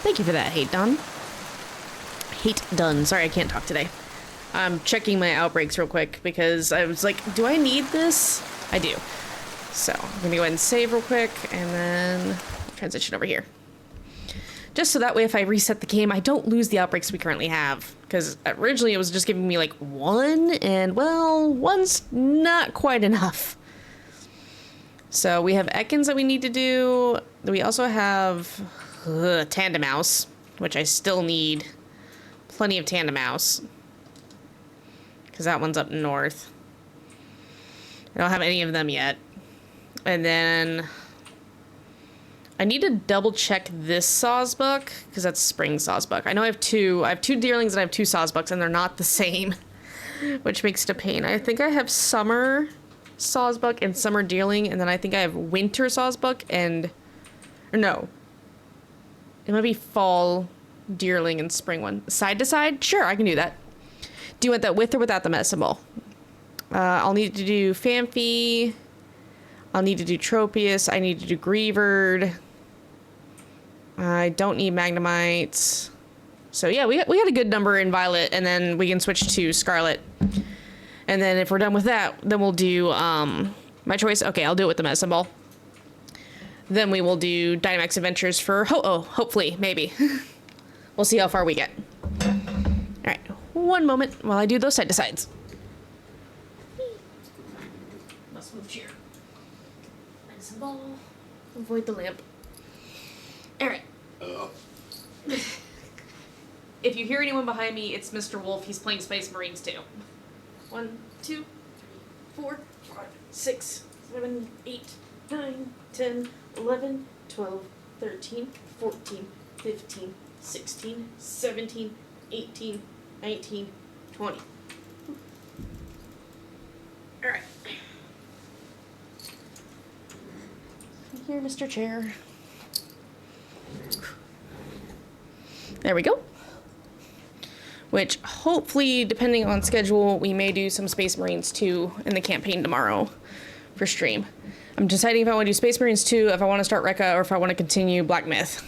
Thank you for that, Hate Done. Hate Done. Sorry, I can't talk today. I'm checking my outbreaks real quick because I was like, do I need this? I do. So I'm gonna go ahead and save real quick and then transition over here. Just so that way if I reset the game, I don't lose the outbreaks we currently have. Because originally it was just giving me like one, and well, one's not quite enough. So we have Ekans that we need to do. We also have Tandem Mouse, which I still need plenty of Tandem Mouse. Because that one's up north. I don't have any of them yet. And then I need to double check this Sawsbuck, because that's spring Sawsbuck. I know I have two. I have two Deerlings and I have two Sawsbucks, and they're not the same, which makes it a pain. I think I have summer Sawsbuck and summer Deerling, and then I think I have winter Sawsbuck and... Or no. It might be fall Deerling and spring one. Side to side? Sure, I can do that. Do you want that with or without the medicine ball? I'll need to do Phanpy. I'll need to do Tropius. I need to do Greavard. I don't need Magnemites. So yeah, we got a good number in Violet, and then we can switch to Scarlet. And then if we're done with that, then we'll do my choice. Okay, I'll do it with the medicine ball. Then we will do Dynamax Adventures for hopefully, maybe. We'll see how far we get. All right, one moment while I do those side to sides. Must move chair. Medicine ball. Avoid the lamp. All right. If you hear anyone behind me, it's Mr. Wolf. He's playing Space Marines 2. 1, 2, 3, 4, 5, 6, 7, 8, 9, 10, 11, 12, 13, 14, 15, 16, 17, 18, 19, 20. All right. Here, Mr. Chair. There we go. Which, hopefully, depending on schedule, we may do some Space Marines 2 in the campaign tomorrow for stream. I'm deciding if I want to do Space Marines 2, if I want to start Rekka, or if I want to continue Black Myth.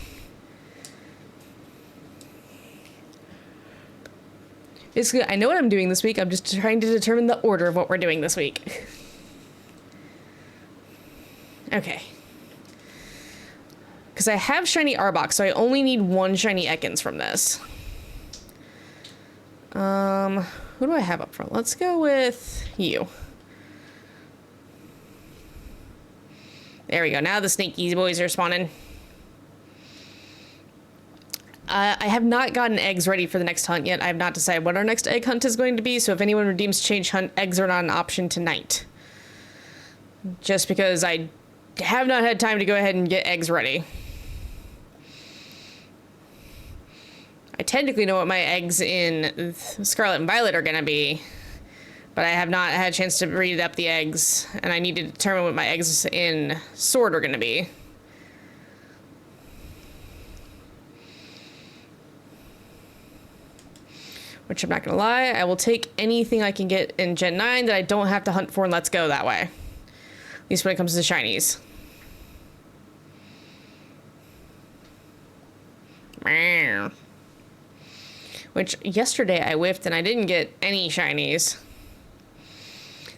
Basically, I know what I'm doing this week. I'm just trying to determine the order of what we're doing this week. Okay. Because I have Shiny Arbok, so I only need one Shiny Ekans from this. Who do I have up front? Let's go with you. There we go. Now the snaky boys are spawning. I have not gotten eggs ready for the next hunt yet. I have not decided what our next egg hunt is going to be, so if anyone redeems change hunt, eggs are not an option tonight. Just because I have not had time to go ahead and get eggs ready. I technically know what my eggs in Scarlet and Violet are going to be, but I have not had a chance to read up the eggs, and I need to determine what my eggs in Sword are going to be. Which I'm not going to lie, I will take anything I can get in Gen 9 that I don't have to hunt for and let's go that way. At least when it comes to shinies. Which, yesterday I whiffed and I didn't get any shinies.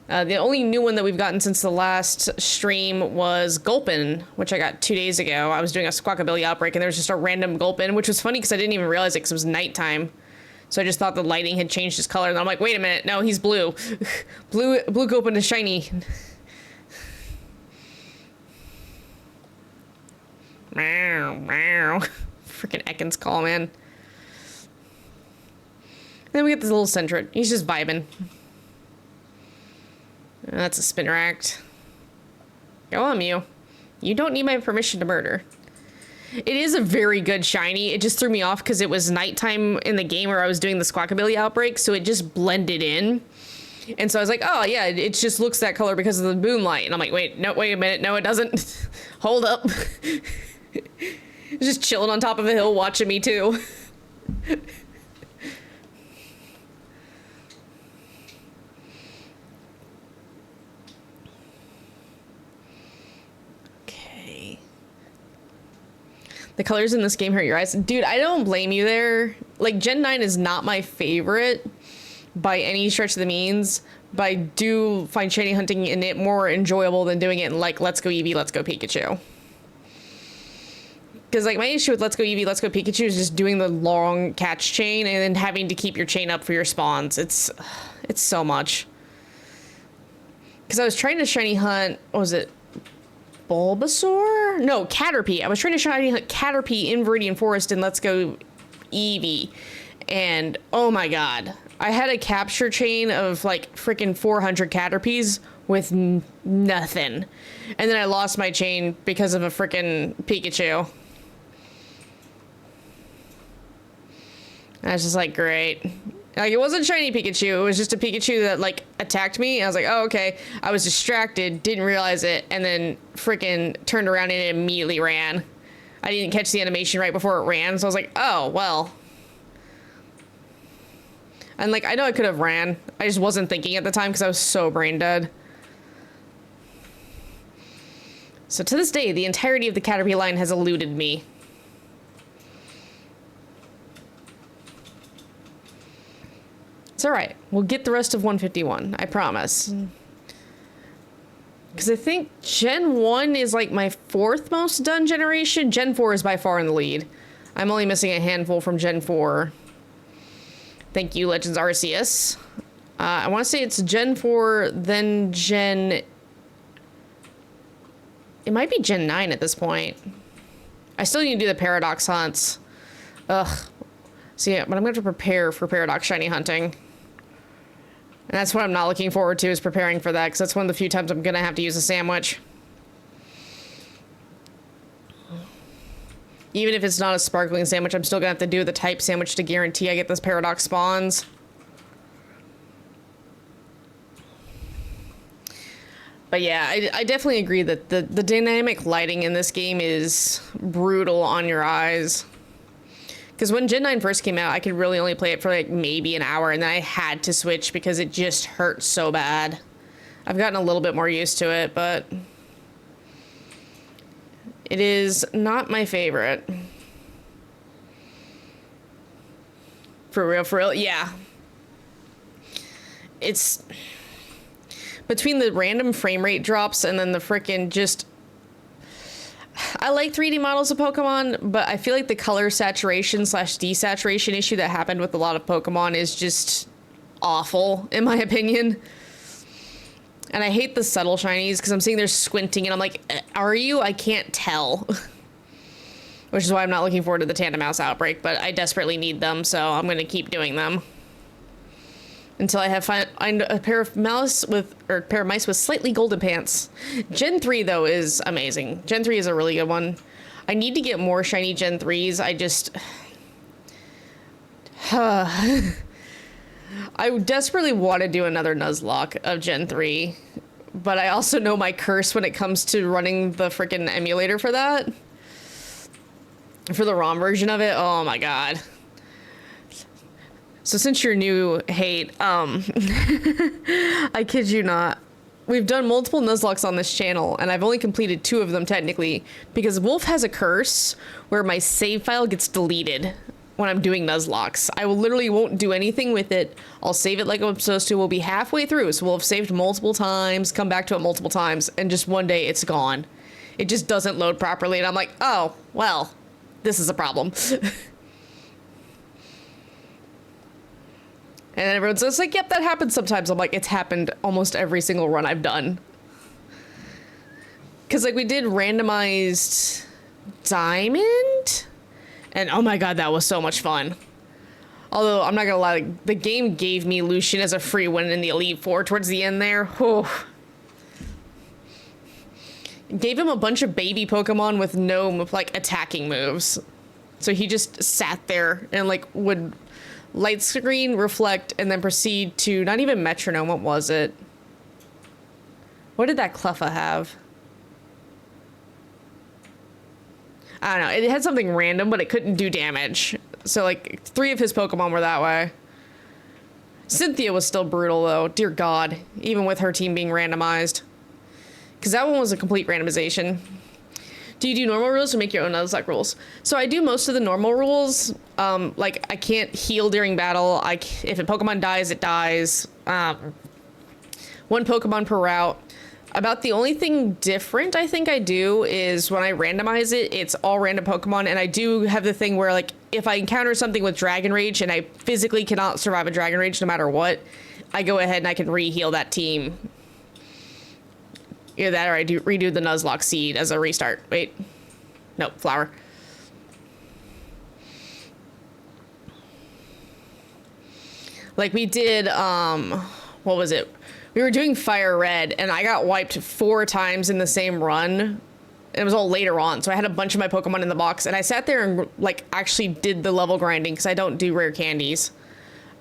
The only new one that we've gotten since the last stream was Gulpin, which I got 2 days ago. I was doing a Squawkabilly outbreak and there was just a random Gulpin, which was funny because I didn't even realize it because it was nighttime. So I just thought the lighting had changed his color, and I'm like, wait a minute, no, he's blue. blue Gulpin is shiny. Meow, meow. Freaking Ekans call, man. Then we get this little Centret. He's just vibing. That's a Spinarak. Go on, Mew. You don't need my permission to murder. It is a very good shiny. It just threw me off because it was nighttime in the game where I was doing the Squawkabilly outbreak, so it just blended in. And so I was like, oh yeah, it just looks that color because of the moonlight. And I'm like, wait a minute. No, it doesn't. Hold up. It's just chilling on top of a hill watching me too. The colors in this game hurt your eyes. Dude, I don't blame you there. Like, Gen 9 is not my favorite by any stretch of the means, but I do find shiny hunting in it more enjoyable than doing it in, like, Let's Go Eevee, Let's Go Pikachu. Because, like, my issue with Let's Go Eevee, Let's Go Pikachu is just doing the long catch chain and then having to keep your chain up for your spawns. It's so much. Because I was trying to shiny hunt, what was it? Bulbasaur? No, Caterpie. I was trying to shiny hunt Caterpie in Viridian Forest and Let's Go Eevee. And, oh my god. I had a capture chain of, like, freaking 400 Caterpies with nothing. And then I lost my chain because of a freaking Pikachu. I was just like, great. Like, it wasn't shiny Pikachu, it was just a Pikachu that, like, attacked me. I was like, oh, okay. I was distracted, didn't realize it, and then freaking turned around and it immediately ran. I didn't catch the animation right before it ran, so I was like, oh, well. And, like, I know I could have ran. I just wasn't thinking at the time because I was so brain dead. So to this day, the entirety of the Caterpie line has eluded me. It's alright. We'll get the rest of 151. I promise. Because I think Gen 1 is like my 4th most done generation. Gen 4 is by far in the lead. I'm only missing a handful from Gen 4. Thank you, Legends Arceus. I want to say it's Gen 4, then Gen... It might be Gen 9 at this point. I still need to do the Paradox hunts. Ugh. So yeah, but I'm going to have to prepare for Paradox shiny hunting. And that's what I'm not looking forward to, is preparing for that, because that's one of the few times I'm going to have to use a sandwich. Even if it's not a sparkling sandwich, I'm still going to have to do the type sandwich to guarantee I get those Paradox spawns. But yeah, I definitely agree that the dynamic lighting in this game is brutal on your eyes. Because when Gen 9 first came out, I could really only play it for like maybe an hour, and then I had to switch because it just hurt so bad. I've gotten a little bit more used to it, but it is not my favorite. For real, yeah. It's between the random frame rate drops and then the frickin' just... I like 3D models of Pokemon, but I feel like the color saturation slash desaturation issue that happened with a lot of Pokemon is just awful, in my opinion. And I hate the subtle shinies because I'm sitting there squinting and I'm like, are you? I can't tell. Which is why I'm not looking forward to the Tandem Mouse Outbreak, but I desperately need them, so I'm going to keep doing them. Until I have find a pair of mice with slightly golden pants. Gen 3 though is amazing. Gen 3 is a really good one. I need to get more shiny Gen 3s. I just I desperately want to do another Nuzlocke of Gen 3, but I also know my curse when it comes to running the freaking emulator for that. For the ROM version of it. Oh my god. So since you're new, Hate, I kid you not, we've done multiple Nuzlocks on this channel, and I've only completed 2 of them technically, because Wolf has a curse where my save file gets deleted when I'm doing Nuzlocks. I will literally won't do anything with it. I'll save it like I'm supposed to. We'll be halfway through, so we'll have saved multiple times, come back to it multiple times, and just one day it's gone. It just doesn't load properly, and I'm like, oh, well, this is a problem. And then everyone's just like, yep, that happens sometimes. I'm like, it's happened almost every single run I've done. Because, like, we did randomized Diamond? And, oh my god, that was so much fun. Although, I'm not gonna lie, like, the game gave me Lucian as a free win in the Elite Four towards the end there. Whew. Gave him a bunch of baby Pokemon with no, like, attacking moves. So he just sat there and, like, would... light screen, reflect, and then proceed to not even metronome. What was it? What did that Cleffa have? I don't know. It had something random, but it couldn't do damage. So, like, 3 of his Pokemon were that way. Cynthia was still brutal, though. Dear God. Even with her team being randomized. Because that one was a complete randomization. Do you do normal rules or make your own Nuzlocke rules? So I do most of the normal rules. Like I can't heal during battle. If a Pokemon dies, it dies. One Pokemon per route. About the only thing different I think I do is when I randomize it, it's all random Pokemon, and I do have the thing where like if I encounter something with Dragon Rage and I physically cannot survive a Dragon Rage no matter what, I go ahead and I can re-heal that team. Either that or I redo the Nuzlocke seed as a restart. Wait. Nope, flower. Like we did, what was it? We were doing Fire Red and I got wiped 4 times in the same run. It was all later on, so I had a bunch of my Pokemon in the box and I sat there and like actually did the level grinding because I don't do rare candies.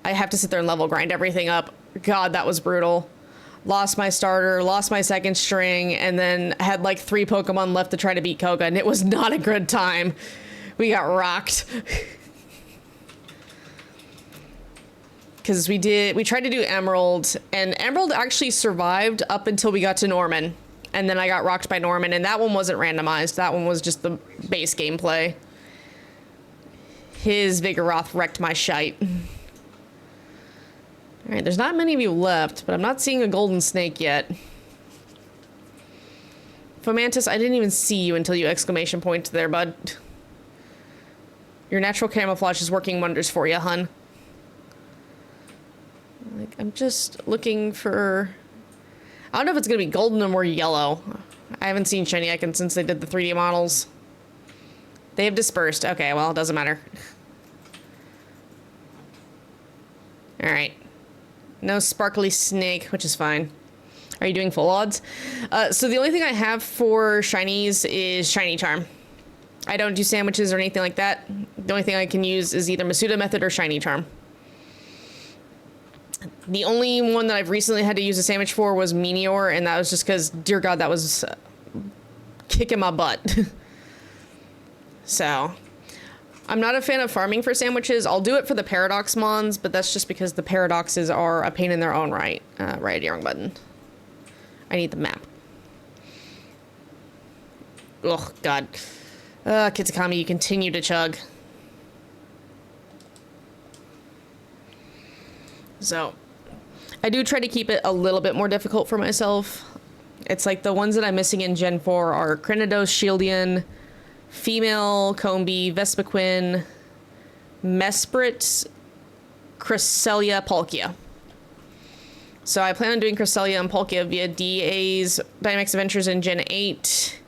I have to sit there and level grind everything up. God, that was brutal. Lost my starter, lost my second string, and then had like 3 Pokemon left to try to beat Koga, and it was not a good time. We got rocked. Because we tried to do Emerald, and Emerald actually survived up until we got to Norman. And then I got rocked by Norman, and that one wasn't randomized. That one was just the base gameplay. His Vigoroth wrecked my shite. Alright, there's not many of you left, but I'm not seeing a golden snake yet. Fomantis, I didn't even see you until you exclamation point there, bud. Your natural camouflage is working wonders for you, hun. Like, I'm just looking for... I don't know if it's gonna be golden or more yellow. I haven't seen shiny icons since they did the 3D models. They have dispersed. Okay, well, it doesn't matter. Alright. No sparkly snake, which is fine. Are you doing full odds? So the only thing I have for shinies is Shiny Charm. I don't do sandwiches or anything like that. The only thing I can use is either Masuda Method or Shiny Charm. The only one that I've recently had to use a sandwich for was Meteor, and that was just because, dear God, that was kicking my butt. So... I'm not a fan of farming for sandwiches. I'll do it for the Paradox Mons, but that's just because the Paradoxes are a pain in their own right. Right, wrong button. I need the map. Oh, God. Kitsukami, you continue to chug. So, I do try to keep it a little bit more difficult for myself. It's like the ones that I'm missing in Gen 4 are Crinidos, Shieldian, Female, Combee, Vespiquen, Mesprit, Cresselia, Palkia. So I plan on doing Cresselia and Palkia via DA's Dynamax Adventures in Gen 8.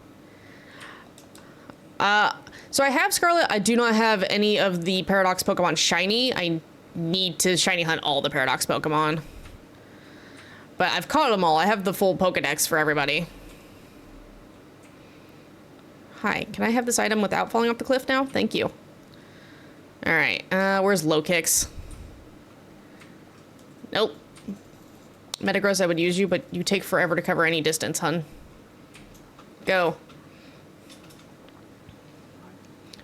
So I have Scarlet. I do not have any of the Paradox Pokemon shiny. I need to shiny hunt all the Paradox Pokemon. But I've caught them all. I have the full Pokedex for everybody. Hi, can I have this item without falling off the cliff now? Thank you. Alright, where's Low Kicks? Nope. Metagross, I would use you, but you take forever to cover any distance, hun. Go.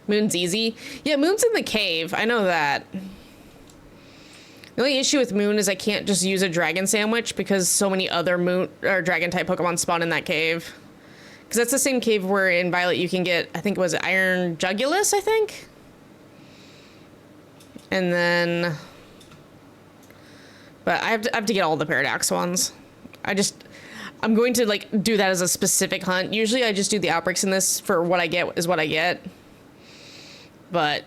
Moon's easy. Yeah, Moon's in the cave. I know that. The only issue with Moon is I can't just use a Dragon Sandwich because so many other Moon or Dragon-type Pokemon spawn in that cave. Because that's the same cave where in Violet you can get, I think it was Iron Jugulus, I think? And then... But I have to get all the Paradox ones. I'm going to, like, do that as a specific hunt. Usually I just do the Outbreaks in this for what I get is what I get. But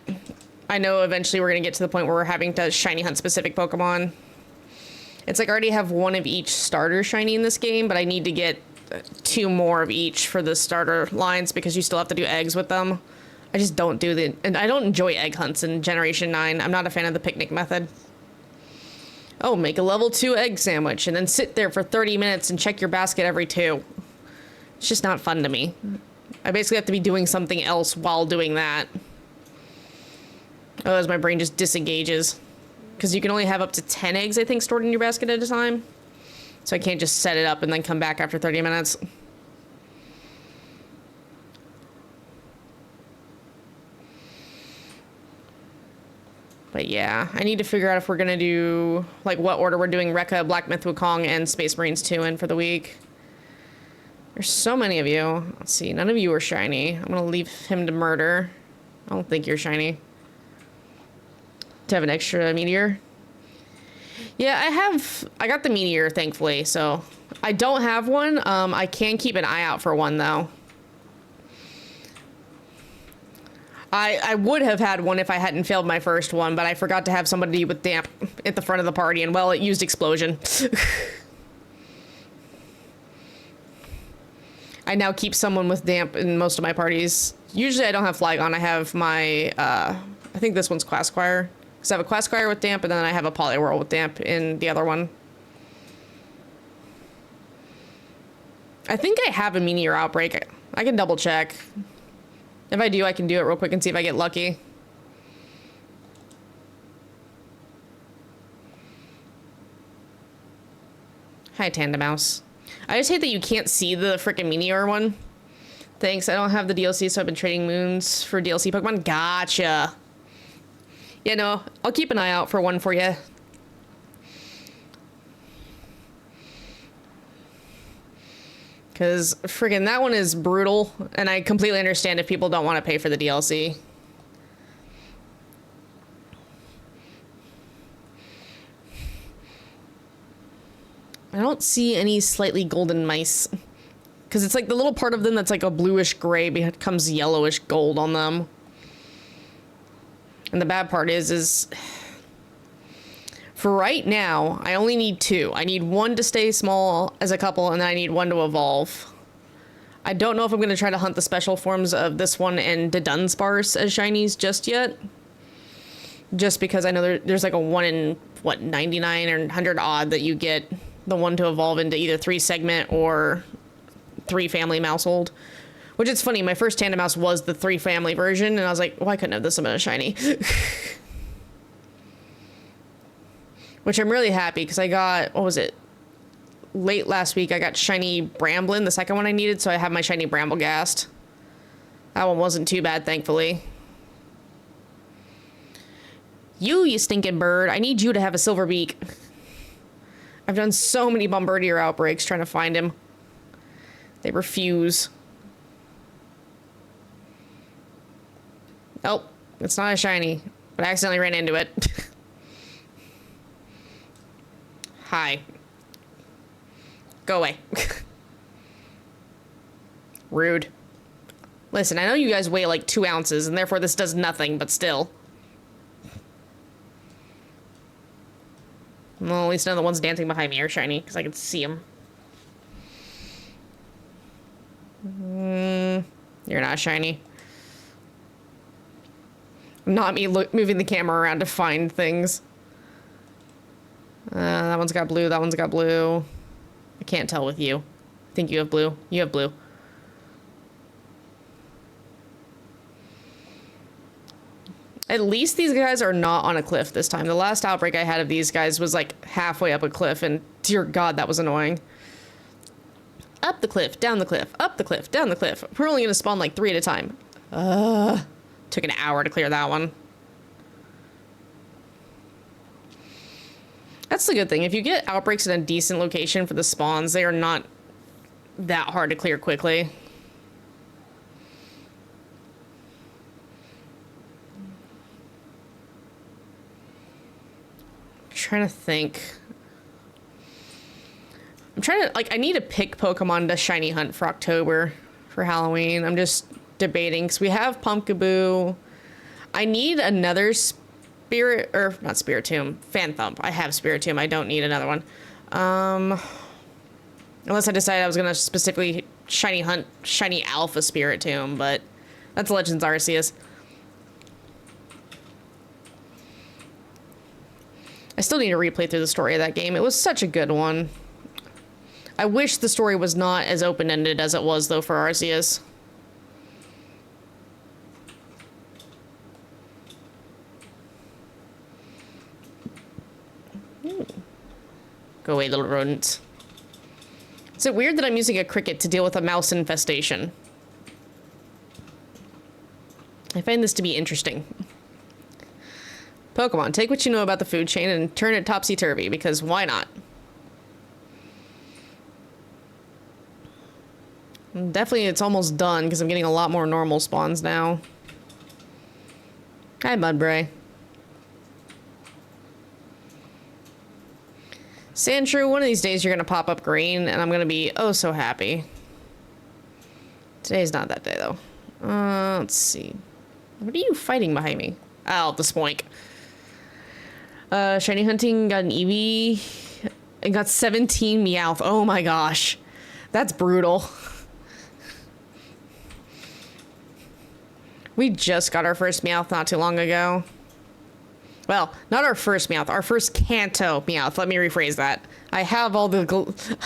I know eventually we're going to get to the point where we're having to shiny hunt specific Pokemon. It's like I already have one of each starter shiny in this game, but I need to get 2 more of each for the starter lines because you still have to do eggs with them. I just don't do and I don't enjoy egg hunts in Generation 9. I'm not a fan of the picnic method. Oh, make a level 2 egg sandwich and then sit there for 30 minutes and check your basket every 2. It's just not fun to me. I basically have to be doing something else while doing that. Oh, as my brain just disengages. Because you can only have up to 10 eggs, I think, stored in your basket at a time. So I can't just set it up and then come back after 30 minutes. But yeah, I need to figure out if we're going to do, like, what order we're doing Rekka, Black Myth Wukong, and Space Marines 2 in for the week. There's so many of you. Let's see. None of you are shiny. I'm gonna leave him to murder. I don't think you're shiny. To have an extra meteor. Yeah, I got the meteor, thankfully, so I don't have one. I can keep an eye out for one, though. I would have had one if I hadn't failed my first one, but I forgot to have somebody with damp at the front of the party, and well, it used explosion. I now keep someone with damp in most of my parties. Usually I don't have Flygon, I have my, I think this one's Quasquire. Because I have a Quasquire with damp, and then I have a Poliwhirl with damp in the other one. I think I have a Meteor Outbreak. I can double check. If I do, I can do it real quick and see if I get lucky. Hi, Tandemouse. I just hate that you can't see the frickin' Meteor one. Thanks, I don't have the DLC, so I've been trading moons for DLC Pokemon. Gotcha. Yeah, no, I'll keep an eye out for one for you. Because friggin' that one is brutal, and I completely understand if people don't want to pay for the DLC. I don't see any slightly golden mice. Because it's like the little part of them that's like a bluish gray becomes yellowish gold on them. And the bad part is for right now, I only need 2. I need 1 to stay small as a couple, and then I need 1 to evolve. I don't know if I'm going to try to hunt the special forms of this one and the Dunsparce as shinies just yet. Just because I know there's like a 1 in, what, 99 or 100 odd that you get the one to evolve into either 3 segment or 3 family mousehold. Which is funny, my first Tandemouse was the 3 family version, and I was like, why couldn't I have this been a shiny? Which I'm really happy, because I got, what was it? Late last week, I got shiny Bramblin, the second one I needed, so I have my shiny Bramblegast. That one wasn't too bad, thankfully. You stinking bird, I need you to have a silver beak. I've done so many Bombardier outbreaks trying to find him. They refuse. Oh, it's not a shiny, but I accidentally ran into it. Hi. Go away. Rude. Listen, I know you guys weigh like 2 ounces, and therefore this does nothing, but still. Well, at least none of the ones dancing behind me are shiny, because I can see them. You're not shiny. Not me moving the camera around to find things. That one's got blue, that one's got blue. I can't tell with you. I think you have blue. You have blue. At least these guys are not on a cliff this time. The last outbreak I had of these guys was like halfway up a cliff, and dear God, that was annoying. Up the cliff, down the cliff, up the cliff, down the cliff. We're only gonna spawn like 3 at a time. Took an hour to clear that one. That's the good thing. If you get outbreaks in a decent location for the spawns, they are not that hard to clear quickly. I'm trying to think. I'm trying to, like, I need to pick Pokemon to shiny hunt for October for Halloween. I'm just debating, because we have Pumpkaboo. I need another Spirit, or not Spiritomb, Phanthump. I have Spiritomb, I don't need another one. Unless I decided I was going to specifically shiny hunt shiny Alpha Spiritomb, but that's Legends Arceus. I still need to replay through the story of that game. It was such a good one. I wish the story was not as open-ended as it was, though, for Arceus. Go away, little rodents. Is it weird that I'm using a cricket to deal with a mouse infestation? I find this to be interesting. Pokemon, take what you know about the food chain and turn it topsy-turvy, because why not? Definitely it's almost done because I'm getting a lot more normal spawns now. Hi, Mudbray. Sandshrew, one of these days you're gonna pop up green and I'm gonna be oh so happy. Today's not that day though. Let's see. What are you fighting behind me? Oh, the spoink. Shiny hunting got an Eevee and got 17 Meowth. Oh my gosh. That's brutal. We just got our first Meowth not too long ago. Well, not our first Meowth, our first Kanto Meowth. Let me rephrase that. I have all the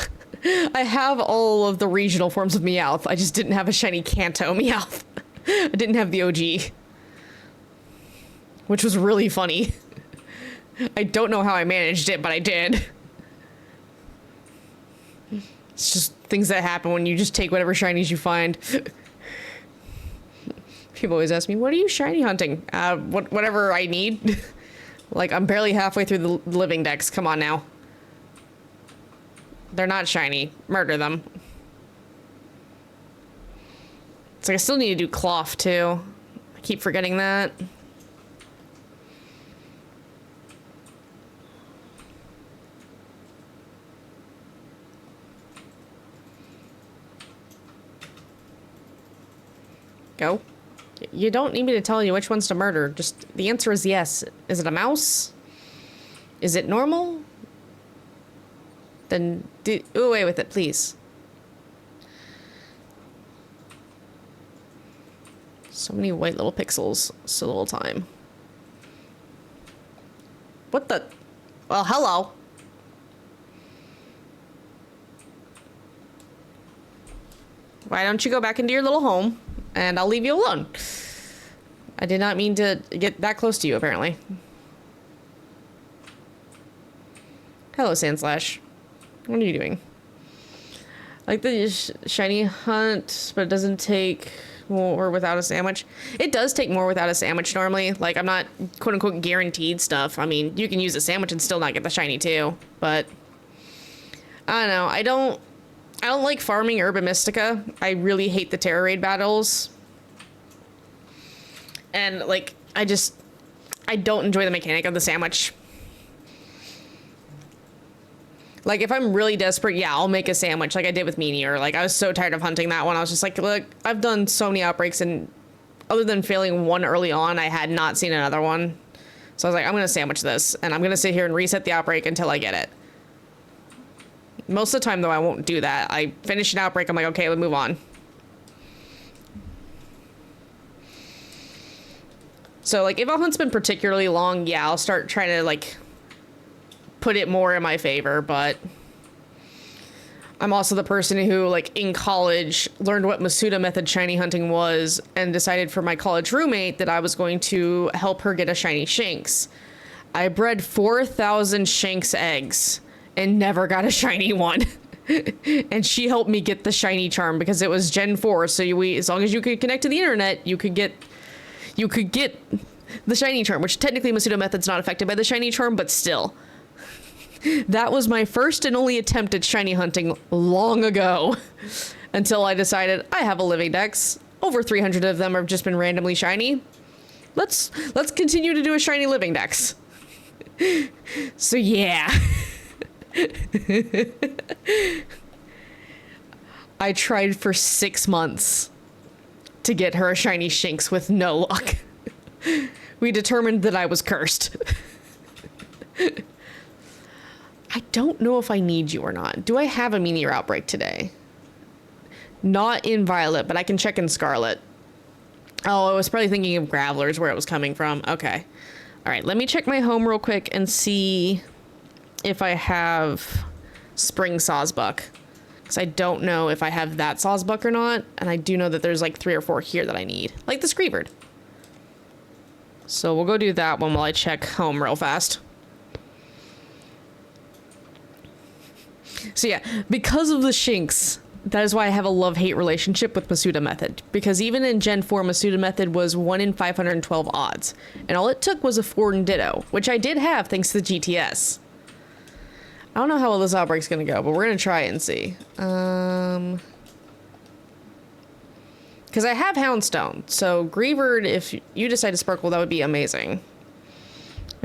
I have all of the regional forms of Meowth. I just didn't have a shiny Kanto Meowth. I didn't have the OG. Which was really funny. I don't know how I managed it, but I did. It's just things that happen when you just take whatever shinies you find. People always ask me, what are you shiny hunting? Whatever I need. Like, I'm barely halfway through the living decks. Come on now. They're not shiny. Murder them. It's like I still need to do cloth, too. I keep forgetting that. Go. You don't need me to tell you which ones to murder. Just, the answer is yes. Is it a mouse? Is it normal? Then do away with it, please. So many white little pixels. So little time. What the? Well, hello. Why don't you go back into your little home? And I'll leave you alone. I did not mean to get that close to you, apparently. Hello, Sandslash. What are you doing? I like the shiny hunt, but it doesn't take more without a sandwich. It does take more without a sandwich normally. Like, I'm not quote-unquote guaranteed stuff. I mean, you can use a sandwich and still not get the shiny too. But I don't know. I don't like farming Urban Mystica. I really hate the Terror Raid battles. And, like, I don't enjoy the mechanic of the sandwich. Like, if I'm really desperate, yeah, I'll make a sandwich like I did with Meteor. Like, I was so tired of hunting that one. I was just like, look, I've done so many outbreaks, and other than failing one early on, I had not seen another one. So I was like, I'm going to sandwich this, and I'm going to sit here and reset the outbreak until I get it. Most of the time, though, I won't do that. I finish an outbreak, I'm like, okay, let's move on. So, like, if a hunt's been particularly long, yeah, I'll start trying to, like, put it more in my favor, but I'm also the person who, like, in college, learned what Masuda method shiny hunting was and decided for my college roommate that I was going to help her get a shiny Shanks. I bred 4,000 Shanks eggs and never got a shiny one. And she helped me get the shiny charm because it was Gen 4. So as long as you could connect to the internet, you could get the shiny charm, which technically Masuda method's not affected by the shiny charm, but still. That was my first and only attempt at shiny hunting long ago. Until I decided I have a living dex. Over 300 of them have just been randomly shiny. Let's continue to do a shiny living dex. So yeah. I tried for 6 months to get her a shiny Shanks with no luck. We determined that I was cursed. I don't know if I need you or not. Do I have a Meteor Outbreak today? Not in Violet, but I can check in Scarlet. Oh, I was probably thinking of Gravelers, where it was coming from. Okay. All right, let me check my home real quick and see if I have Spring Sawsbuck. Because I don't know if I have that Sawsbuck or not. And I do know that there's like 3 or 4 here that I need. Like the Screebird. So we'll go do that one while I check home real fast. So yeah, because of the Shinx, that is why I have a love-hate relationship with Masuda method. Because even in Gen 4, Masuda method was 1 in 512 odds. And all it took was a Ford and Ditto, which I did have thanks to the GTS. I don't know how well this outbreak's gonna go, but we're gonna try it and see. Because I have Houndstone, so Greavard, if you decide to sparkle, that would be amazing.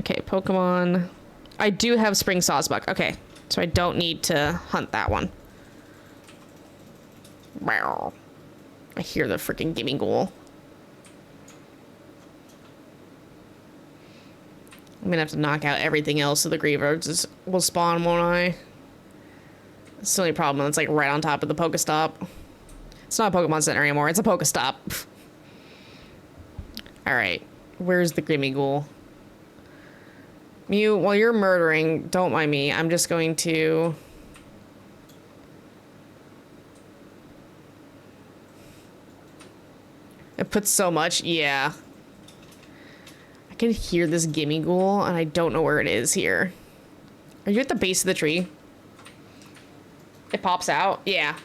Okay, Pokemon. I do have Spring Sawsbuck. Okay, so I don't need to hunt that one. Wow. I hear the freaking Gimme Ghoul. I'm gonna have to knock out everything else so the Greavards will spawn, won't I? It's the only problem. It's like right on top of the Pokestop. It's not a Pokemon Center anymore. It's a Pokestop. Alright. Where's the Gimme Ghoul? Mew, while you're murdering, don't mind me. I'm just going to... It puts so much... Yeah. I can hear this Gimme Ghoul, and I don't know where it is here. Are you at the base of the tree? It pops out? Yeah.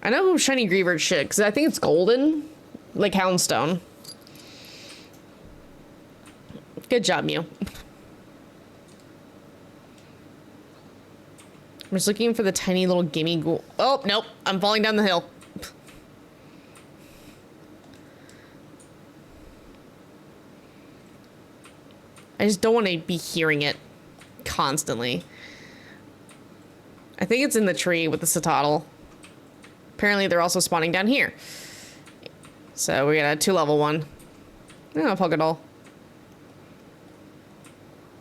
I know Shiny Greavard shit, because I think it's golden. Like Houndstone. Good job, Mew. I'm just looking for the tiny little Gimme Ghoul. Oh, nope. I'm falling down the hill. I just don't want to be hearing it constantly. I think it's in the tree with the Citadel. Apparently they're also spawning down here. So we got a 2-level one. Oh, Pokédoll.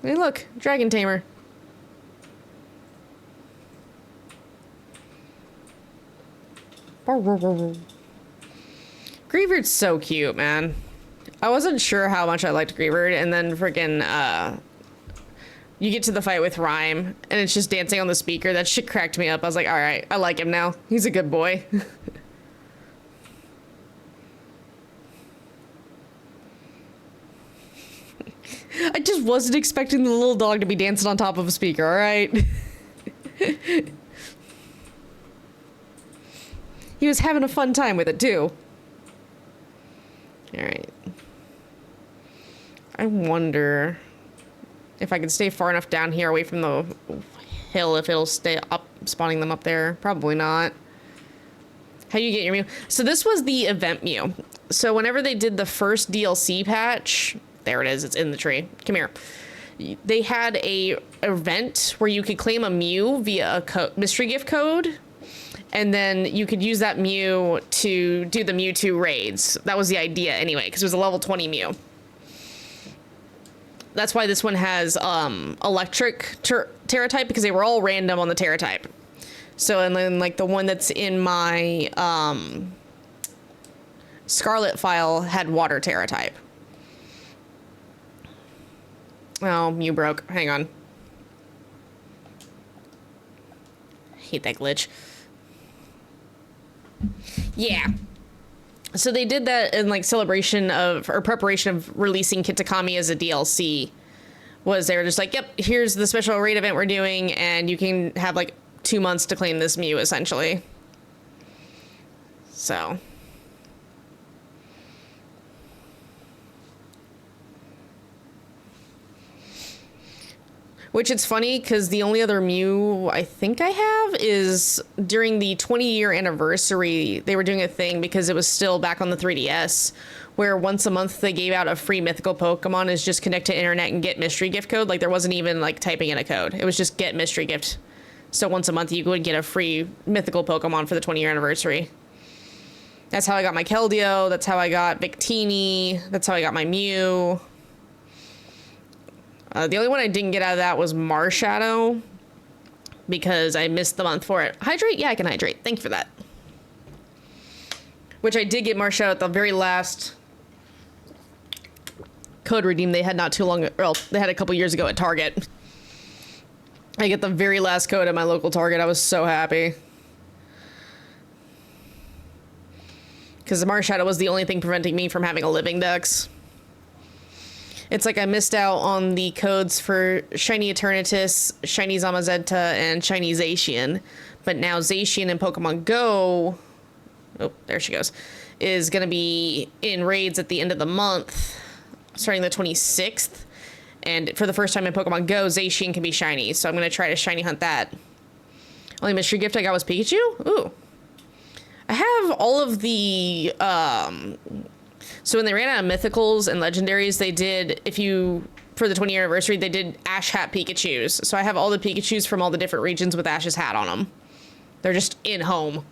Hey, look, Dragon Tamer. Greavard's so cute, man. I wasn't sure how much I liked Greavard, and then freaking, you get to the fight with Rhyme, and it's just dancing on the speaker. That shit cracked me up. I was like, alright, I like him now. He's a good boy. I just wasn't expecting the little dog to be dancing on top of a speaker, alright? He was having a fun time with it, too. Alright. I wonder if I can stay far enough down here away from the hill, if it'll stay up, spawning them up there. Probably not. How do you get your Mew? So this was the event Mew. So whenever they did the first DLC patch, there it is, it's in the tree. Come here. They had a event where you could claim a Mew via a mystery gift code, and then you could use that Mew to do the Mewtwo raids. That was the idea anyway, because it was a level 20 Mew. That's why this one has electric Terra type, because they were all random on the Terra type. So, and then like the one that's in my Scarlet file had water Terra type. Oh, Mew broke. Hang on. Hate that glitch. Yeah. So they did that in like celebration of, or preparation of releasing Kitakami as a DLC. Was they were just like, yep, here's the special raid event we're doing, and you can have like 2 months to claim this Mew, essentially. So. Which it's funny, because the only other Mew I think I have is during the 20-year anniversary, they were doing a thing, because it was still back on the 3DS, where once a month they gave out a free mythical Pokemon is just connect to internet and get mystery gift code. Like, there wasn't even, like, typing in a code. It was just get mystery gift. So once a month you would get a free mythical Pokemon for the 20-year anniversary. That's how I got my Keldeo. That's how I got Victini. That's how I got my Mew. The only one I didn't get out of that was Marshadow, because I missed the month for it. Hydrate? Yeah, I can hydrate. Thank you for that. Which I did get Marshadow at the very last code redeem they had not too long, well, they had a couple years ago at Target. I get the very last code at my local Target. I was so happy. Because the Marshadow was the only thing preventing me from having a living dex. It's like I missed out on the codes for Shiny Eternatus, Shiny Zamazenta, and Shiny Zacian. But now Zacian in Pokemon Go, oh, there she goes, is going to be in raids at the end of the month, starting the 26th. And for the first time in Pokemon Go, Zacian can be shiny. So I'm going to try to shiny hunt that. Only mystery gift I got was Pikachu? Ooh. I have all of the, so when they ran out of mythicals and legendaries, they did, for the 20th anniversary, they did Ash Hat Pikachus. So I have all the Pikachus from all the different regions with Ash's hat on them. They're just in home.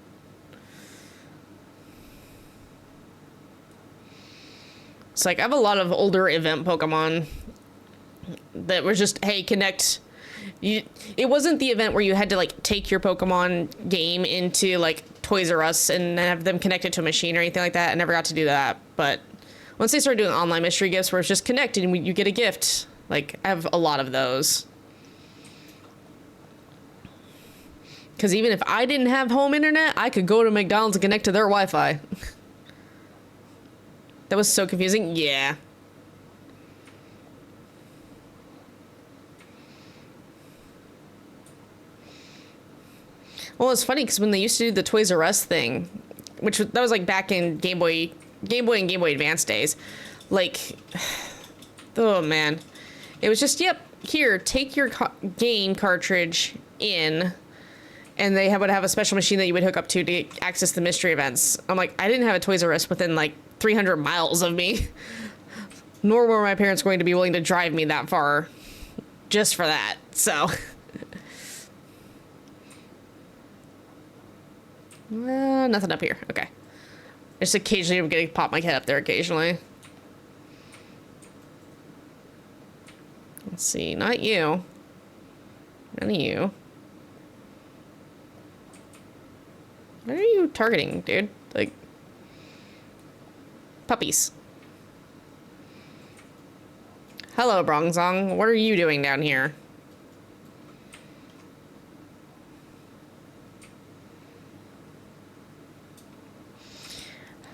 It's like, I have a lot of older event Pokemon that were just, hey, connect. It wasn't the event where you had to, like, take your Pokemon game into, like, Toys R Us and have them connected to a machine or anything like that. I never got to do that. But once they started doing online mystery gifts where it's just connected and you get a gift, like, I have a lot of those. Because even if I didn't have home internet, I could go to McDonald's and connect to their Wi-Fi. That was so confusing. Yeah. Well, it's funny because when they used to do the Toys R Us thing, that was like back in Game Boy and Game Boy Advance days, like, oh man, it was just, yep, here, take your game cartridge in, and they would have a special machine that you would hook up to access the mystery events. I'm like, I didn't have a Toys R Us within like 300 miles of me, nor were my parents going to be willing to drive me that far just for that, so. Nothing up here. Okay. Just occasionally I'm getting to pop my head up there occasionally. Let's see. Not you. None of you. What are you targeting, dude? Like, puppies. Hello, Brongzong. What are you doing down here?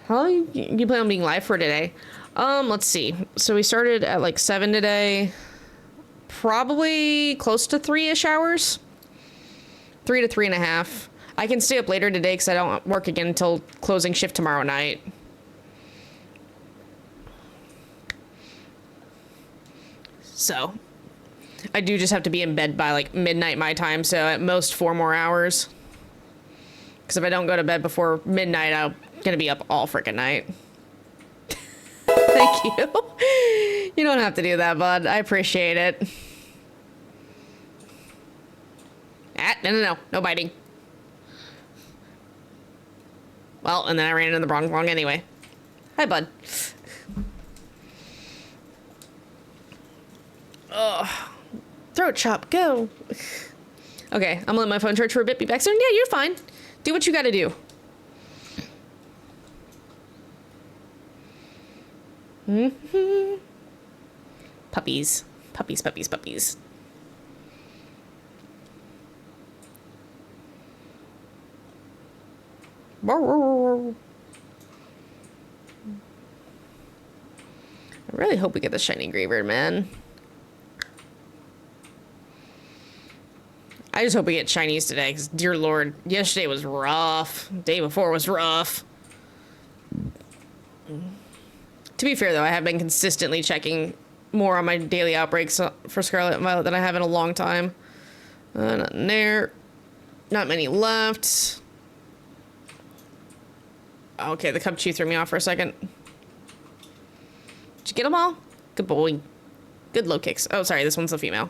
How you plan on being live for today? Let's see. So we started at like 7 today. Probably close to 3-ish hours. 3 to 3.5. I can stay up later today because I don't work again until closing shift tomorrow night. So I do just have to be in bed by like midnight my time, so at most 4 more hours. Because if I don't go to bed before midnight, I'm gonna be up all freaking night. Thank you. You don't have to do that, bud. I appreciate it. No. No biting. Well, and then I ran into the wrong anyway. Hi, bud. Ugh. Throat chop, go. Okay, I'm gonna let my phone charge for a bit. Be back soon. Yeah, you're fine. Do what you gotta do. Mm-hmm. Puppies. Puppies, puppies, puppies. I really hope we get the shiny Greybird, man. I just hope we get shinies today, because dear lord, yesterday was rough. Day before was rough. To be fair, though, I have been consistently checking more on my daily outbreaks for Scarlet and Violet than I have in a long time. Nothing there. Not many left. Okay, the Cubchoo threw me off for a second. Did you get them all? Good boy. Good low kicks. Oh, sorry, this one's the female.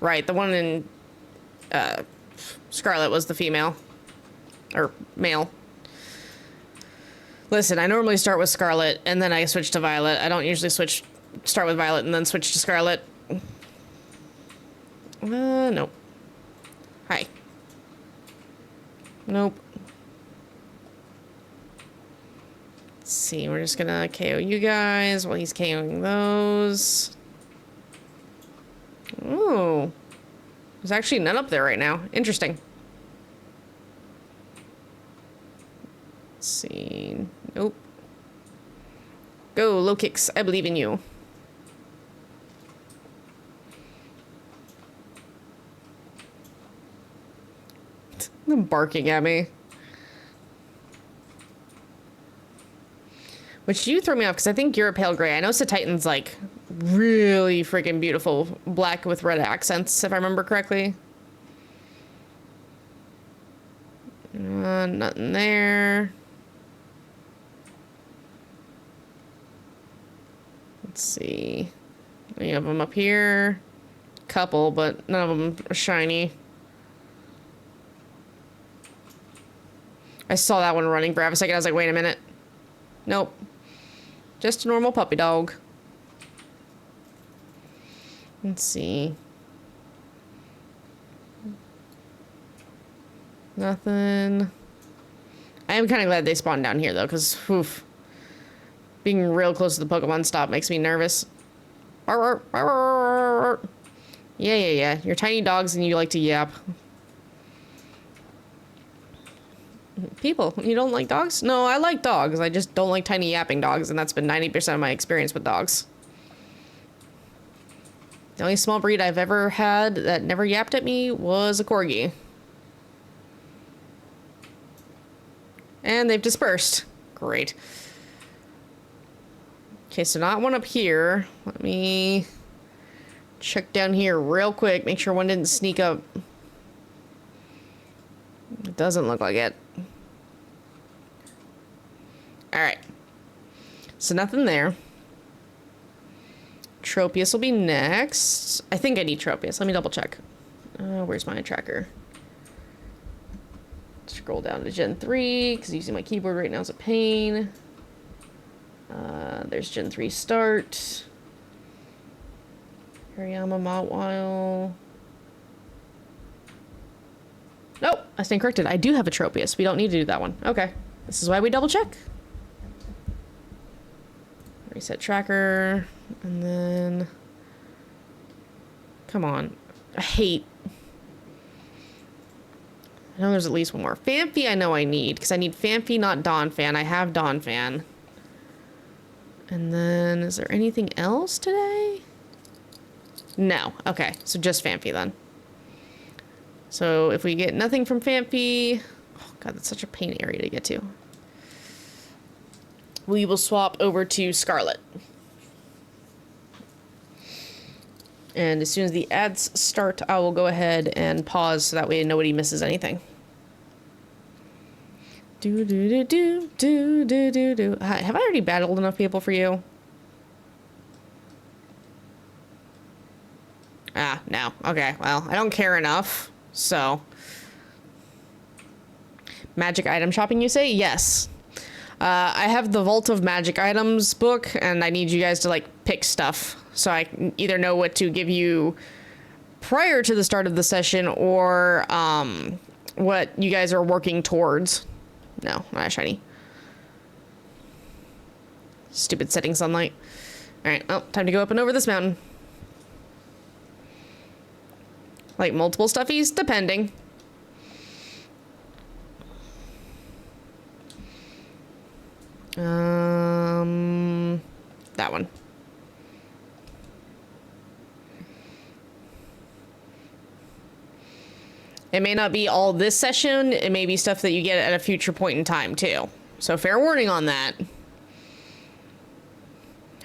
Right, the one in Scarlet was the female. Or male. Listen, I normally start with Scarlet, and then I switch to Violet. I don't usually start with Violet and then switch to Scarlet. Nope. Hi. Nope. Let's see, we're just gonna KO you guys while he's KOing those. Ooh. There's actually none up there right now. Interesting. Let's see. Nope. Go, low kicks. I believe in you. Them barking at me. Which you throw me off because I think you're a pale gray. I know Titan's like really freaking beautiful black with red accents, if I remember correctly. Nothing there. Let's see. Any of them up here? Couple, but none of them are shiny. I saw that one running for half a second. I was like, wait a minute. Nope. Just a normal puppy dog. Let's see. Nothing. I am kind of glad they spawned down here, though, because, oof. Being real close to the Pokemon stop makes me nervous. Yeah. You're tiny dogs and you like to yap. People, you don't like dogs? No, I like dogs. I just don't like tiny yapping dogs, and that's been 90% of my experience with dogs. The only small breed I've ever had that never yapped at me was a corgi. And they've dispersed. Great. Okay, so not one up here. Let me check down here real quick. Make sure one didn't sneak up. It doesn't look like it. Alright. So nothing there. Tropius will be next. I think I need Tropius. Let me double check. Where's my tracker? Scroll down to Gen 3, because using my keyboard right now is a pain. There's Gen 3 start. Hariyama, Motwile. Nope, I stand corrected. I do have a Tropius. We don't need to do that one. Okay. This is why we double check. Reset tracker. And then... Come on. I know there's at least one more. Phanpy I know I need, because I need Phanpy, not Donphan. I have Donphan. And then, is there anything else today? No. Okay, so just Phanpy then. So if we get nothing from Phanpy... Oh god, that's such a pain area to get to. We will swap over to Scarlet. And as soon as the ads start, I will go ahead and pause so that way nobody misses anything. Have I already battled enough people for you? Ah, no. Okay, well, I don't care enough, so. Magic item shopping, you say? Yes. I have the Vault of Magic Items book, and I need you guys to, like, pick stuff. So I can either know what to give you prior to the start of the session, or what you guys are working towards. No, not a shiny. Stupid setting sunlight. Alright, well, time to go up and over this mountain. Like multiple stuffies, depending. That one. It may not be all this session. It may be stuff that you get at a future point in time, too. So fair warning on that.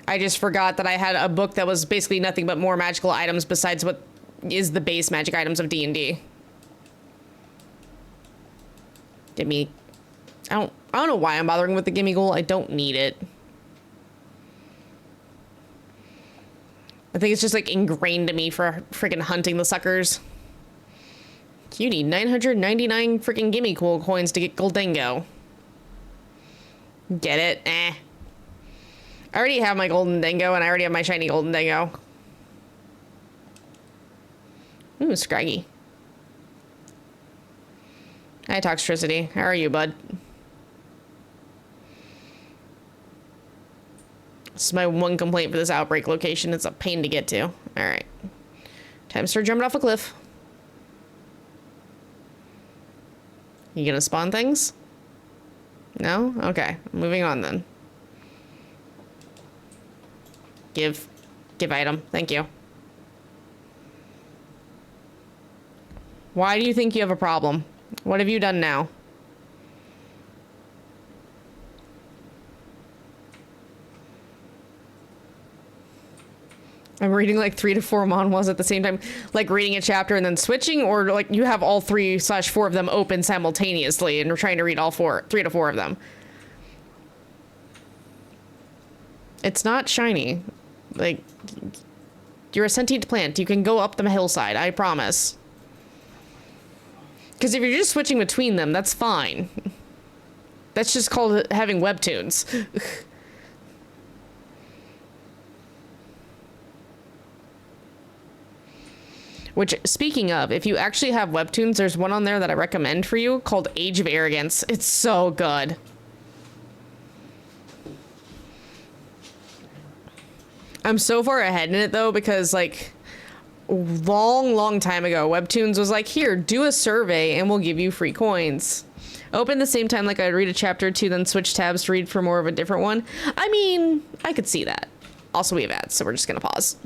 I just forgot that I had a book that was basically nothing but more magical items besides what is the base magic items of D&D. Gimme. I don't know why I'm bothering with the gimme goal. I don't need it. I think it's just like ingrained to me for freaking hunting the suckers. You need 999 freaking gimme cool coins to get Goldengo. Get it? Eh. I already have my Golden Dingo, and I already have my shiny Golden Dingo. Ooh, Scraggy. Hi, Toxtricity. How are you, bud? This is my one complaint for this outbreak location. It's a pain to get to. Alright. Time to start jumping off a cliff. You gonna spawn things? No? Okay. Moving on then. Give item. Thank you. Why do you think you have a problem? What have you done now? I'm reading like 3 to 4 manhwas at the same time, like reading a chapter and then switching, or like you have all 3/4 of them open simultaneously and we're trying to read all 3 to 4 of them. It's not shiny. Like, you're a sentient plant. You can go up the hillside, I promise. Because if you're just switching between them, that's fine. That's just called having webtoons. Which, speaking of, if you actually have webtoons, there's one on there that I recommend for you called Age of Arrogance. It's so good. I'm so far ahead in it, though, because, like, long time ago, webtoons was like, here, do a survey and we'll give you free coins. Open the same time, like, I'd read a chapter or two, then switch tabs to read for more of a different one. I mean, I could see that. Also, we have ads, so we're just gonna pause.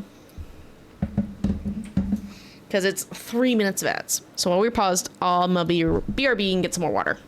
Because it's 3 minutes of ads. So while we're paused, I'm gonna be BRB and get some more water.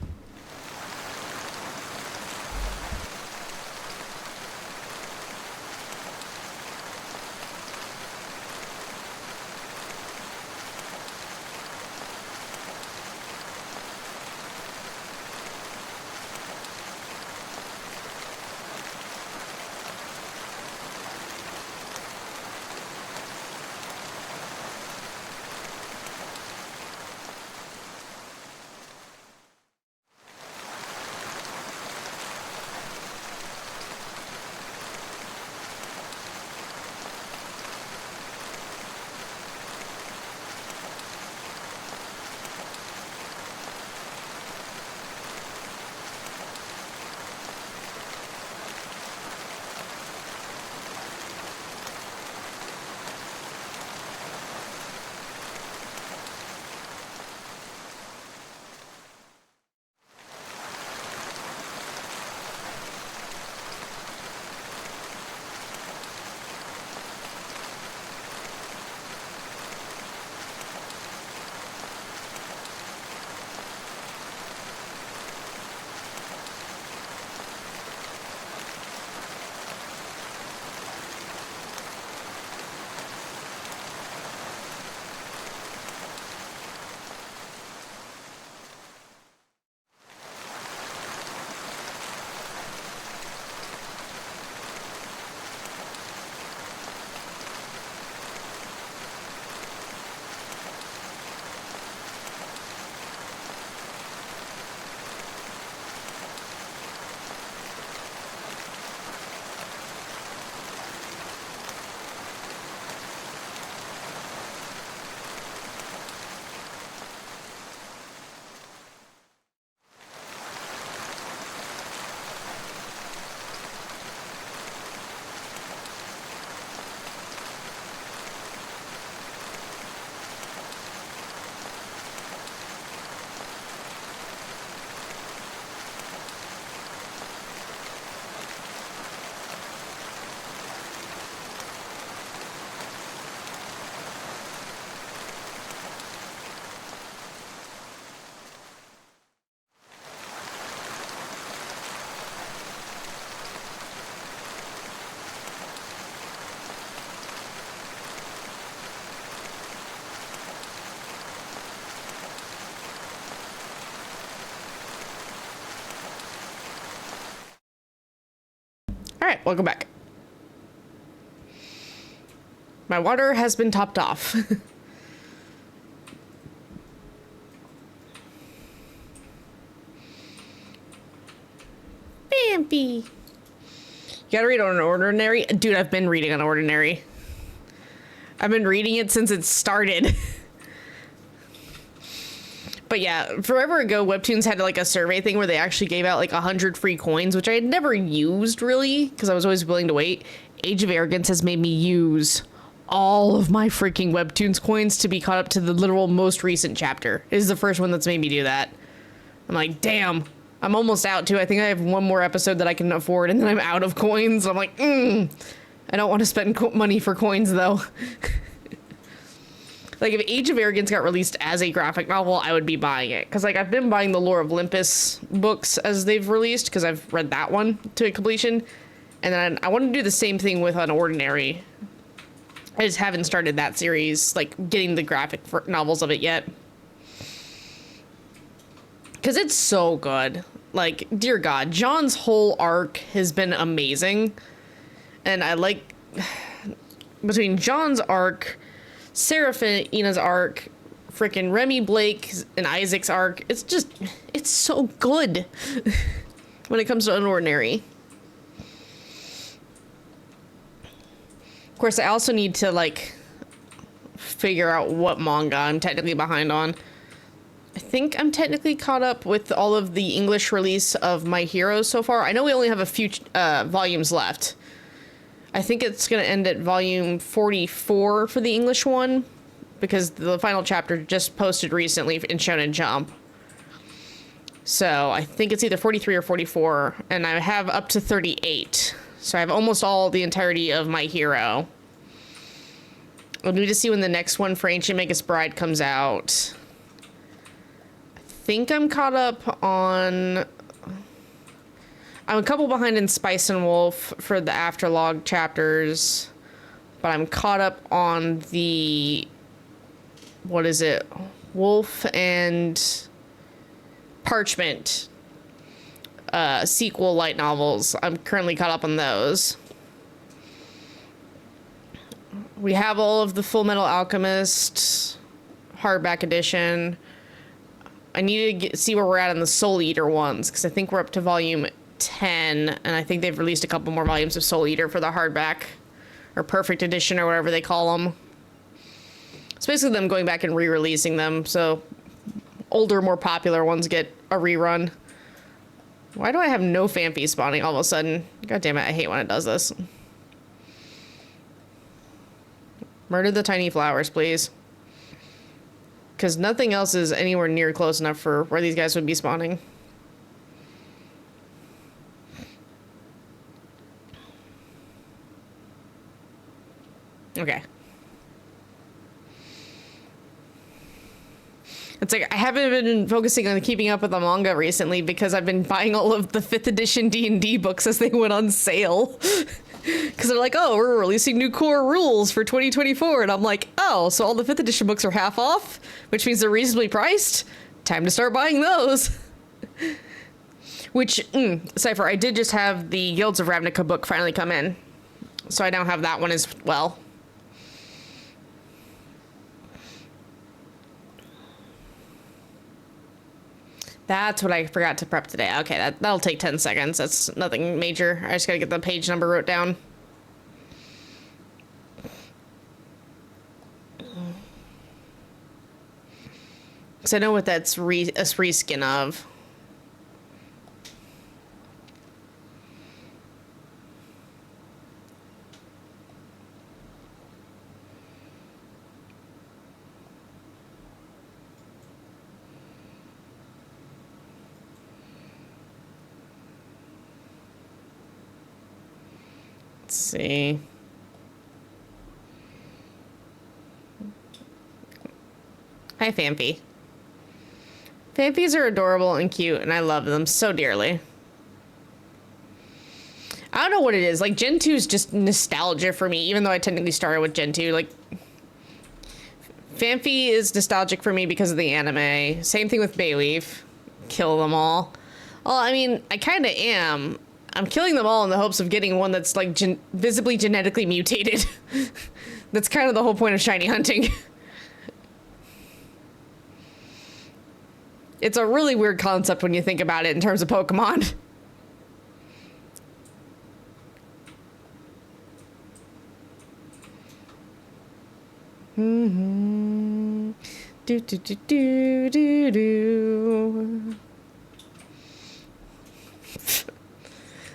All right, welcome back. My water has been topped off. Bambi. You gotta read on an ordinary. Dude, I've been reading on ordinary. I've been reading it since it started. But yeah, forever ago, Webtoons had like a survey thing where they actually gave out like 100 free coins, which I had never used really, because I was always willing to wait. Age of Arrogance has made me use all of my freaking Webtoons coins to be caught up to the literal most recent chapter. It is the first one that's made me do that. I'm like, damn, I'm almost out too. I think I have one more episode that I can afford, and then I'm out of coins. I'm like, I don't want to spend money for coins though. Like, if Age of Arrogance got released as a graphic novel, I would be buying it. Because, like, I've been buying the Lore of Olympus books as they've released, because I've read that one to completion. And then I want to do the same thing with an ordinary. I just haven't started that series, like getting the graphic novels of it yet. Because it's so good. Like, dear God, John's whole arc has been amazing. And I like, between John's arc, Seraphina's arc, freaking Remy Blake and Isaac's arc, it's so good when it comes to Unordinary. Of course, I also need to, like, figure out what manga I'm technically behind on. I think I'm technically caught up with all of the English release of My Hero so far. I know we only have a few volumes left. I think it's going to end at volume 44 for the English one, because the final chapter just posted recently in Shonen Jump. So I think it's either 43 or 44, and I have up to 38. So I have almost all the entirety of My Hero. I'll need to see when the next one for Ancient Magus Bride comes out. I think I'm caught up on... I'm a couple behind in Spice and Wolf for the afterlog chapters, but I'm caught up on the... what is it? Wolf and Parchment sequel light novels. I'm currently caught up on those. We have all of the Full Metal Alchemist hardback edition. I need to see where we're at on the Soul Eater ones, because I think we're up to volume 10, and I think they've released a couple more volumes of Soul Eater for the hardback, or Perfect Edition, or whatever they call them. It's basically them going back and re-releasing them, so older, more popular ones get a rerun. Why do I have no Phanpy spawning all of a sudden? God damn it, I hate when it does this. Murder the tiny flowers, please. Because nothing else is anywhere near close enough for where these guys would be spawning. Okay. It's like I haven't been focusing on keeping up with the manga recently because I've been buying all of the 5th edition D&D books as they went on sale. Because they're like, oh, we're releasing new core rules for 2024. And I'm like, oh, so all the 5th edition books are half off, which means they're reasonably priced. Time to start buying those. Which, Cypher, I did just have the Guilds of Ravnica book finally come in. So I now have that one as well. That's what I forgot to prep today. Okay, that'll take 10 seconds. That's nothing major. I just gotta get the page number wrote down. Because I know what that's a reskin of. See. Hi, Phanpy. Phanpies are adorable and cute, and I love them so dearly. I don't know what it is. Like, Gen 2 is just nostalgia for me, even though I technically started with Gen 2. Like, Phanpy is nostalgic for me because of the anime. Same thing with Bayleaf. Kill them all. Well, I mean, I kind of am. I'm killing them all in the hopes of getting one that's, like, visibly genetically mutated. That's kind of the whole point of shiny hunting. It's a really weird concept when you think about it in terms of Pokemon. Do do do do do do.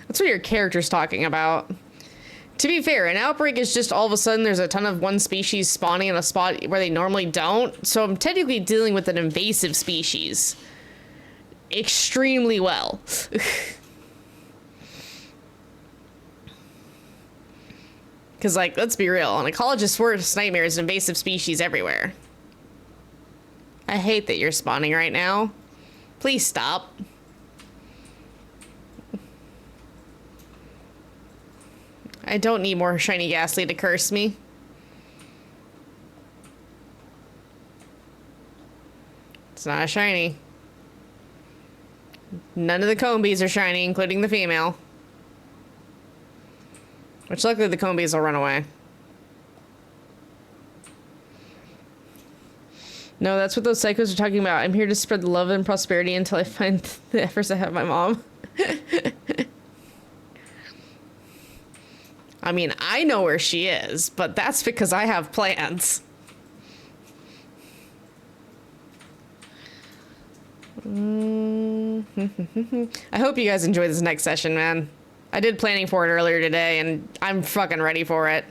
That's what your character's talking about. To be fair, an outbreak is just all of a sudden there's a ton of one species spawning in a spot where they normally don't. So I'm technically dealing with an invasive species extremely well. Because, like, let's be real. An ecologist's worst nightmare is invasive species everywhere. I hate that you're spawning right now. Please stop. I don't need more shiny Ghastly to curse me. It's not a shiny. None of the combies are shiny, including the female. Which luckily the combies will run away. No, that's what those psychos are talking about. I'm here to spread love and prosperity until I find the efforts I have my mom. I mean, I know where she is, but that's because I have plans. I hope you guys enjoy this next session, man. I did planning for it earlier today, and I'm fucking ready for it.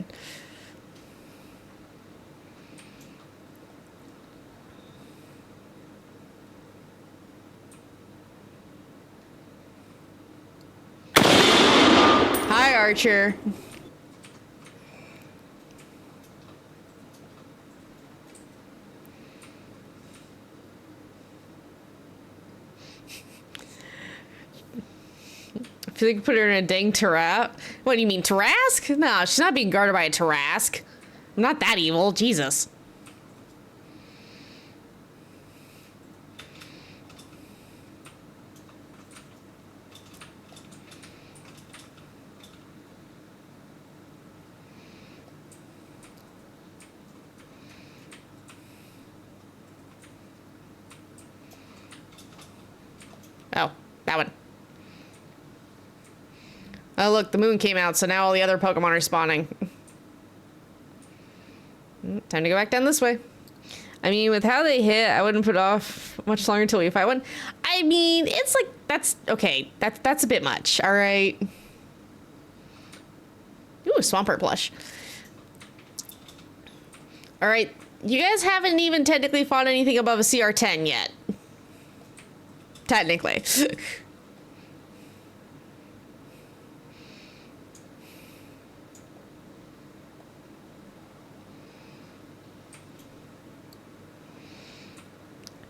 Hi, Archer. I feel like you put her in a dang Tarrasque. What do you mean, Tarrasque? No, she's not being guarded by a Tarrasque. I'm not that evil, Jesus. Oh, that one. Oh, look, the moon came out, so now all the other Pokemon are spawning. Time to go back down this way. I mean, with how they hit, I wouldn't put off much longer until we fight one. I mean, it's like, that's, okay, that's a bit much, all right? Ooh, Swampert plush. All right, you guys haven't even technically fought anything above a CR10 yet. Technically.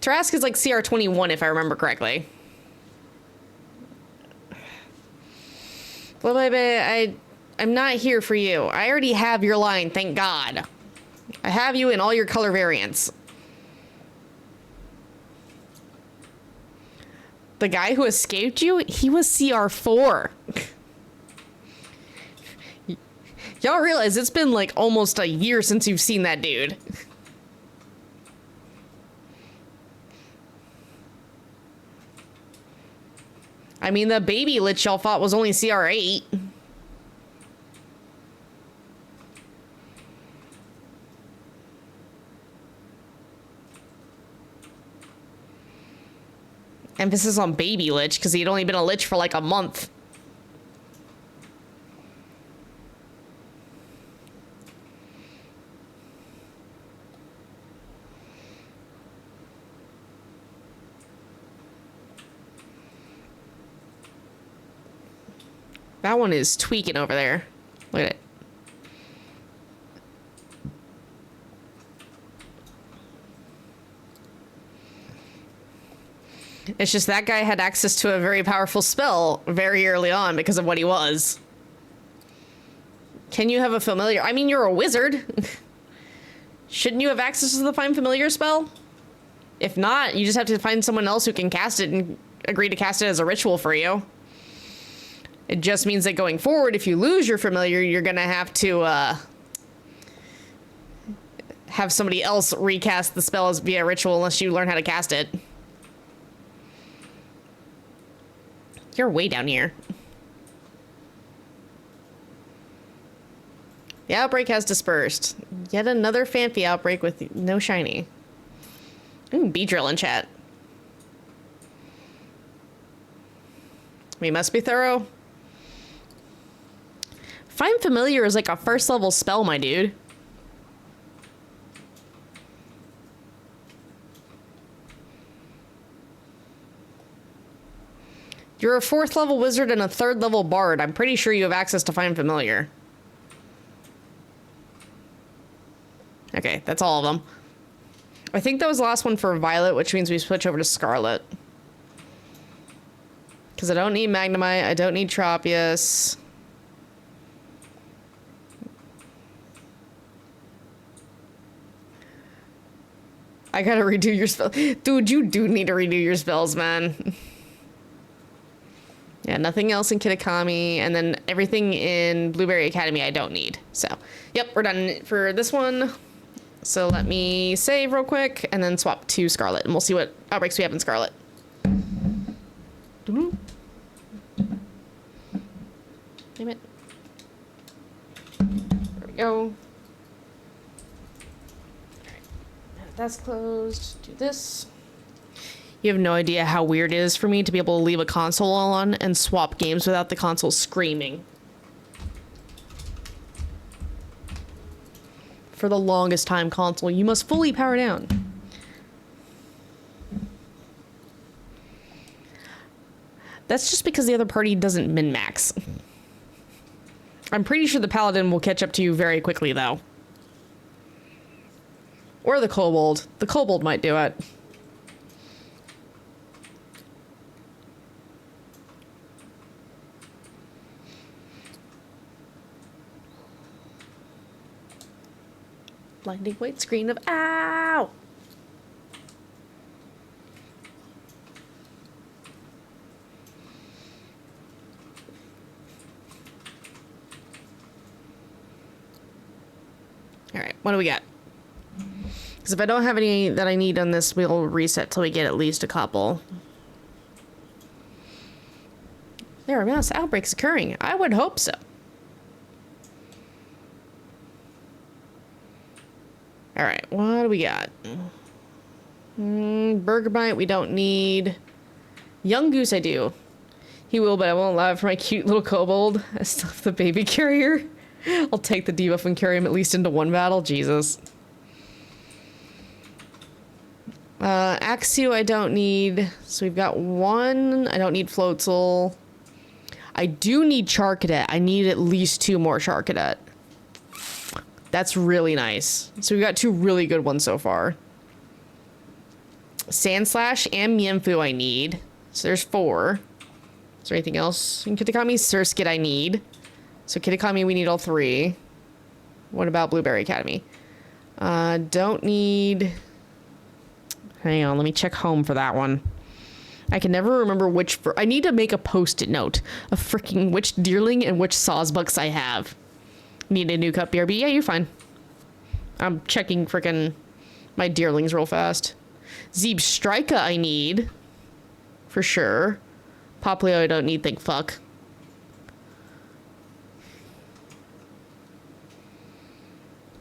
Tarrasque is like CR21 if I remember correctly. Well, baby, I'm not here for you. I already have your line, thank God. I have you in all your color variants. The guy who escaped you, he was CR4. Y'all realize it's been like almost a year since you've seen that dude. I mean, the baby lich y'all fought was only CR8. Emphasis on baby lich, because he'd only been a lich for like a month. That one is tweaking over there. Look at it. It's just that guy had access to a very powerful spell very early on because of what he was. Can you have a familiar? I mean, you're a wizard. Shouldn't you have access to the Find Familiar spell? If not, you just have to find someone else who can cast it and agree to cast it as a ritual for you. It just means that going forward, if you lose your familiar, you're gonna have to have somebody else recast the spell as via ritual unless you learn how to cast it. You're way down here. The outbreak has dispersed. Yet another Phanpy outbreak with no shiny. Ooh, Beedrill in chat. We must be thorough. Find Familiar is like a first level spell, my dude. You're a 4th level wizard and a 3rd level bard. I'm pretty sure you have access to Find Familiar. Okay, that's all of them. I think that was the last one for Violet, which means we switch over to Scarlet. Because I don't need Magnemite, I don't need Tropius. I gotta redo your spell. Dude, you do need to redo your spells, man. Yeah, nothing else in Kitakami, and then everything in Blueberry Academy I don't need. So, yep, we're done for this one. So let me save real quick, and then swap to Scarlet, and we'll see what outbreaks we have in Scarlet. Damn it. There we go. Alright, that's closed. Do this. You have no idea how weird it is for me to be able to leave a console on and swap games without the console screaming. For the longest time, console, you must fully power down. That's just because the other party doesn't min-max. I'm pretty sure the paladin will catch up to you very quickly, though. Or the kobold. The kobold might do it. Blinding white screen of ow! Alright, what do we got? Because if I don't have any that I need on this, we'll reset till we get at least a couple. There are mass outbreaks occurring. I would hope so. Alright, what do we got? Bergamite we don't need. Young Goose I do. He will, but I won't allow it for my cute little kobold. I still have the baby carrier. I'll take the debuff and carry him at least into one battle. Jesus. Axew I don't need. So we've got one. I don't need Floatzel. I do need Charcadet. I need at least 2 more Charcadet. That's really nice. So we've got 2 really good ones so far. Sandslash and Mienfoo I need. So there's 4. Is there anything else in Kitakami? Surskit I need. So Kitakami we need all 3. What about Blueberry Academy? Don't need... Hang on, let me check home for that one. I can never remember which... I need to make a post-it note of freaking which Deerling and which Sawsbucks I have. Need a new cup BRB? Yeah, you're fine. I'm checking frickin' my Deerlings real fast. Zeeb Strika I need. For sure. Poplio I don't need, thank fuck.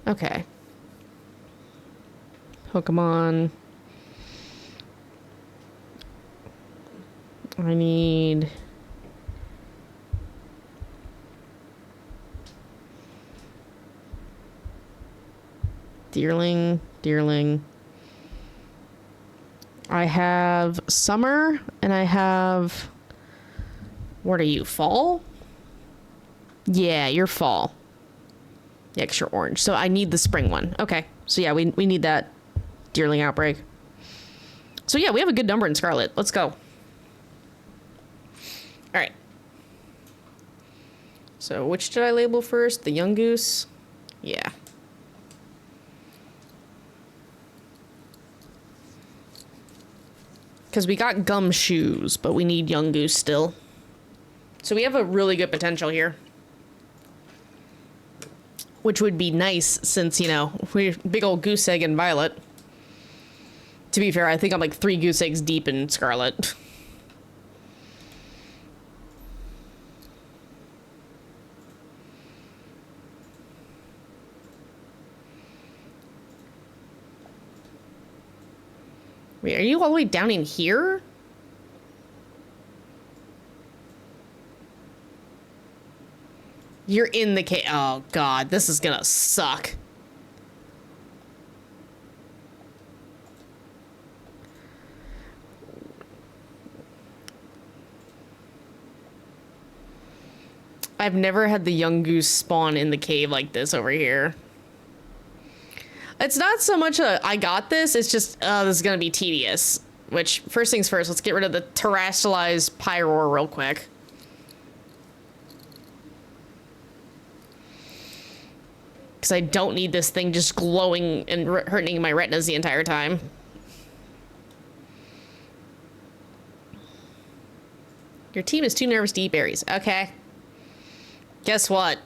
Okay. Pokemon. I need... Deerling. I have Summer, and I have... What are you, Fall? Yeah, you're Fall. Yeah, 'cause you're orange. So I need the Spring one. Okay. So yeah, we need that Deerling outbreak. So yeah, we have a good number in Scarlet. Let's go. Alright. So which did I label first? The Young Goose? Yeah. Because we got Gumshoes, but we need Young Goose still. So we have a really good potential here. Which would be nice since, you know, we're big old Goose Egg and Violet. To be fair, I think I'm like 3 Goose Eggs deep in Scarlet. Wait, are you all the way down in here? You're in the cave. Oh, God. This is gonna suck. I've never had the Young Goose spawn in the cave like this over here. It's not so much a, I got this, it's just, this is gonna be tedious. Which, first things first, let's get rid of the terrestrialized Pyroar real quick. Because I don't need this thing just glowing and hurting my retinas the entire time. Your team is too nervous to eat berries. Okay. Guess what?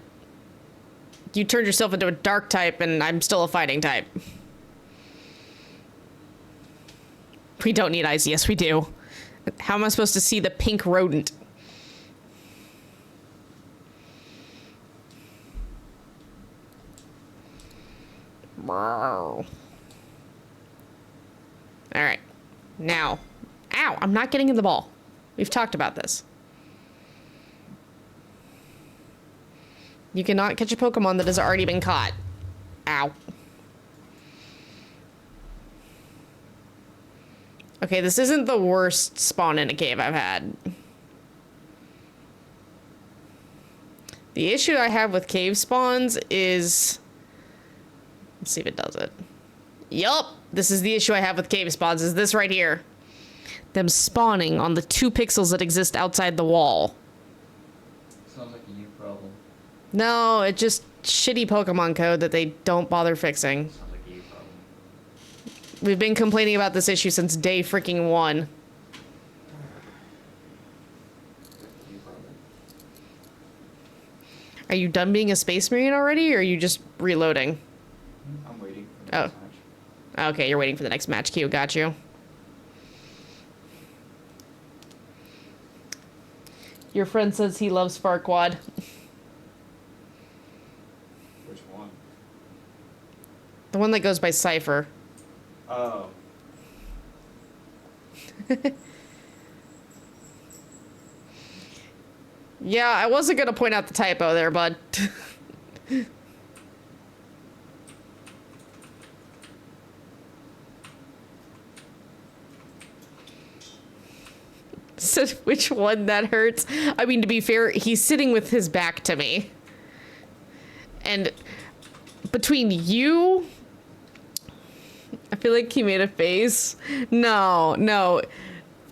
You turned yourself into a dark type, and I'm still a fighting type. We don't need eyes. Yes, we do. How am I supposed to see the pink rodent? All right. Now. Ow, I'm not getting in the ball. We've talked about this. You cannot catch a Pokemon that has already been caught. Ow. Okay, this isn't the worst spawn in a cave I've had. The issue I have with cave spawns is... Let's see if it does it. Yup! This is the issue I have with cave spawns, is this right here. Them spawning on the 2 pixels that exist outside the wall. Sounds like a you problem. No, it's just shitty Pokemon code that they don't bother fixing. Sounds like a you problem. We've been complaining about this issue since day freaking 1. You problem. Are you done being a Space Marine already, or are you just reloading? I'm waiting for the next match. Okay, you're waiting for the next match queue. Got you. Your friend says he loves Farquaad. Which one? The one that goes by Cypher. Oh. Yeah, I wasn't gonna point out the typo there, bud. Said which one that hurts. I mean, to be fair, he's sitting with his back to me. And between you... I feel like he made a face. No.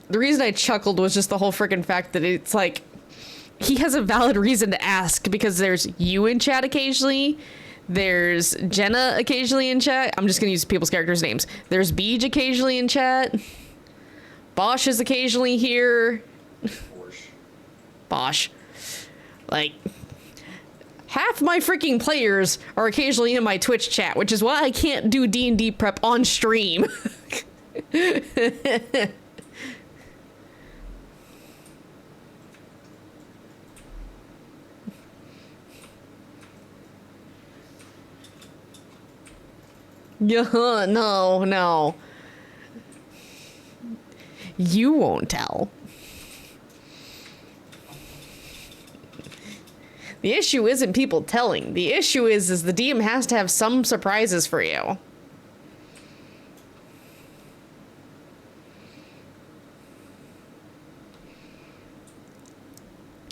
The reason I chuckled was just the whole freaking fact that it's like... He has a valid reason to ask, because there's you in chat occasionally. There's Jenna occasionally in chat. I'm just gonna use people's characters' names. There's Beej occasionally in chat. Bosch is occasionally here. Bosch. Like, half my freaking players are occasionally in my Twitch chat, which is why I can't do D&D prep on stream. Yeah, no. You won't tell. The issue isn't people telling. The issue is the DM has to have some surprises for you.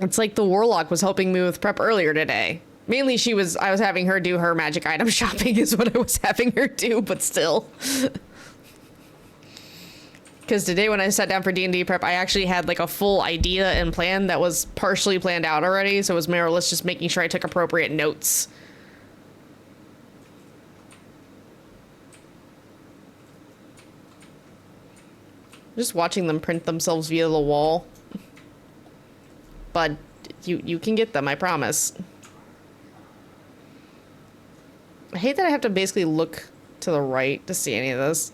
It's like the Warlock was helping me with prep earlier today. Mainly I was having her do her magic item shopping is what I was having her do, but still. Because today when I sat down for D&D prep, I actually had like a full idea and plan that was partially planned out already. So it was more or less just making sure I took appropriate notes. Just watching them print themselves via the wall. But you can get them, I promise. I hate that I have to basically look to the right to see any of this.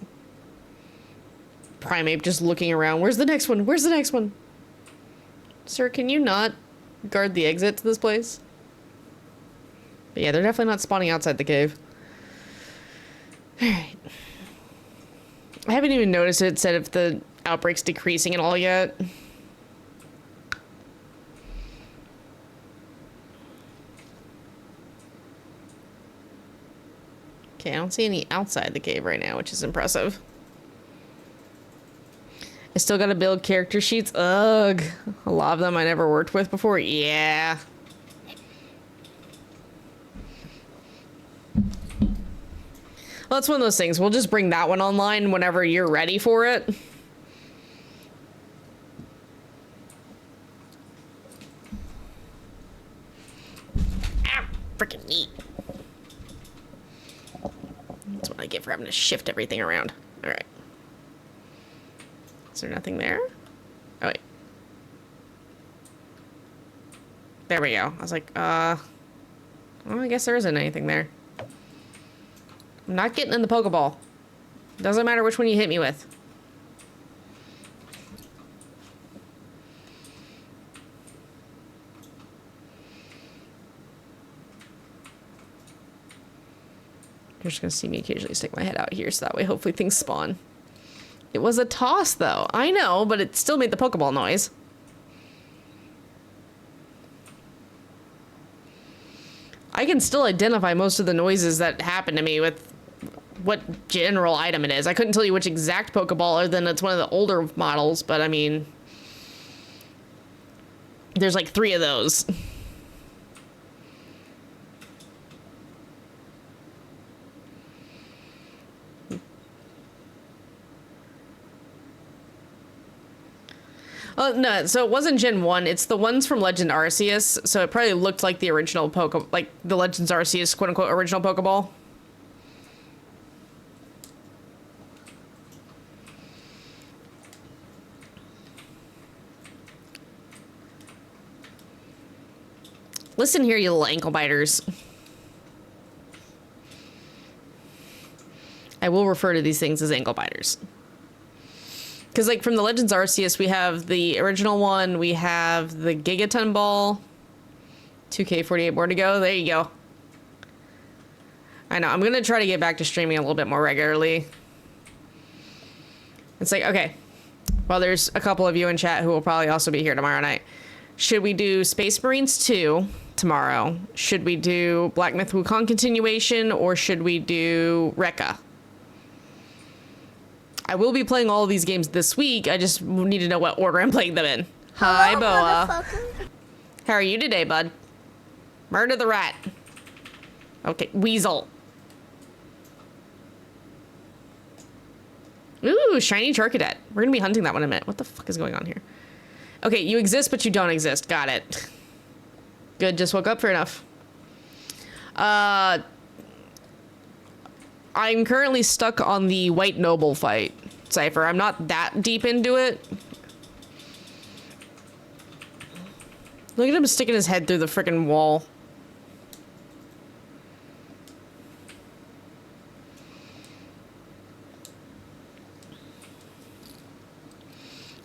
Primeape just looking around. Where's the next one? Where's the next one? Sir, can you not guard the exit to this place? But yeah, they're definitely not spawning outside the cave. Alright. I haven't even noticed it said if the outbreak's decreasing at all yet. Okay, I don't see any outside the cave right now, which is impressive. I still gotta build character sheets. Ugh. A lot of them I never worked with before. Yeah. Well, it's one of those things. We'll just bring that one online whenever you're ready for it. Ah, freaking neat. That's what I get for having to shift everything around. All right. Is there nothing there? Oh, wait. There we go. I was like, well, I guess there isn't anything there. I'm not getting in the Pokeball. Doesn't matter which one you hit me with. You're just gonna see me occasionally stick my head out here, so that way hopefully things spawn. It was a toss, though. I know, but it still made the Pokeball noise. I can still identify most of the noises that happen to me with what general item it is. I couldn't tell you which exact Pokeball, other than it's one of the older models, but I mean... There's like 3 of those. Oh, no, so it wasn't Gen 1. It's the ones from Legend Arceus, so it probably looked like the original like the Legends Arceus quote-unquote original Pokeball. Listen here, you little ankle biters. I will refer to these things as ankle biters. Because, like, from the Legends Arceus, we have the original one, we have the Gigaton Ball. 2K48 more to go. There you go. I know, I'm going to try to get back to streaming a little bit more regularly. It's like, okay, well, there's a couple of you in chat who will probably also be here tomorrow night. Should we do Space Marines 2 tomorrow? Should we do Black Myth Wukong continuation, or should we do Rekka? I will be playing all of these games this week. I just need to know what order I'm playing them in. Hi, Hello, Boa. How are you today, bud? Murder the rat. Okay, Weasel. Ooh, shiny Charcadet. We're gonna be hunting that one in a minute. What the fuck is going on here? Okay, you exist, but you don't exist. Got it. Good, just woke up. Fair enough. I'm currently stuck on the White Noble fight, Cypher. I'm not that deep into it. Look at him sticking his head through the frickin' wall.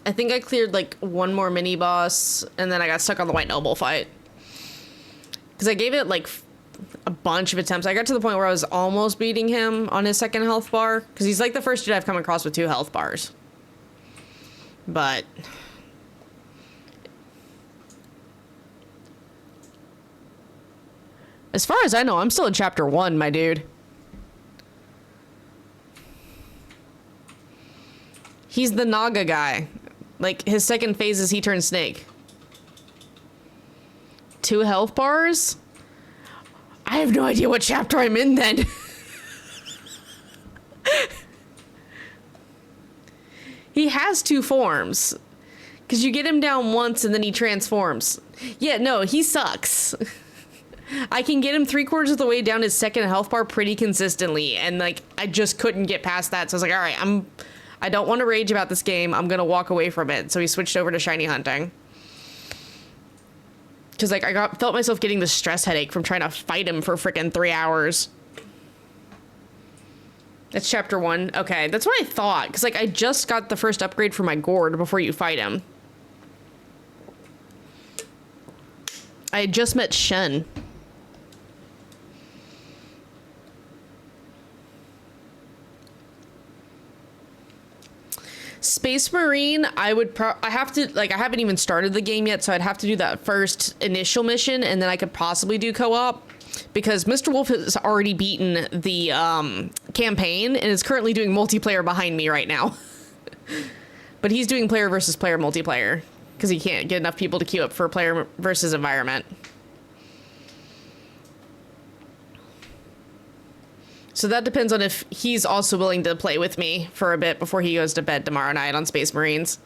I think I cleared like one more mini boss, and then I got stuck on the White Noble fight. Because I gave it like a bunch of attempts. I got to the point where I was almost beating him on his 2nd health bar, because he's like the first dude I've come across with 2 health bars. But as far as I know, I'm still in chapter 1, my dude. He's the Naga guy. Like, his 2nd phase is he turns snake. 2 health bars? I have no idea what chapter I'm in then. He has 2 forms. Because you get him down once and then he transforms. Yeah, no, he sucks. I can get him 3/4 of the way down his 2nd health bar pretty consistently. And, like, I just couldn't get past that. So I was like, all right, I don't want to rage about this game. I'm going to walk away from it. So he switched over to shiny hunting. Because, like, felt myself getting the stress headache from trying to fight him for frickin' 3 hours. That's chapter 1. Okay, that's what I thought. Because, like, I just got the first upgrade for my gourd before you fight him. I had just met Shen. Space Marine, I have to, like, I haven't even started the game yet, so I'd have to do that first initial mission, and then I could possibly do co-op, because Mr. Wolf has already beaten the campaign and is currently doing multiplayer behind me right now. But he's doing player versus player multiplayer, because he can't get enough people to queue up for player versus environment. So that depends on if he's also willing to play with me for a bit before he goes to bed tomorrow night on Space Marines.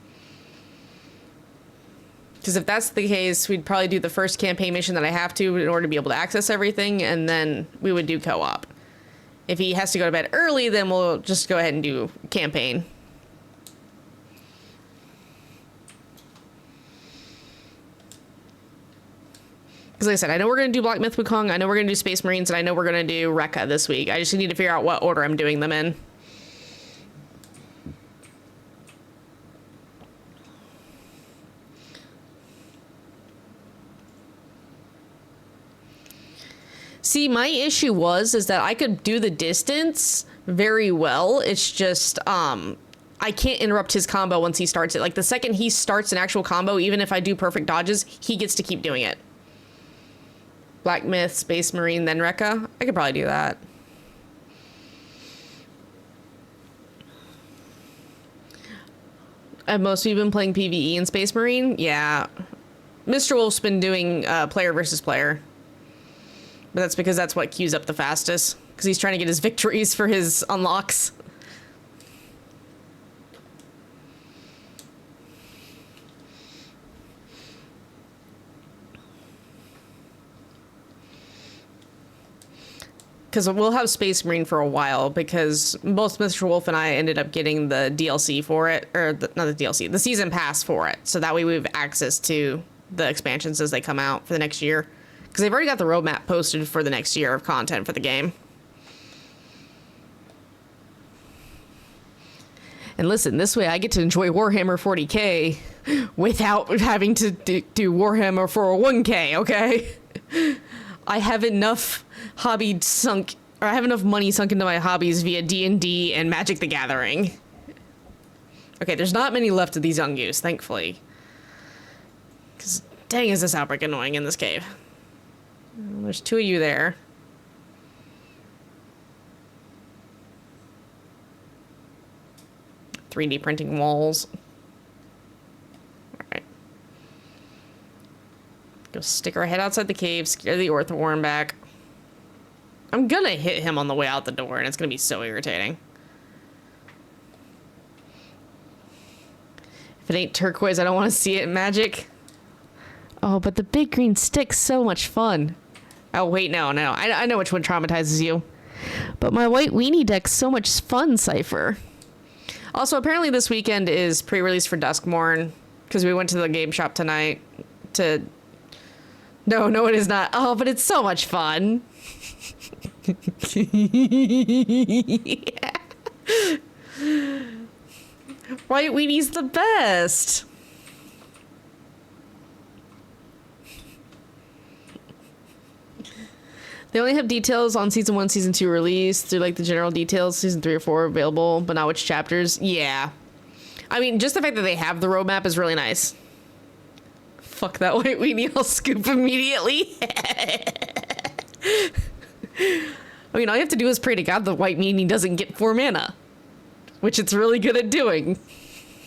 Because if that's the case, we'd probably do the first campaign mission that I have to in order to be able to access everything, and then we would do co-op. If he has to go to bed early, then we'll just go ahead and do campaign. Because like I said, I know we're going to do Black Myth Wukong, I know we're going to do Space Marines, and I know we're going to do Rekka this week. I just need to figure out what order I'm doing them in. See, my issue is that I could do the distance very well. It's just, I can't interrupt his combo once he starts it. Like, the second he starts an actual combo, even if I do perfect dodges, he gets to keep doing it. Black Myth, Space Marine, then Rekka. I could probably do that. Have most of you been playing PvE in Space Marine? Yeah. Mr. Wolf's been doing player versus player. But that's because that's what queues up the fastest. Because he's trying to get his victories for his unlocks. Because we'll have Space Marine for a while, because both Mr. Wolf and I ended up getting the DLC for it, or not the DLC, the season pass for it. So that way we have access to the expansions as they come out for the next year. Because they've already got the roadmap posted for the next year of content for the game. And listen, this way I get to enjoy Warhammer 40k without having to do Warhammer 401k, okay? I have enough hobby sunk, or I have enough money sunk into my hobbies via D&D and Magic the Gathering. Okay, there's not many left of these Ungoose, thankfully. Because dang, is this Outbreak annoying in this cave. There's two of you there. .3D printing walls. Alright. Go stick our head outside the cave, scare the Orthoworm back. I'm gonna hit him on the way out the door, and it's gonna be so irritating. If it ain't turquoise, I don't want to see it in Magic. Oh, but the big green stick's so much fun. Oh, wait, no. I know which one traumatizes you. But my white weenie deck's so much fun, Cypher. Also, apparently this weekend is pre-release for Duskmourn, because we went to the game shop tonight to... No, it is not. Oh, but it's so much fun. Yeah. White Weenie's the best. They only have details on season 1, season 2 release through like the general details. Season 3 or 4 available, but not which chapters. Yeah. I mean, just the fact that they have the roadmap is really nice. Fuck that white weenie, I'll scoop immediately. I mean, all you have to do is pray to God the white weenie doesn't get 4 mana. Which it's really good at doing.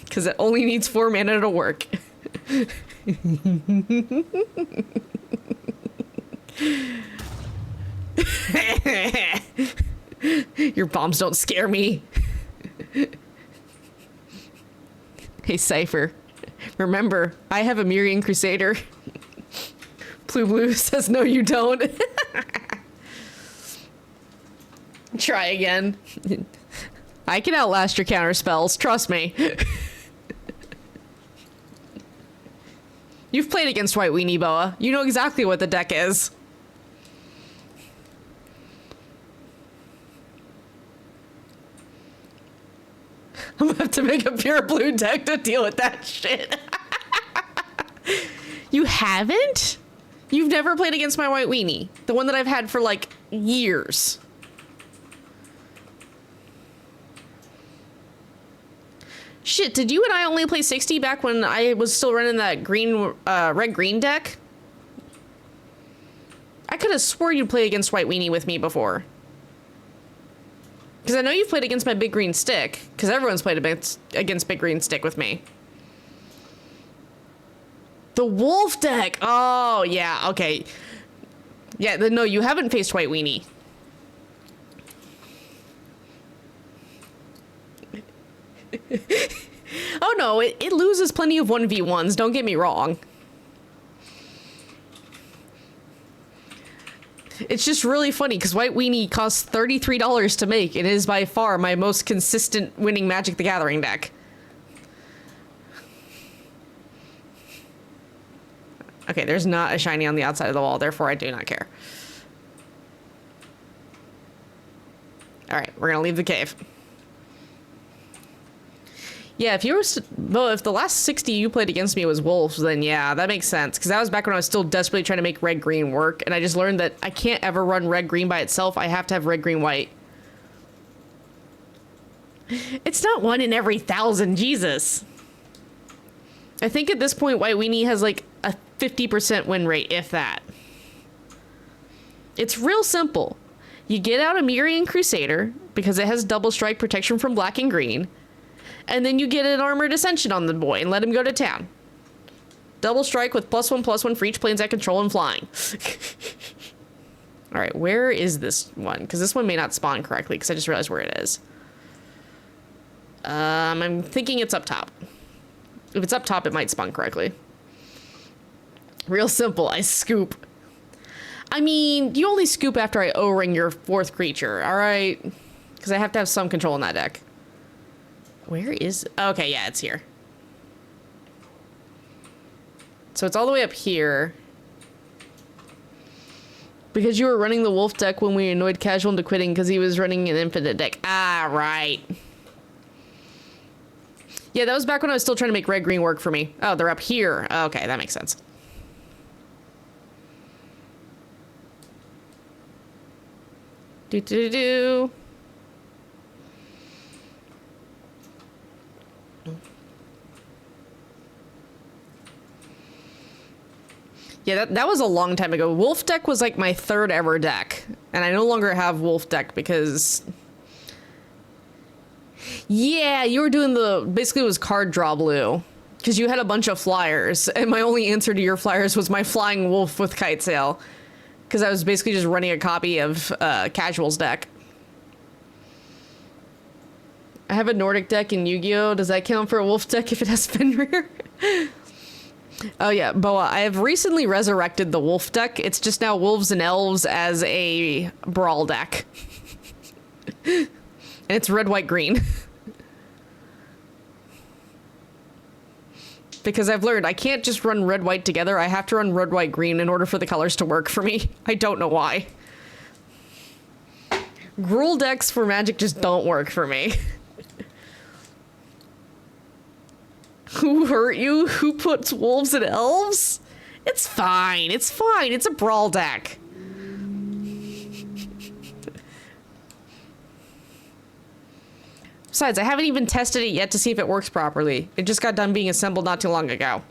Because it only needs 4 mana to work. Your bombs don't scare me. Hey, Cypher. Remember, I have a Mirian Crusader. Blue says, no, you don't. Try again. I can outlast your counter spells, trust me. You've played against White Weenie Boa. You know exactly what the deck is. I'm gonna have to make a pure blue deck to deal with that shit. You haven't? You've never played against my White Weenie? The one that I've had for like years. Shit, did you and I only play 60 back when I was still running that green, red-green deck? I could have swore you'd play against White Weenie with me before. Because I know you've played against my big green stick, because everyone's played against big green stick with me. The wolf deck! Oh, yeah, okay. Yeah, no, you haven't faced White Weenie. Oh no, it loses plenty of 1v1s, don't get me wrong. It's just really funny because White Weenie costs $33 to make and is by far my most consistent winning Magic the Gathering deck. Okay, there's not a shiny on the outside of the wall, therefore I do not care. All right, we're gonna leave the cave. Yeah, if the last 60 you played against me was wolves, then yeah, that makes sense. Because that was back when I was still desperately trying to make red-green work, and I just learned that I can't ever run red-green by itself. I have to have red-green-white. It's not 1 in every 1,000, Jesus. I think at this point, White Weenie has like a 50% win rate, if that. It's real simple. You get out a Mirian Crusader, because it has double strike protection from black and green, and then you get an Armored Ascension on the boy and let him go to town. Double strike with +1/+1 for each planes at control and flying. All right, where is this one? Because this one may not spawn correctly, because I just realized where it is. I'm thinking it's up top. If it's up top, it might spawn correctly. Real simple, I scoop. I mean, you only scoop after I O-ring your 4th creature, all right? Because I have to have some control in that deck. Where is... Okay, yeah, it's here. So it's all the way up here. Because you were running the wolf deck when we annoyed Casual into quitting because he was running an infinite deck. Ah, right. Yeah, that was back when I was still trying to make red-green work for me. Oh, they're up here. Okay, that makes sense. Do-do-do-do. Yeah, that was a long time ago. Wolf deck was like my 3rd ever deck. And I no longer have wolf deck because... Yeah, you were doing basically it was card draw blue. Because you had a bunch of flyers. And my only answer to your flyers was my flying wolf with kite sail. Because I was basically just running a copy of Casual's deck. I have a Nordic deck in Yu-Gi-Oh! Does that count for a wolf deck if it has Fenrir? Oh yeah, Boa, I have recently resurrected the wolf deck. It's just now wolves and elves as a brawl deck. And it's red, white, green. Because I've learned I can't just run red, white together. I have to run red, white, green in order for the colors to work for me. I don't know why. Gruul decks for Magic just don't work for me. Who hurt you? Who puts wolves and elves? It's fine. It's fine. It's a brawl deck. Besides, I haven't even tested it yet to see if it works properly. It just got done being assembled not too long ago.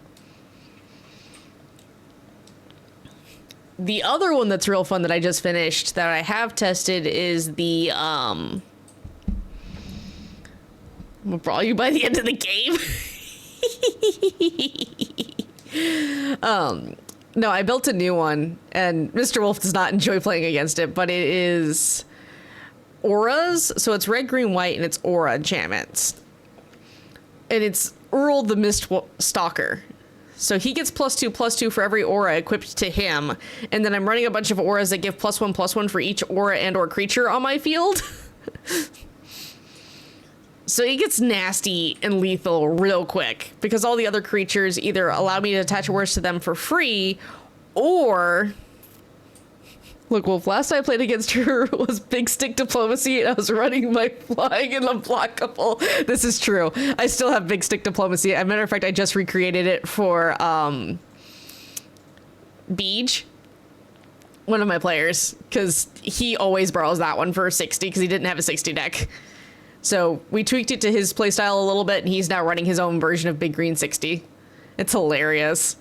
The other one that's real fun that I just finished that I have tested is the, we'll brawl you by the end of the game. No, I built a new one, and Mr. Wolf does not enjoy playing against it, but it is auras, so it's red, green, white, and it's aura enchantments. And it's Earl the Mist Stalker. So he gets +2/+2 for every aura equipped to him, and then I'm running a bunch of auras that give +1/+1 for each aura and or creature on my field. So it gets nasty and lethal real quick, because all the other creatures either allow me to attach auras to them for free, or... Look, Wolf, last I played against her was Big Stick Diplomacy, and I was running my flying and unblockable. This is true. I still have Big Stick Diplomacy. As a matter of fact, I just recreated it for Beej, one of my players, because he always borrows that one for 60 because he didn't have a 60 deck. So we tweaked it to his playstyle a little bit, and he's now running his own version of Big Green 60. It's hilarious.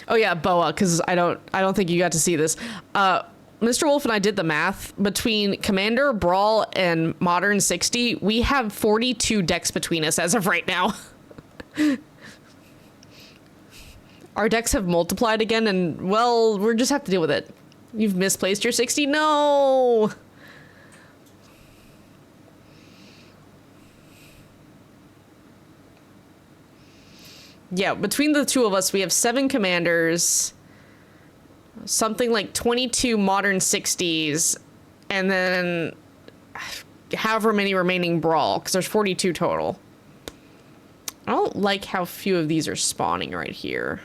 Oh yeah, Boa, because I don't think you got to see this. Mr. Wolf and I did the math. Between Commander, Brawl, and Modern 60, we have 42 decks between us as of right now. Our decks have multiplied again, and, well, we'll just have to deal with it. You've misplaced your 60? No! Yeah, between the two of us, we have 7 commanders, something like 22 modern 60s, and then however many remaining brawl, because there's 42 total. I don't like how few of these are spawning right here.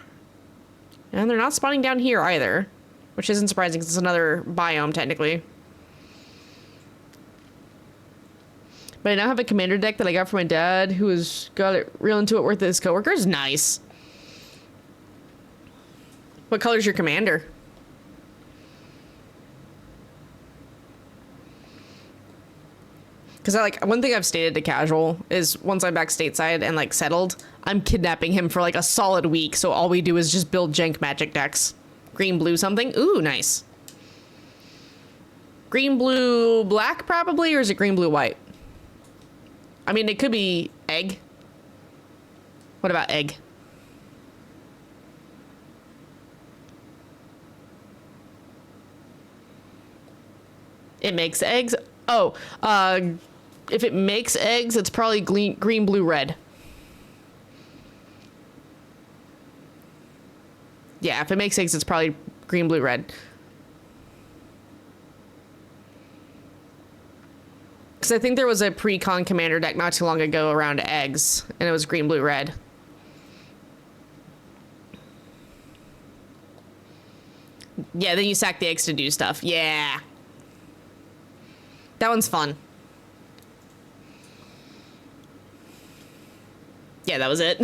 And they're not spawning down here either, which isn't surprising because it's another biome technically. But I now have a commander deck that I got from my dad, who has got it real into it with his coworkers. Nice. What color's your commander? Because one thing I've stated to Casual is once I'm back stateside and like settled, I'm kidnapping him for like a solid week. So all we do is just build jank magic decks. Green, blue, something. Ooh, nice. Green, blue, black probably, or is it green, blue, white? I mean, it could be egg. What about egg? It makes eggs. Oh, if it makes eggs, it's probably green, blue, red. Yeah, if it makes eggs, it's probably green, blue, red. Because I think there was a pre-con commander deck not too long ago around eggs, and it was green, blue, red. Yeah, then you sack the eggs to do stuff. Yeah. That one's fun. Yeah, that was it.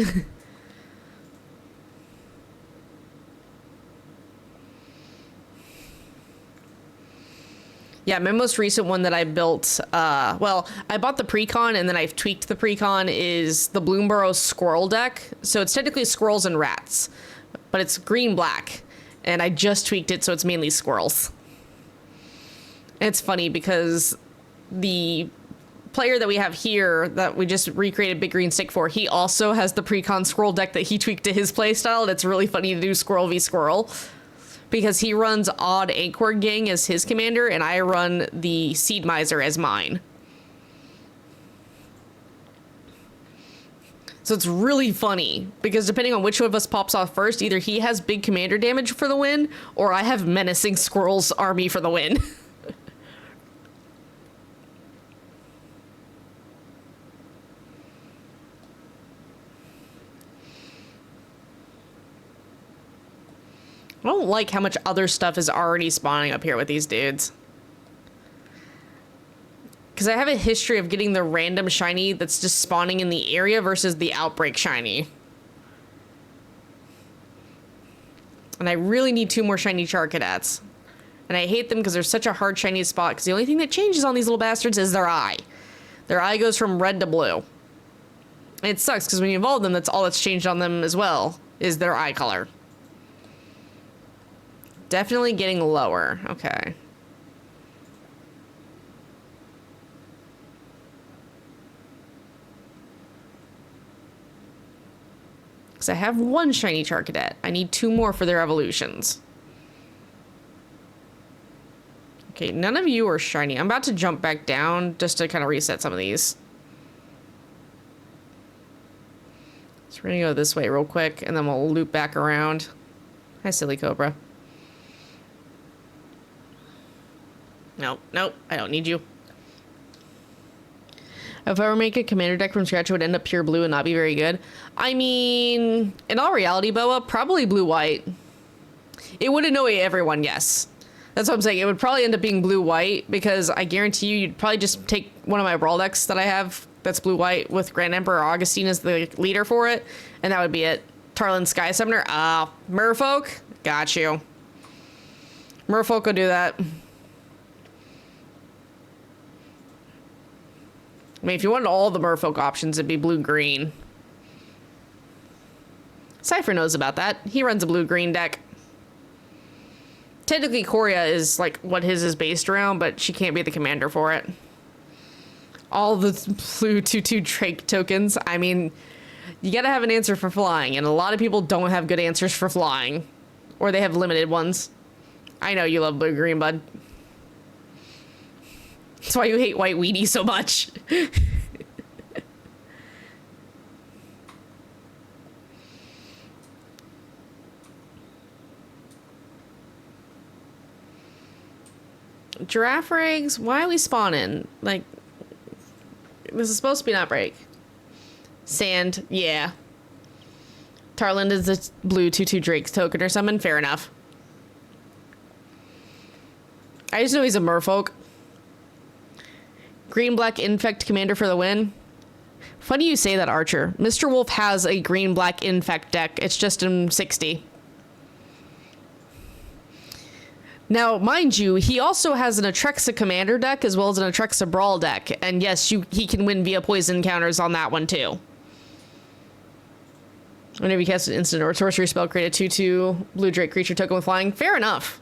Yeah, my most recent one that I built, well, I bought the pre-con and then I've tweaked the pre-con, is the Bloomburrow Squirrel deck. So it's technically squirrels and rats, but it's green-black. And I just tweaked it so it's mainly squirrels. And it's funny because the player that we have here that we just recreated Big Green Stick for, he also has the pre-con squirrel deck that he tweaked to his playstyle, and it's really funny to do squirrel v squirrel because he runs Odd Anchor Gang as his commander and I run the Seed Miser as mine. So it's really funny because depending on which of us pops off first, either he has big commander damage for the win or I have menacing squirrels army for the win. I don't like how much other stuff is already spawning up here with these dudes. Because I have a history of getting the random shiny that's just spawning in the area versus the outbreak shiny. And I really need 2 more shiny Charcadats. And I hate them because they're such a hard shiny spot because the only thing that changes on these little bastards is their eye. Their eye goes from red to blue. And it sucks because when you evolve them, that's all that's changed on them as well, is their eye color. Definitely getting lower. Okay. Because I have 1 shiny Charcadet. I need 2 more for their evolutions. Okay, none of you are shiny. I'm about to jump back down just to kind of reset some of these. So we're gonna go this way real quick, and then we'll loop back around. Hi, Silly Cobra. Nope, nope, I don't need you. If I ever make a commander deck from scratch, it would end up pure blue and not be very good. I mean, in all reality, Boa, probably blue-white. It would annoy everyone, yes. That's what I'm saying. It would probably end up being blue-white because I guarantee you'd probably just take one of my brawl decks that I have that's blue-white with Grand Emperor Augustine as the leader for it, and that would be it. Tarlin Sky Summoner. Merfolk? Got you. Merfolk will do that. I mean, if you wanted all the merfolk options, it'd be blue-green. Cypher knows about that. He runs a blue-green deck. Technically, Korea is, like, what his is based around, but she can't be the commander for it. All the blue 2/2 Drake tokens. I mean, you gotta have an answer for flying, and a lot of people don't have good answers for flying. Or they have limited ones. I know you love blue-green, bud. That's why you hate White Weenie so much. Giraffe eggs? Why are we spawning? Like, this is supposed to be an outbreak. Sand, yeah. Tarland is the blue 2/2 Drake's token or something. Fair enough. I just know he's a merfolk. Green-black infect commander for the win. Funny you say that, Archer. Mr. Wolf has a green-black infect deck. It's just in 60. Now, mind you, he also has an Atrexa commander deck as well as an Atrexa brawl deck. And yes, he can win via poison counters on that one too. Whenever you cast an instant or sorcery spell, create a 2/2 blue Drake creature token with flying. Fair enough.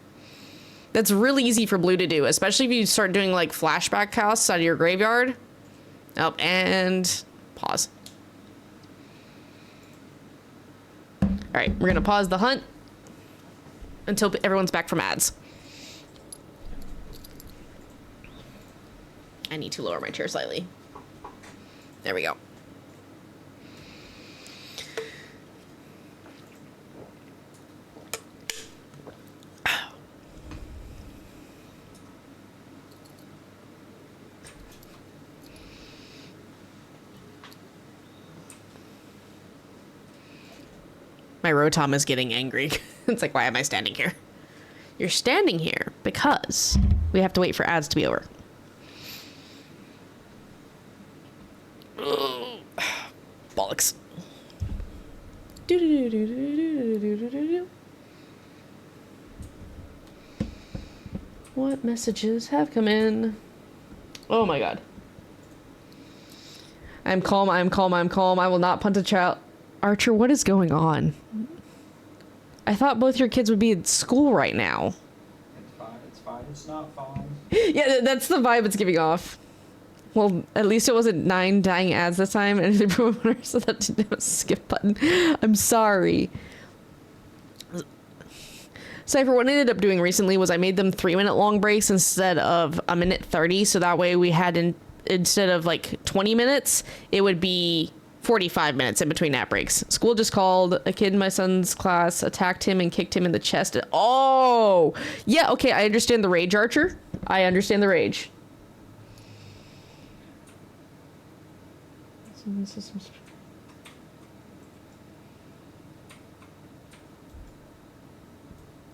That's really easy for blue to do, especially if you start doing like flashback casts out of your graveyard. Oh, and pause. All right, we're gonna pause the hunt until everyone's back from ads. I need to lower my chair slightly. There we go. My Rotom is getting angry. It's like, why am I standing here? You're standing here because we have to wait for ads to be over. Bollocks. What messages have come in? Oh my god. I'm calm, I'm calm, I'm calm. I will not punt a child. Archer, what is going on? I thought both your kids would be at school right now. It's fine, it's fine, it's not fine. Yeah, that's the vibe it's giving off. Well, at least it wasn't 9 dying ads this time, and the promoter said that didn't have a skip button. I'm sorry. Cypher, what I ended up doing recently was I made them 3-minute long breaks instead of 1:30, so that way we had, instead of like 20 minutes, it would be 45 minutes in between nap breaks. School just called. A kid in my son's class attacked him and kicked him in the chest. Oh! Yeah, okay, I understand the rage, Archer. I understand the rage.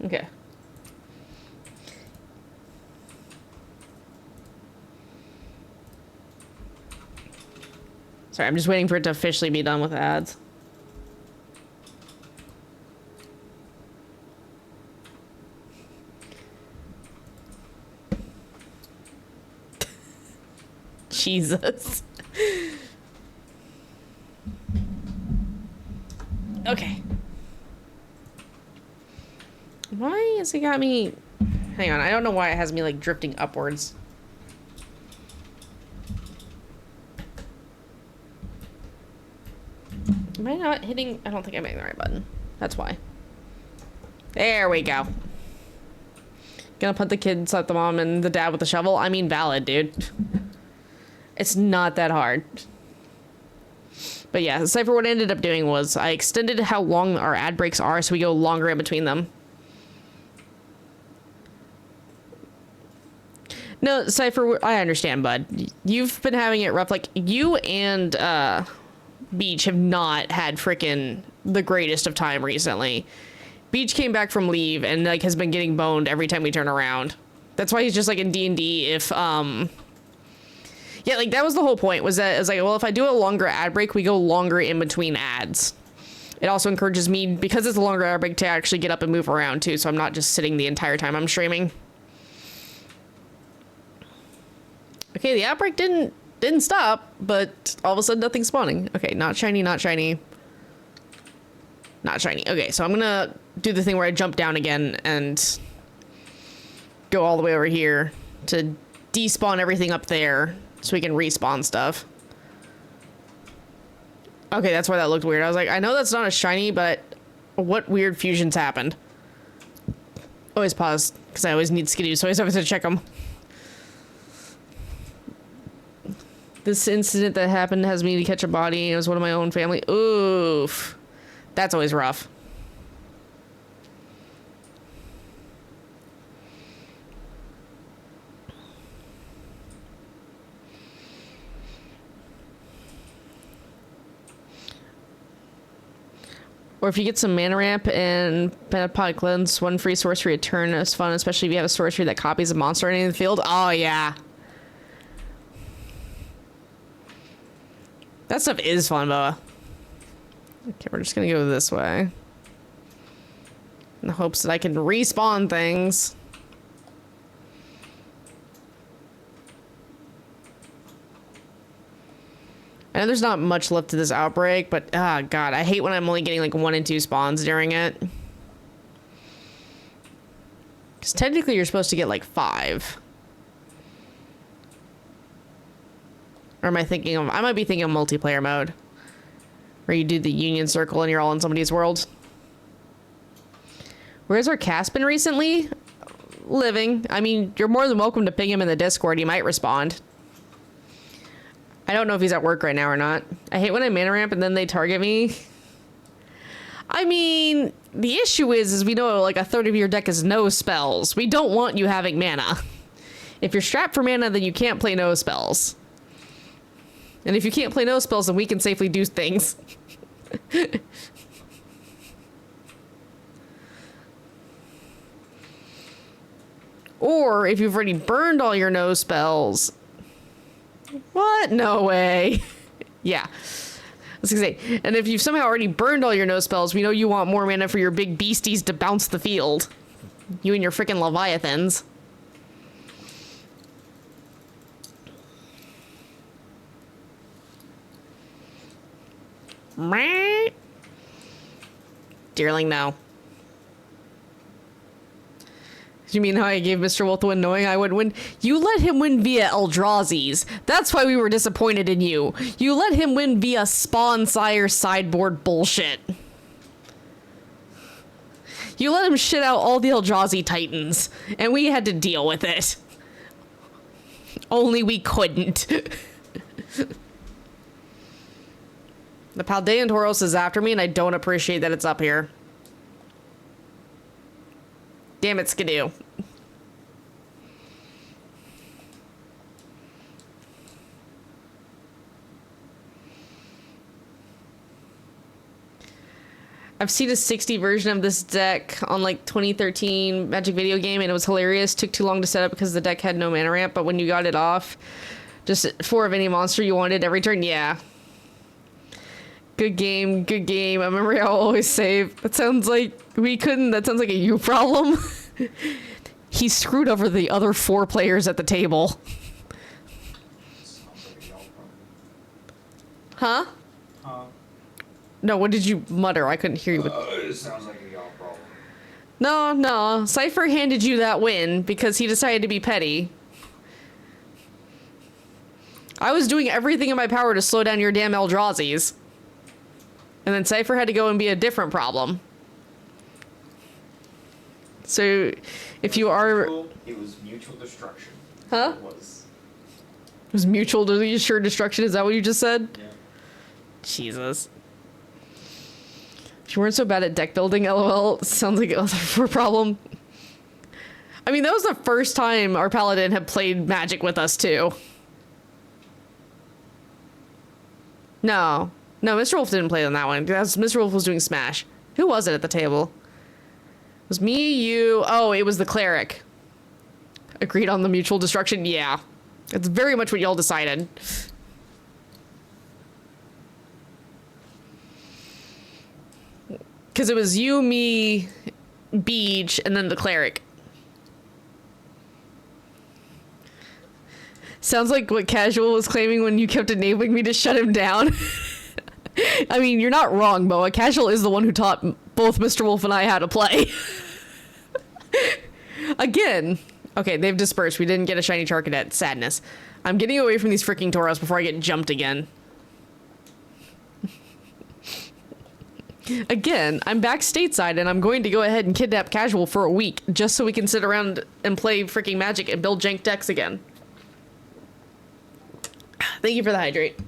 Okay. Sorry, I'm just waiting for it to officially be done with ads. Jesus. Okay. Why has it got me... Hang on, I don't know why it has me, like, drifting upwards. Am I not hitting... I don't think I'm hitting the right button. That's why. There we go. Gonna put the kids at the mom and the dad with the shovel? I mean, valid, dude. It's not that hard. But yeah, Cypher, what I ended up doing was I extended how long our ad breaks are so we go longer in between them. No, Cypher, I understand, bud. You've been having it rough. Like, you and Beach have not had frickin' the greatest of time recently. Beach came back from leave and, like, has been getting boned every time we turn around. That's why he's just, like, in D&D if, yeah, like, that was the whole point, was that it's like, well, if I do a longer ad break, we go longer in between ads. It also encourages me, because it's a longer ad break, to actually get up and move around, too, so I'm not just sitting the entire time I'm streaming. Okay, the outbreak didn't stop, but all of a sudden nothing's spawning. Okay, not shiny, not shiny. Not shiny. Okay, so I'm gonna do the thing where I jump down again and go all the way over here to despawn everything up there so we can respawn stuff. Okay, that's why that looked weird. I was like, I know that's not a shiny, but what weird fusions happened? Always pause, because I always need skidoo, so I always have to check them. This incident that happened has me to catch a body. It was one of my own family. Oof. That's always rough. Or if you get some mana ramp and Penapod Cleanse, one free sorcery a turn is fun, especially if you have a sorcery that copies a monster in the field. Oh, yeah. That stuff is fun, Boa. Okay, we're just gonna go this way. In the hopes that I can respawn things. I know there's not much left to this outbreak, but ah, God, I hate when I'm only getting like 1 and 2 spawns during it. Because technically you're supposed to get like 5. Or am I thinking of, I might be thinking of multiplayer mode. Where you do the union circle and you're all in somebody's world. Where's our cast been recently? Living. I mean, you're more than welcome to ping him in the Discord. He might respond. I don't know if he's at work right now or not. I hate when I mana ramp and then they target me. I mean, the issue is we know like a third of your deck is no spells. We don't want you having mana. If you're strapped for mana, then you can't play no spells. And if you can't play no spells, then we can safely do things. Or if you've already burned all your no spells. What? No way. Yeah. I was gonna say, and if you've somehow already burned all your no spells, we know you want more mana for your big beasties to bounce the field. You and your freaking Leviathans. Dearling, no. You mean how I gave Mr. Wolf the win knowing I would win? You let him win via Eldrazi's. That's why we were disappointed in you. You let him win via Spawn Sire sideboard bullshit. You let him shit out all the Eldrazi Titans, and we had to deal with it. Only we couldn't. The Paldean Tauros is after me, and I don't appreciate that it's up here. Damn it, Skidoo. I've seen a 60 version of this deck on like 2013 Magic video game, and it was hilarious. Took too long to set up because the deck had no mana ramp, but when you got it off, just 4 of any monster you wanted every turn, yeah. Good game, good game. I remember I'll always save. That sounds like we couldn't. That sounds like a you problem. He screwed over the other 4 players at the table. Sounds like a y'all problem. Huh? Huh? No, what did you mutter? I couldn't hear you. It sounds like a y'all problem. No. Cypher handed you that win because he decided to be petty. I was doing everything in my power to slow down your damn Eldrazi's. And then Cypher had to go and be a different problem. So, if you are... It was mutual destruction. Huh? It was. It was mutual destruction, is that what you just said? Yeah. Jesus. If you weren't so bad at deck building, LOL, sounds like a problem. I mean, that was the first time our paladin had played Magic with us, too. No, Mr. Wolf didn't play on that one. Mr. Wolf was doing Smash. Who was it at the table? It was me, you... Oh, it was the cleric. Agreed on the mutual destruction? Yeah. It's very much what y'all decided. Because it was you, me, Beach, and then the cleric. Sounds like what Casual was claiming when you kept enabling me to shut him down. I mean, you're not wrong, Boa. Casual is the one who taught both Mr. Wolf and I how to play. Again. Okay, they've dispersed. We didn't get a shiny Charcadet. Sadness. I'm getting away from these freaking Tauros before I get jumped again. Again, I'm back stateside and I'm going to go ahead and kidnap Casual for a week just so we can sit around and play freaking Magic and build jank decks again. Thank you for the hydrate.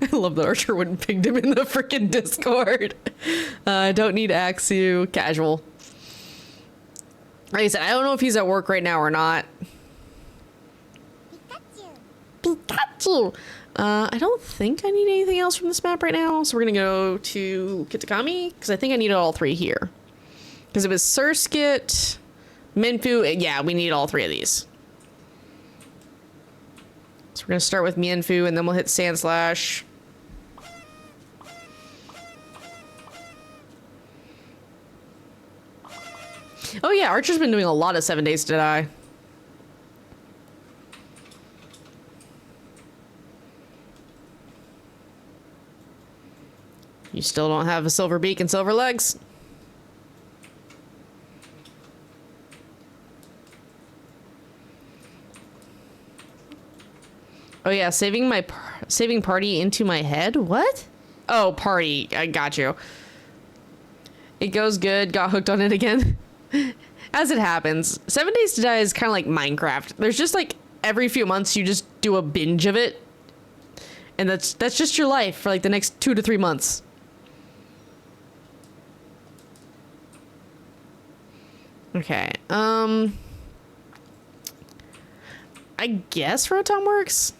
I love that Archer wouldn't pinged him in the freaking Discord. I don't need Axu. Casual. Like I said, I don't know if he's at work right now or not. Pikachu. I don't think I need anything else from this map right now, so we're gonna go to Kitakami, because I think I need all three here. Because it was Surskit, Minfu, and yeah, we need all three of these. So we're gonna start with Mienfu, and then we'll hit Sand Slash. Oh yeah, Archer's been doing a lot of 7 Days to Die. You still don't have a silver beak and silver legs. Oh yeah, saving party into my head? What? Oh, party. I got you. It goes good. Got hooked on it again. As it happens. 7 Days to Die is kind of like Minecraft. There's just like every few months you just do a binge of it. And that's just your life for like the next 2 to 3 months. Okay. I guess Rotom works.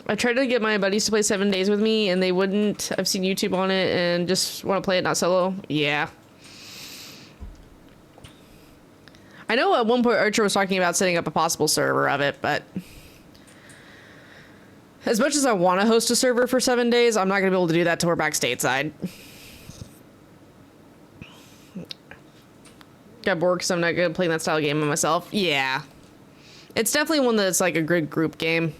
I tried to get my buddies to play 7 Days with me and they wouldn't. I've seen YouTube on it and just want to play it not solo. Yeah. I know at one point Archer was talking about setting up a possible server of it, but as much as I want to host a server for 7 days, I'm not going to be able to do that till we're back stateside. Got bored because I'm not good at playing that style of game by myself. Yeah. It's definitely one that's like a good group game.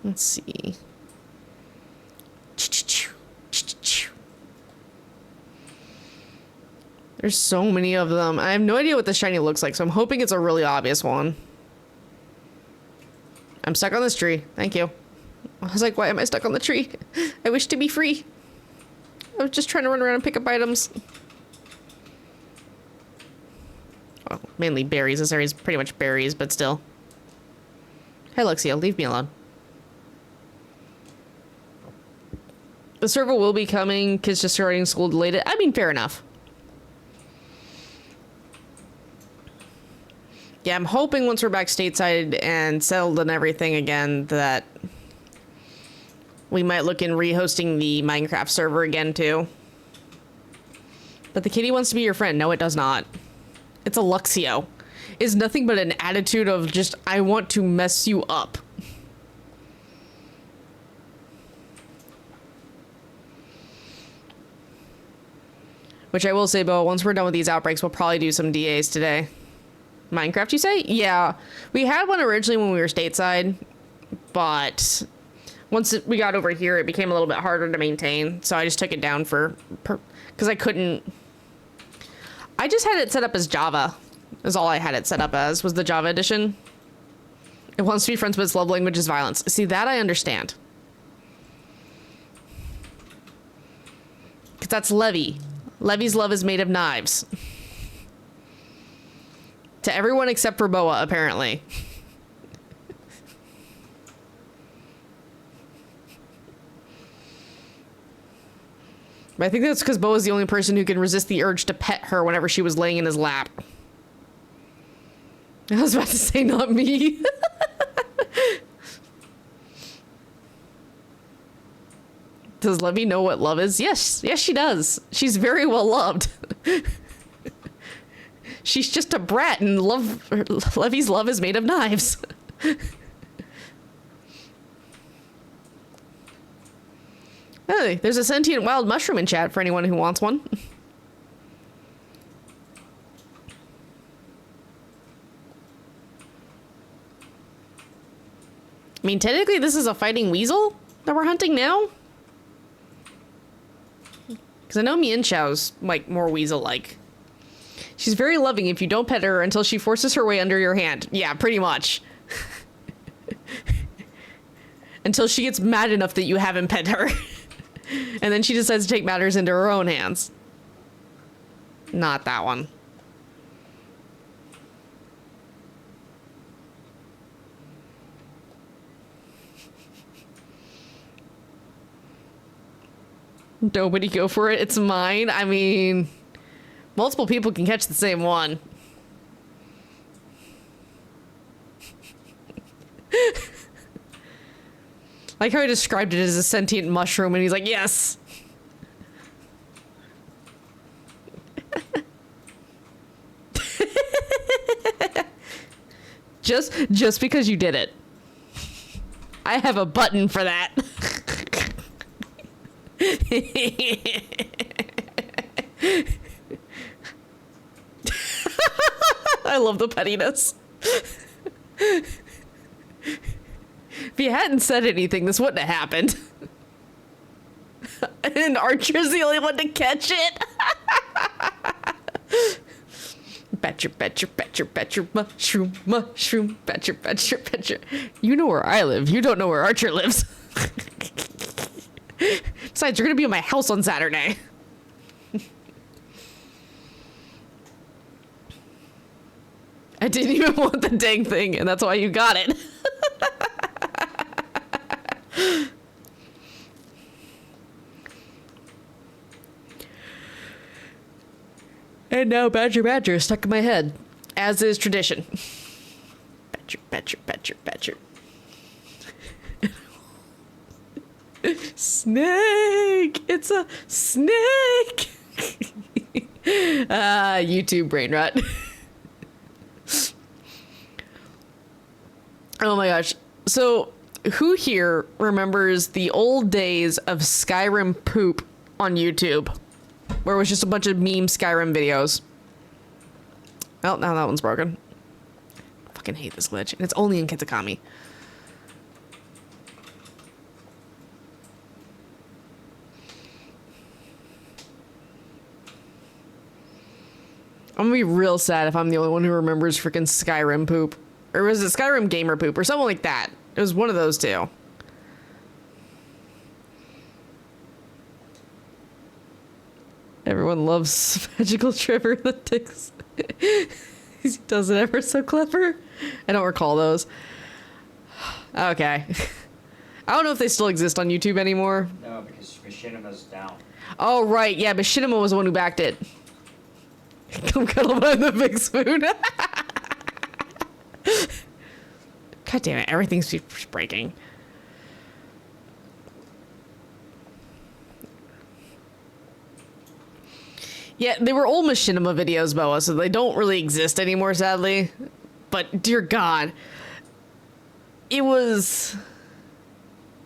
Let's see. There's so many of them. I have no idea what the shiny looks like, so I'm hoping it's a really obvious one. I'm stuck on this tree. Thank you. I was like, why am I stuck on the tree? I wish to be free. I was just trying to run around and pick up items. Well, mainly berries. This area is pretty much berries, but still. Hey, Luxio, leave me alone. The server will be coming. Kids just starting school delayed it. I mean, fair enough. Yeah, I'm hoping once we're back stateside and settled and everything again that we might look in re-hosting the Minecraft server again too. But the kitty wants to be your friend. No, it does not. It's a Luxio. It's nothing but an attitude of just, I want to mess you up. Which I will say, Bo, once we're done with these outbreaks, we'll probably do some DAs today. Minecraft, you say? Yeah. We had one originally when we were stateside, but once we got over here, it became a little bit harder to maintain. So I just took it down because I couldn't. I just had it set up as Java. Is all I had it set up as, was the Java edition. It wants to be friends, but its love language is violence. See, that I understand. Because that's Levy. Levy's love is made of knives. To everyone except for Boa, apparently. But I think that's because Boa's the only person who can resist the urge to pet her whenever she was laying in his lap. I was about to say, not me. Does Levy know what love is? Yes. Yes, she does. She's very well loved. She's just a brat, and Levy's love is made of knives. Hey, there's a sentient wild mushroom in chat for anyone who wants one. I mean, technically this is a fighting weasel that we're hunting now. Because I know Mienshau's like more weasel-like. She's very loving if you don't pet her until she forces her way under your hand. Yeah, pretty much. Until she gets mad enough that you haven't pet her. And then she decides to take matters into her own hands. Not that one. Nobody go for it. It's mine. I mean, Multiple people can catch the same one. Like how he described it as a sentient mushroom, and he's like, yes. Just because you did it. I have a button for that. I love the pettiness. If you hadn't said anything, this wouldn't have happened. And Archer's the only one to catch it. Batcher, mushroom, batcher. You know where I live. You don't know where Archer lives. Besides, you're gonna be at my house on Saturday. I didn't even want the dang thing, and that's why you got it. And now Badger is stuck in my head, as is tradition. Badger. Snake! It's a snake! YouTube brain rot. Oh my gosh. So, who here remembers the old days of Skyrim poop on YouTube? Where it was just a bunch of meme Skyrim videos. Well, now that one's broken. I fucking hate this glitch. And it's only in Kitakami. I'm gonna be real sad if I'm the only one who remembers freaking Skyrim poop. Or was it Skyrim gamer poop? Or something like that. It was one of those two. Everyone loves Magical Trevor the Ticks. He does it ever so clever. I don't recall those. Okay. I don't know if they still exist on YouTube anymore. No, because Machinima's down. Oh, right. Yeah, Machinima was the one who backed it. Come cuddle behind the big spoon. God damn it. Everything's breaking. Yeah, they were old Machinima videos, Boa, so they don't really exist anymore, sadly. But, dear God. It was...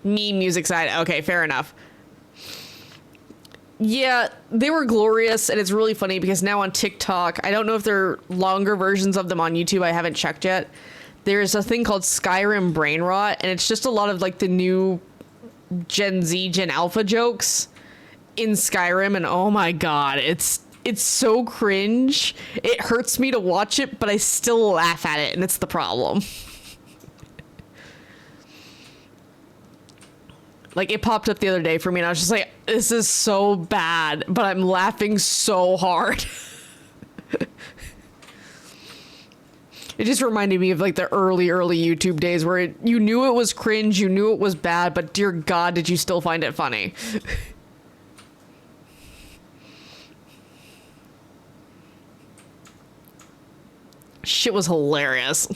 meme music side. Okay, fair enough. Yeah, they were glorious, and it's really funny because now on TikTok, I don't know if there are longer versions of them on YouTube, I haven't checked yet. There's a thing called Skyrim Brain Rot, and it's just a lot of, like, the new Gen Z, Gen Alpha jokes in Skyrim, and oh my God, it's so cringe. It hurts me to watch it, but I still laugh at it, and it's the problem. Like, it popped up the other day for me, and I was just like, this is so bad, but I'm laughing so hard. It just reminded me of, like, the early YouTube days where you knew it was cringe, you knew it was bad, but dear God, did you still find it funny? Shit was hilarious.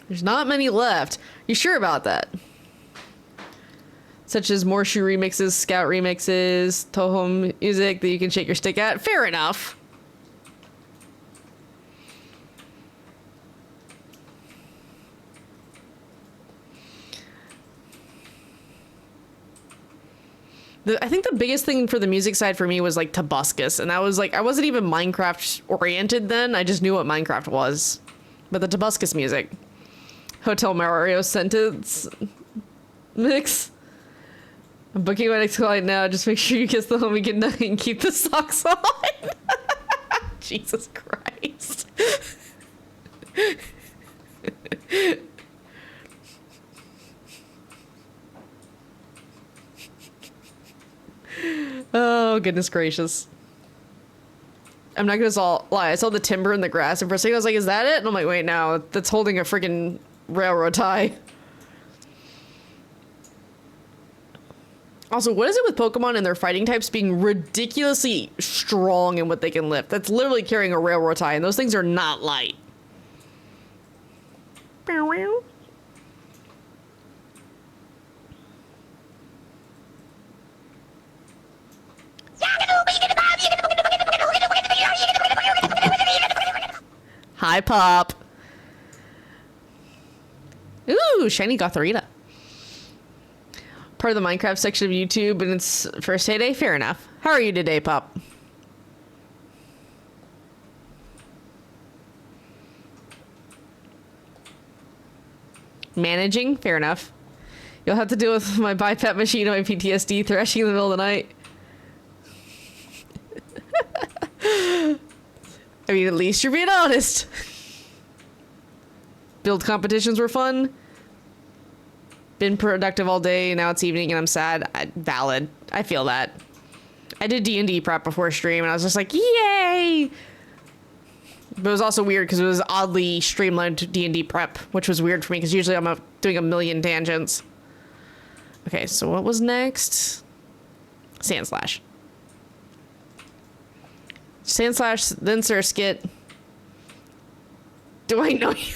There's not many left. You sure about that? Such as Morshu remixes, Scout remixes, Toho music that you can shake your stick at. Fair enough. I think the biggest thing for the music side for me was like Tobuscus, and that was like, I wasn't even Minecraft oriented then. I just knew what Minecraft was. But the Tobuscus music. Hotel Mario sentence mix. I'm booking my next client now. Just make sure you kiss the homie goodnight and keep the socks on. Jesus Christ. Oh, goodness gracious. I'm not gonna lie. I saw the timber in the grass, and for a second I was like, is that it? And I'm like, wait, no. That's holding a freaking railroad tie. Also, what is it with Pokemon and their fighting types being ridiculously strong in what they can lift? That's literally carrying a railroad tie, and those things are not light. Hi, Pop. Ooh, shiny Gothorita. Part of the Minecraft section of YouTube, and it's first heyday. Fair enough. How are you today, Pop? Managing? Fair enough. You'll have to deal with my biped machine and my PTSD thrashing in the middle of the night. I mean, at least you're being honest. Build competitions were fun. Been productive all day, now it's evening and I'm sad. Valid. I feel that. I did D&D prep before stream and I was just like, yay! But it was also weird because it was oddly streamlined D&D prep, which was weird for me because usually I'm doing a million tangents. Okay, so what was next? Sandslash. Sandslash, then Surskit. Do I know you?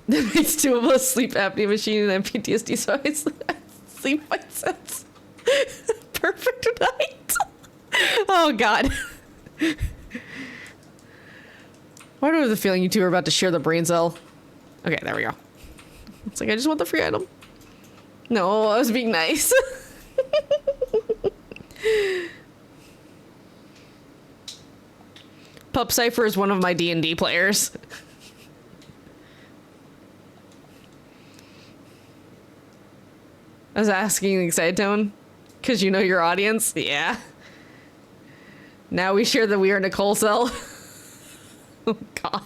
That makes two of us sleep apnea machine and PTSD, so I sleep my sense. Perfect night. Oh god. Why do I have the feeling you two are about to share the brain cell? Okay, there we go. It's like, I just want the free item. No, I was being nice. Pup Cypher is one of my D&D players. I was asking the excited tone, because you know your audience. Yeah. Now we share the We Are Nicole cell. Oh god.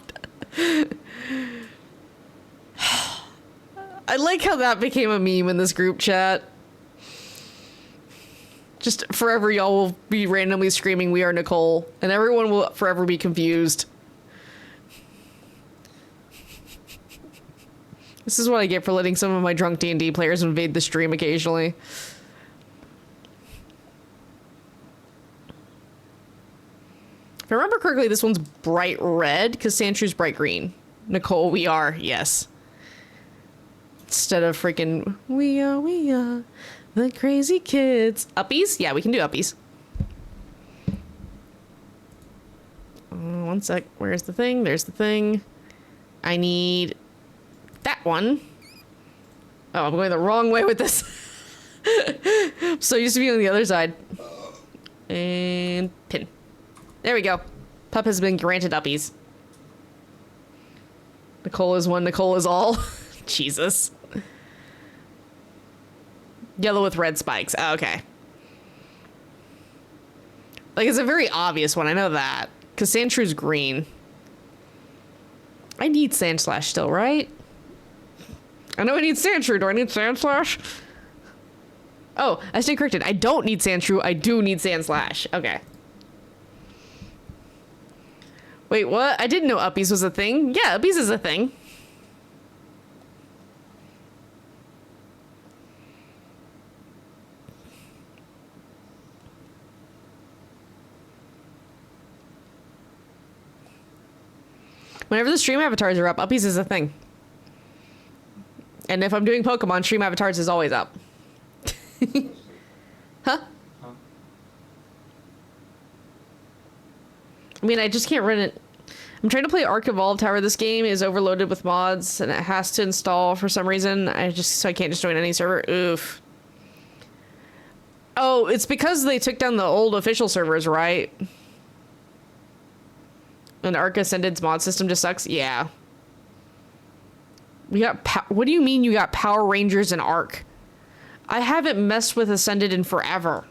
I like how that became a meme in this group chat. Just forever y'all will be randomly screaming We Are Nicole, and everyone will forever be confused. This is what I get for letting some of my drunk D&D players invade the stream occasionally. If I remember correctly, this one's bright red, because Sandshrews bright green. Nicole, we are, yes. Instead of freaking, we are the crazy kids. Uppies? Yeah, we can do uppies. One sec, where's the thing? There's the thing. I need that one. Oh, I'm going the wrong way with this. I'm so used to being on the other side. And pin. There we go. Pup has been granted uppies. Nicole is one, Nicole is all. Jesus. Yellow with red spikes. Oh, okay. Like, it's a very obvious one. I know that. Because Sandshrews green. I need Sandslash still, right? I know I need Sandshrew. Do I need Sandslash? Oh, I stand corrected. I don't need Sandshrew. I do need Sandslash. Okay. Wait, what? I didn't know uppies was a thing. Yeah, uppies is a thing. Whenever the stream avatars are up, uppies is a thing. And if I'm doing Pokemon, stream avatars is always up. Huh? I mean, I just can't run it. I'm trying to play Arc Evolved, however this game is overloaded with mods and it has to install for some reason. So I can't just join any server. Oof. Oh, it's because they took down the old official servers, right? And Arc Ascended's mod system just sucks? Yeah. We got what do you mean you got Power Rangers and Arc? I haven't messed with Ascended in forever.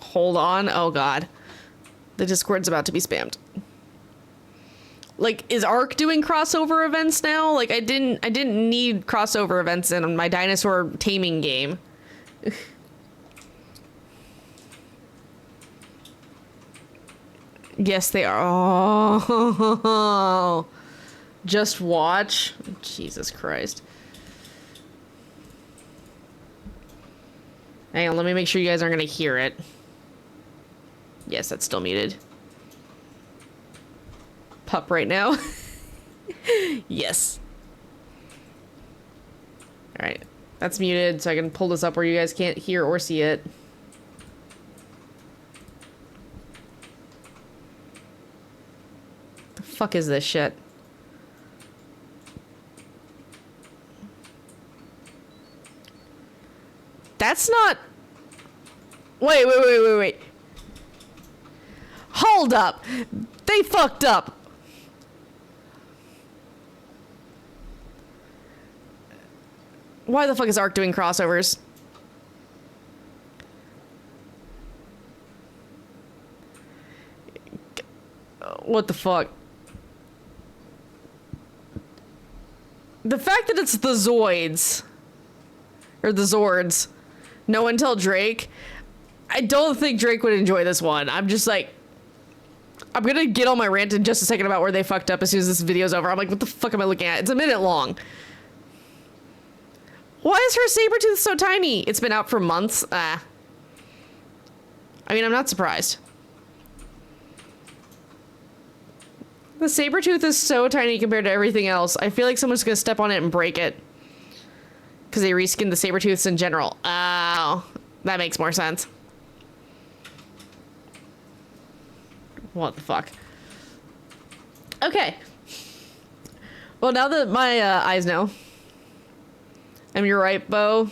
Hold on. Oh god. The Discord's about to be spammed. Like, is Arc doing crossover events now? Like, I didn't need crossover events in my dinosaur taming game. Yes, they are. Oh, just watch. Jesus Christ. Hang on, let me make sure you guys aren't going to hear it. Yes, that's still muted. Pup right now. Yes. Alright. That's muted, so I can pull this up where you guys can't hear or see it. The fuck is this shit? That's not... Wait. Hold up! They fucked up! Why the fuck is Ark doing crossovers? What the fuck? The fact that it's the Zoids, or the Zords, no one tell Drake. I don't think Drake would enjoy this one. I'm just like, I'm gonna get on my rant in just a second about where they fucked up as soon as this video's over. I'm like, what the fuck am I looking at? It's a minute long. Why is her saber tooth so tiny? It's been out for months. I mean, I'm not surprised. The saber tooth is so tiny compared to everything else. I feel like someone's gonna step on it and break it. Because they reskinned the saber tooths in general. Oh, that makes more sense. What the fuck? Okay. Well, now that my eyes know. I'm your right, Bo.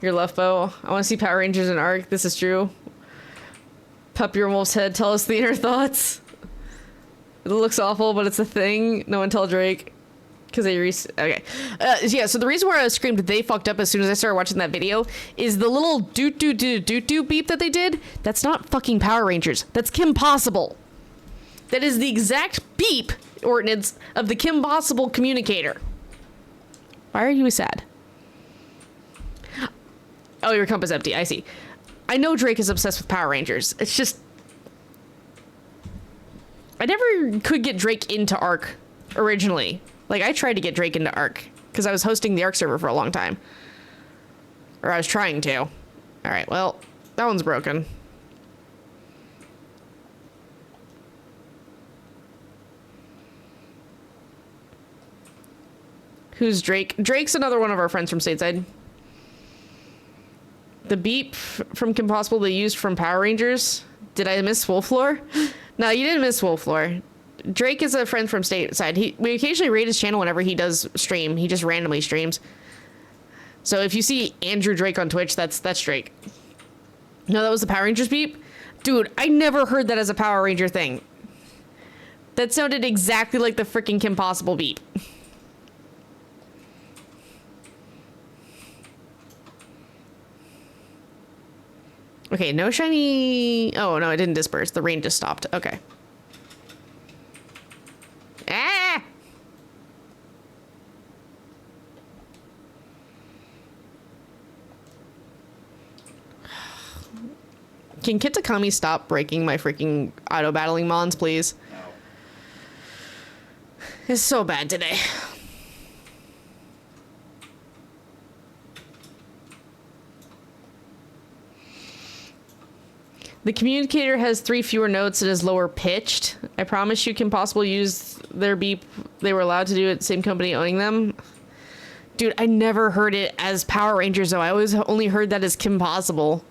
Your left, Bo. I want to see Power Rangers and Arc. This is true. Pup your wolf's head. Tell us the inner thoughts. It looks awful, but it's a thing. No one tell Drake. Because they okay. Yeah, so the reason why I screamed they fucked up as soon as I started watching that video is the little doot beep that they did. That's not fucking Power Rangers. That's Kim Possible. That is the exact beep ordinance of the Kim Possible communicator. Why are you sad? Oh, your cup is empty. I see. I know Drake is obsessed with Power Rangers. It's just... I never could get Drake into Arc originally. Like, I tried to get Drake into Arc because I was hosting the Arc server for a long time. Or I was trying to. Alright, well, that one's broken. Who's Drake? Drake's another one of our friends from stateside. The beep from Kim Possible they used from Power Rangers. Did I miss Wolflore? No, you didn't miss Wolflore. Drake is a friend from stateside. We occasionally raid his channel whenever he does stream. He just randomly streams. So if you see Andrew Drake on Twitch, that's Drake. No, that was the Power Rangers beep? Dude, I never heard that as a Power Ranger thing. That sounded exactly like the freaking Kim Possible beep. Okay, no shiny... Oh, no, it didn't disperse. The rain just stopped. Okay. Ah! Can Kitakami stop breaking my freaking auto-battling mons, please? No. It's so bad today. The communicator has 3 fewer notes and is lower pitched. I promise you Kim Possible used their beep. They were allowed to do it, same company owning them. Dude, I never heard it as Power Rangers though. I always only heard that as Kim Possible.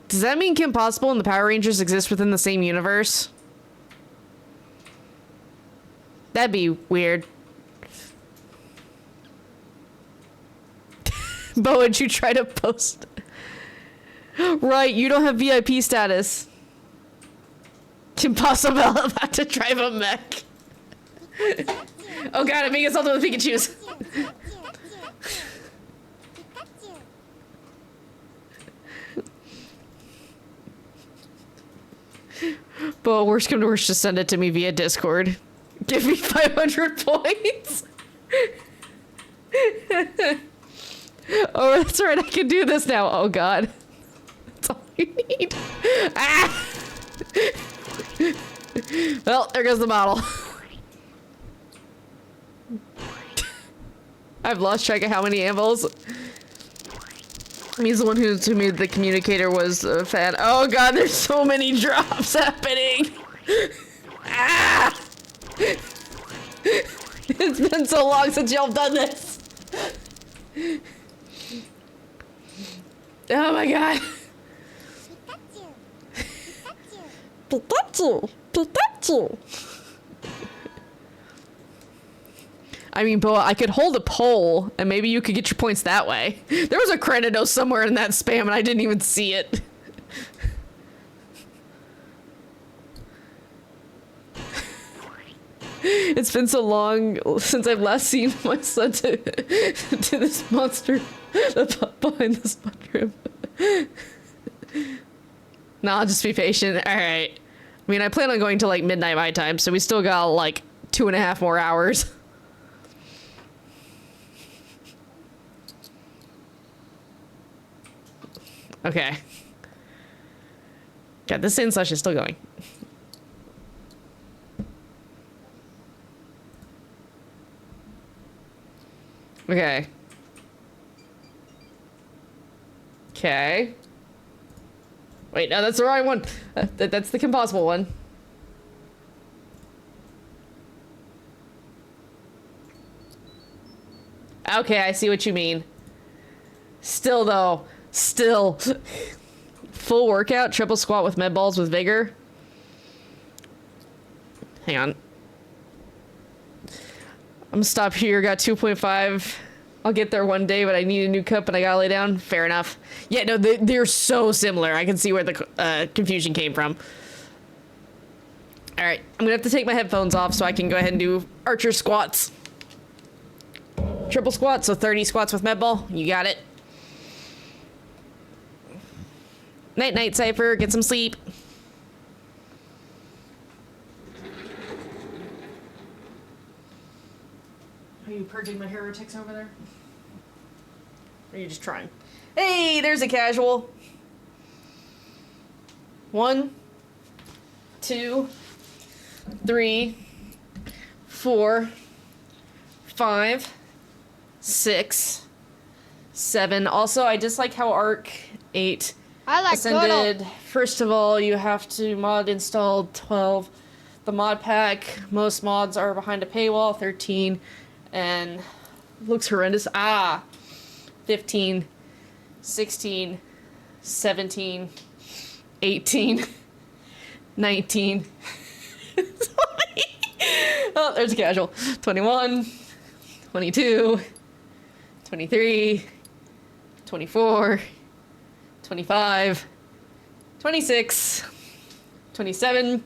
Does that mean Kim Possible and the Power Rangers exist within the same universe? That'd be weird. Bo, would you try to post? Right, you don't have VIP status. Kim Possible about to drive a mech. Oh god, I'm being assaulted with Pikachus. But worst come to worst, just send it to me via Discord. Give me 500 points. Oh, that's right, I can do this now. Oh god. That's all. you need? Ah! Well, there goes the bottle. I've lost track of how many anvils. He's the one who made the communicator was a fan. Oh god, there's so many drops happening. Ah! It's been so long since y'all done this. Oh my god. Pikachu. Pikachu. I mean, Boa, I could hold a pole, and maybe you could get your points that way. There was a Credido somewhere in that spam, and I didn't even see it. It's been so long since I've last seen my son to this monster behind this bedroom. Nah, just be patient. Alright. I mean, I plan on going to, like, midnight my time, so we still got, like, 2.5 more hours. Okay. God, this sand slush is still going. Okay. Okay. Wait, no, that's the wrong one. That's the impossible one. Okay, I see what you mean. Still, though. Still. Full workout, triple squat with med balls with vigor. Hang on. I'm gonna stop here. Got 2.5. I'll get there one day, but I need a new cup and I gotta lay down. Fair enough. Yeah, no, they're so similar. I can see where the confusion came from. All right, I'm gonna have to take my headphones off so I can go ahead and do archer squats. Triple squat, so 30 squats with med ball. You got it. Night, night, Cypher. Get some sleep. Are you purging my heretics over there? Or are you just trying? Hey, there's a casual. 1, 2, 3, 4, 5, 6, 7. Also, I dislike how Arc 8 I like ascended. Turtle. First of all, you have to mod install 12. The mod pack, most mods are behind a paywall. 13. And looks horrendous. 15, 16, 17, 18, 19. Oh, there's a casual. 21, 22, 23, 24, 25, 26, 27,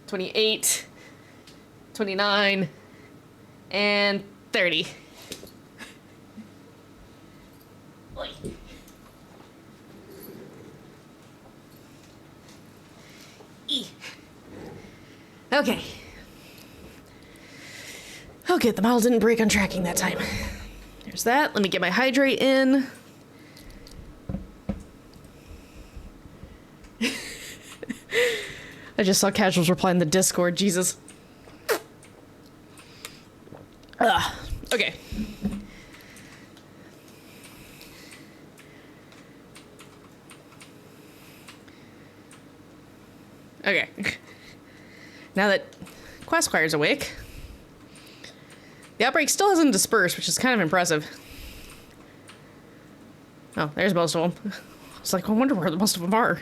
28, 29, and 30. Oy. Okay. Okay, the model didn't break on tracking that time. There's that. Let me get my hydrate in. I just saw casuals reply in the Discord. Jesus. Okay. Okay. Now that Questquire's awake, the outbreak still hasn't dispersed, which is kind of impressive. Oh, there's most of them. I was like, I wonder where most of them are.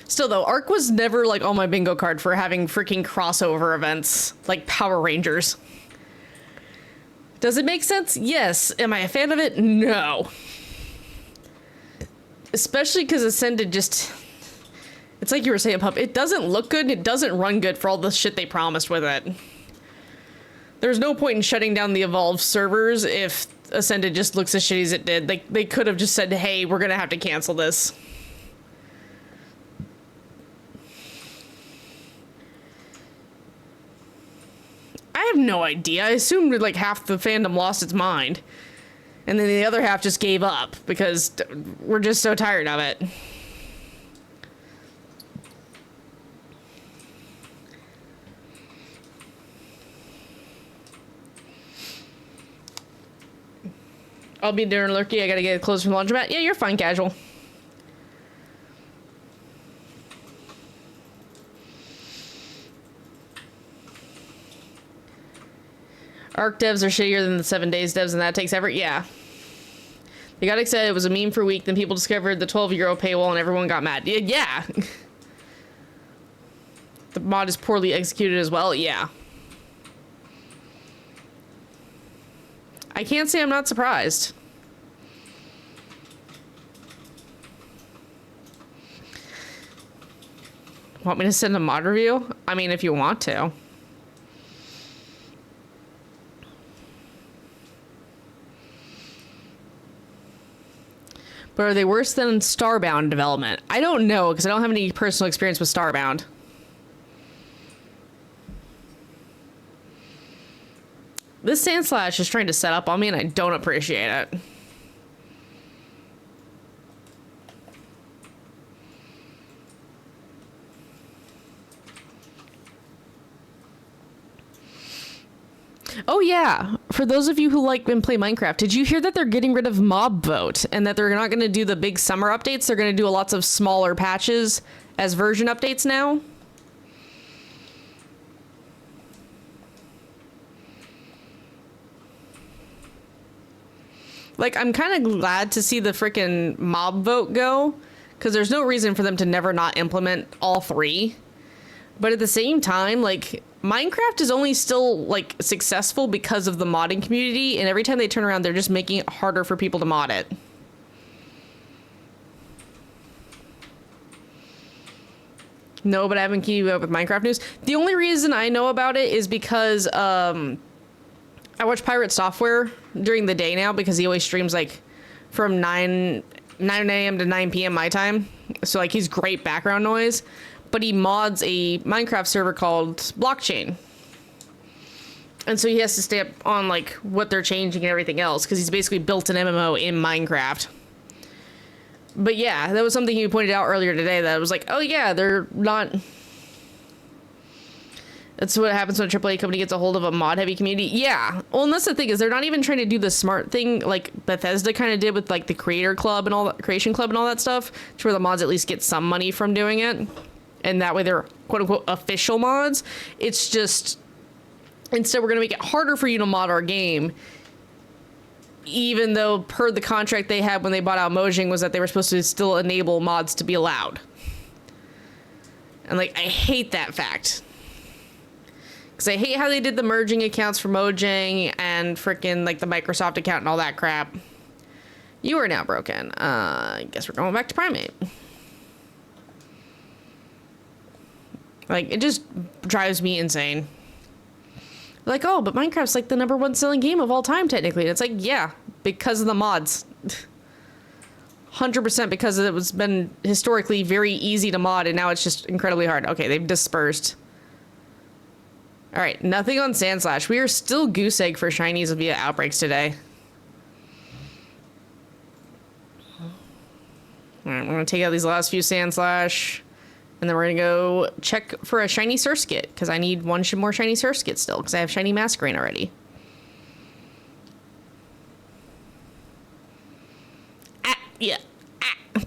Still though, Arc was never like on my bingo card for having freaking crossover events like Power Rangers. Does it make sense? Yes. Am I a fan of it? No. Especially because Ascended just... It's like you were saying, Pup, it doesn't look good, it doesn't run good for all the shit they promised with it. There's no point in shutting down the Evolve servers if Ascended just looks as shitty as it did. They could have just said, hey, we're gonna have to cancel this. I have no idea. I assumed like half the fandom lost its mind. And then the other half just gave up because we're just so tired of it. I'll be dinner lurky. I gotta get clothes from the laundromat. Yeah, you're fine, casual. Arc devs are shittier than the 7 days devs, and that takes effort. Yeah. They got excited. It was a meme for a week. Then people discovered the 12-euro paywall, and everyone got mad. Yeah. The mod is poorly executed as well. Yeah. I can't say I'm not surprised. Want me to send a mod review? I mean, if you want to. But are they worse than Starbound development? I don't know, because I don't have any personal experience with Starbound. This Sand Slash is trying to set up on me, and I don't appreciate it. Oh yeah, for those of you who like and play Minecraft, did you hear that they're getting rid of mob vote and that they're not going to do the big summer updates? They're going to do lots of smaller patches as version updates now. Like, I'm kind of glad to see the freaking mob vote go, because there's no reason for them to never not implement all three. But at the same time, like, Minecraft is only still, like, successful because of the modding community, and every time they turn around, they're just making it harder for people to mod it. No, but I haven't keeping up with Minecraft news. The only reason I know about it is because, I watch Pirate Software during the day now, because he always streams, like, from 9 a.m. to 9 p.m. my time. So, like, he's great background noise. But he mods a Minecraft server called Blockchain. And so he has to stay up on, like, what they're changing and everything else, because he's basically built an MMO in Minecraft. But yeah, that was something he pointed out earlier today, that I was like, oh yeah, they're not... That's what happens when a AAA company gets a hold of a mod-heavy community. Yeah. Well, and that's the thing, is they're not even trying to do the smart thing like Bethesda kind of did with, like, the Creator Club and all that, Creation Club and all that stuff, to where the mods at least get some money from doing it. And that way they're quote-unquote official mods. It's just, instead we're going to make it harder for you to mod our game, even though per the contract they had when they bought out Mojang was that they were supposed to still enable mods to be allowed. And, like, I hate that fact. Because I hate how they did the merging accounts for Mojang and frickin', like, the Microsoft account and all that crap. You are now broken. I guess we're going back to Primate. Like, it just drives me insane. Like, oh, but Minecraft's like the #1 selling game of all time, technically. And it's like, yeah, because of the mods. 100% because it was been historically very easy to mod, and now it's just incredibly hard. Okay, they've dispersed. All right, nothing on Sand Slash. We are still goose egg for shinies via Outbreaks today. All right, I'm going to take out these last few Sand Slash. And then we're going to go check for a shiny Surskit, because I need one more shiny Surskit still, because I have shiny Masquerain already. Ah, yeah. Ah.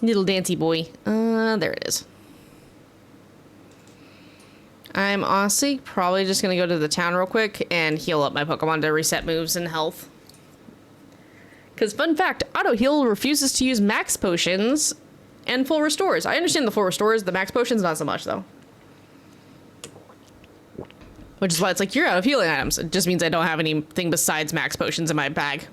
Little dancy boy. There it is. I'm honestly probably just going to go to the town real quick and heal up my Pokemon to reset moves and health. Because, fun fact, Auto Heal refuses to use max potions and full restores. I understand the full restores, the max potions, not so much, though. Which is why it's like, you're out of healing items. It just means I don't have anything besides max potions in my bag.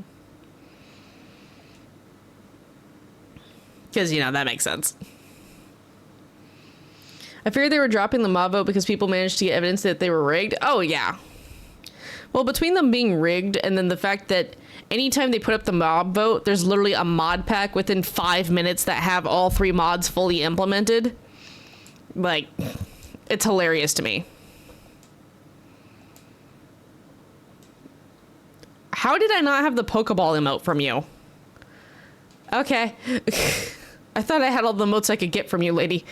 Because, you know, that makes sense. I figured they were dropping the mob vote because people managed to get evidence that they were rigged. Oh, yeah. Well, between them being rigged and then the fact that anytime they put up the mob vote, there's literally a mod pack within 5 minutes that have all 3 mods fully implemented. Like, it's hilarious to me. How did I not have the Pokeball emote from you? Okay. I thought I had all the emotes I could get from you, lady.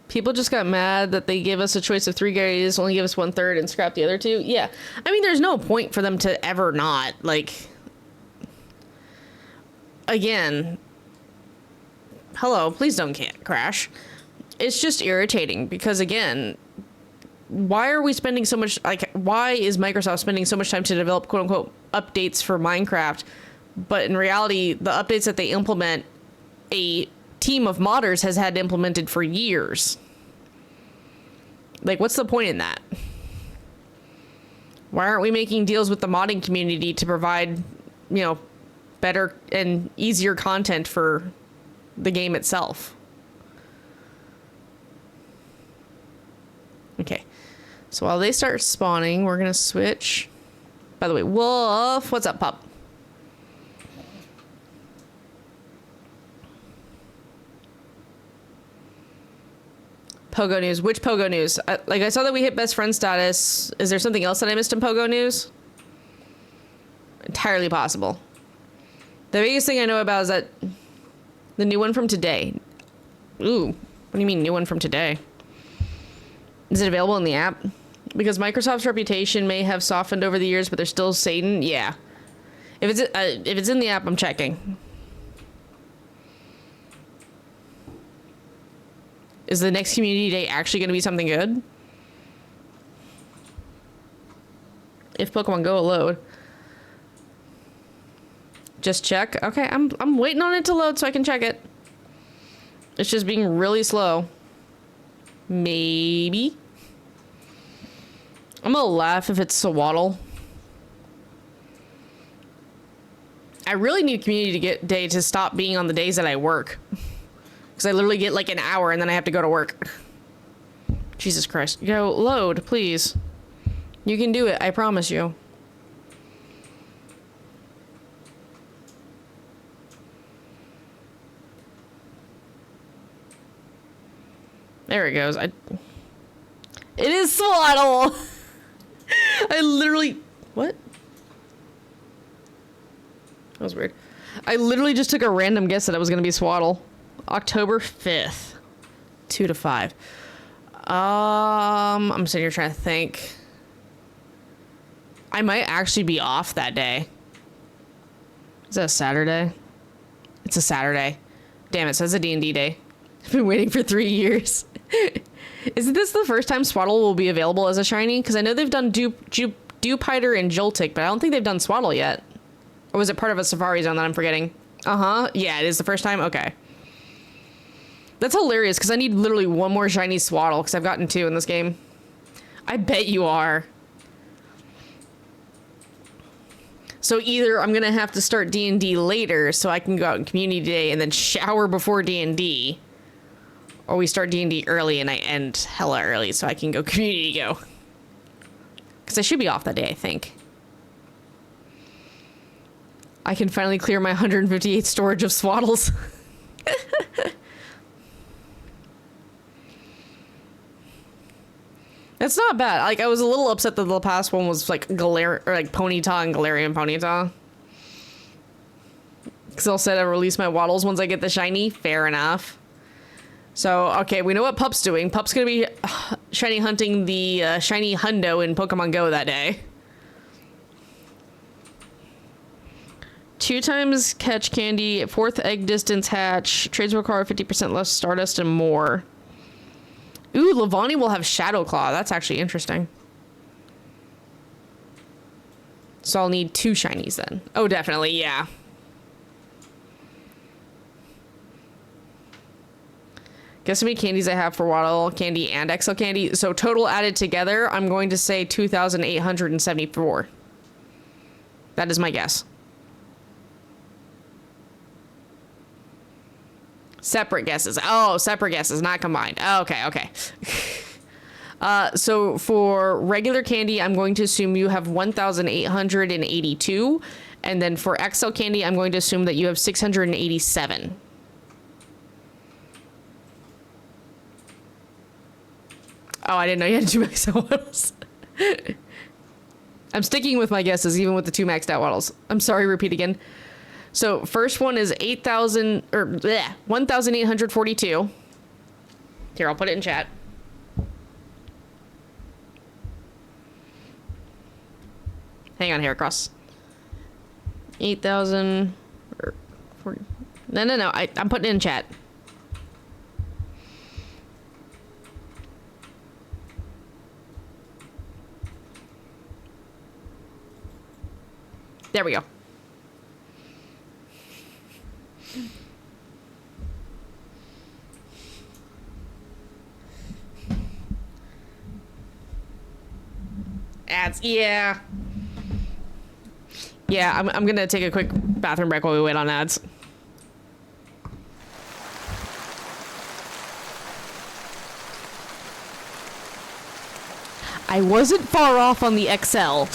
People just got mad that they gave us a choice of 3 Garys, only give us 1/3 and scrap the other 2. Yeah. I mean, there's no point for them to ever not, like... Again... Hello, please don't can't crash. It's just irritating because, again... Why are we spending so much... Like, why is Microsoft spending so much time to develop quote-unquote updates for Minecraft? But in reality, the updates that they implement... a team of modders has had implemented for years. Like, what's the point in that? Why aren't we making deals with the modding community to provide, you know, better and easier content for the game itself? Okay. So while they start spawning, we're gonna switch. By the way, Wolf, what's up, pup? Pogo news. Which Pogo news? I saw that we hit best friend status. Is there something else that I missed in Pogo news? Entirely possible. The biggest thing I know about is that the new one from today. Ooh, what do you mean new one from today? Is it available in the app? Because Microsoft's reputation may have softened over the years, but they're still Satan. Yeah. If it's in the app, I'm checking. Is the next community day actually going to be something good? If Pokemon Go will load. Just check. Okay, I'm waiting on it to load so I can check it. It's just being really slow. Maybe. I'm gonna laugh if it's Swaddle. I really need community day to stop being on the days that I work. Because I literally get like an hour and then I have to go to work. Jesus Christ. Go load, please. You can do it, I promise you. There it goes. It is Swaddle! I literally... What? That was weird. I literally just took a random guess that it was going to be Swaddle. October 5th. 2 to 5. I'm sitting here trying to think. I might actually be off that day. Is that a Saturday? It's a Saturday. Damn, it says a D&D day. I've been waiting for 3 years. Isn't this the first time Swaddle will be available as a shiny? Because I know they've done Dewpider and Joltik, but I don't think they've done Swaddle yet. Or was it part of a Safari Zone that I'm forgetting? Uh-huh. Yeah, it is the first time? Okay. That's hilarious, because I need literally one more shiny Swaddle, because I've gotten 2 in this game. I bet you are. So either I'm going to have to start D&D later, so I can go out in Community Day and then shower before D&D, or we start D&D early and I end hella early, so I can go Community Go. Because I should be off that day, I think. I can finally clear my 158 storage of Swaddles. It's not bad. Like, I was a little upset that the past one was like Ponyta and Galarian Ponyta. Because they'll say I'll release my Waddles once I get the shiny. Fair enough. So, okay, we know what Pup's doing. Pup's gonna be shiny hunting the shiny Hundo in Pokemon Go that day. 2 times catch candy, 4th egg distance hatch, trades require 50% less Stardust and more. Ooh, Lavani will have Shadow Claw. That's actually interesting. So I'll need 2 shinies then. Oh, definitely, yeah. Guess how many candies I have for Waddle Candy and XL Candy. So total added together, I'm going to say 2,874. That is my guess. Separate guesses. Oh, separate guesses, not combined. Okay, okay. So for regular candy, I'm going to assume you have 1,882. And then for XL candy, I'm going to assume that you have 687. Oh, I didn't know you had 2 maxed out waddles. I'm sticking with my guesses, even with the 2 maxed out waddles. I'm sorry, repeat again. So first one is 8,000 or 1,842. Here, I'll put it in chat. Hang on, Heracross. 8,000 or 40. No. I'm putting it in chat. There we go. Ads, yeah. Yeah, I'm gonna take a quick bathroom break while we wait on ads. I wasn't far off on the XL.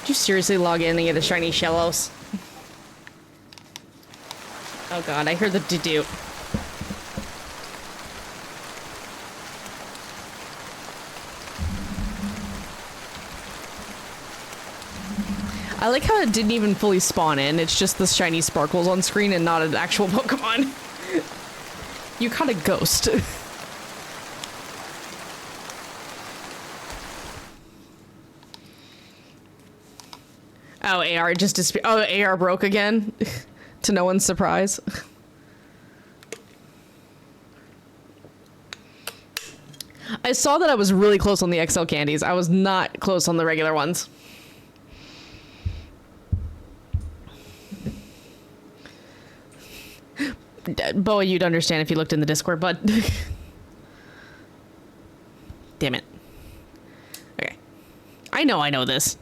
Did you seriously log in and get a shiny Shellos? Oh god, I heard the do-do. I like how it didn't even fully spawn in. It's just the shiny sparkles on screen and not an actual Pokemon. You caught a ghost. Oh, AR just disappeared. Oh, AR broke again. To no one's surprise. I saw that I was really close on the XL candies. I was not close on the regular ones. Boa, you'd understand if you looked in the Discord, but... Damn it. Okay. I know this.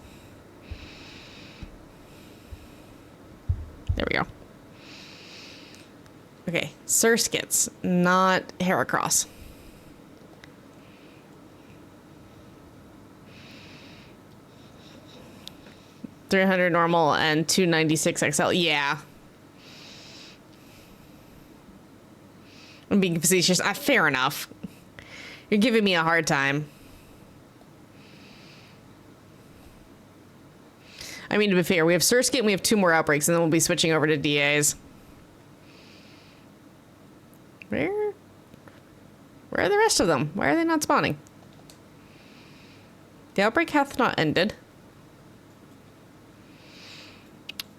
There we go. Okay, Surskits, not Heracross. $300 normal and $296 XL. Yeah. I'm being facetious. Fair enough. You're giving me a hard time. I mean, to be fair, we have Surskit and we have 2 more Outbreaks, and then we'll be switching over to DAs. Where are the rest of them? Why are they not spawning? The Outbreak hath not ended.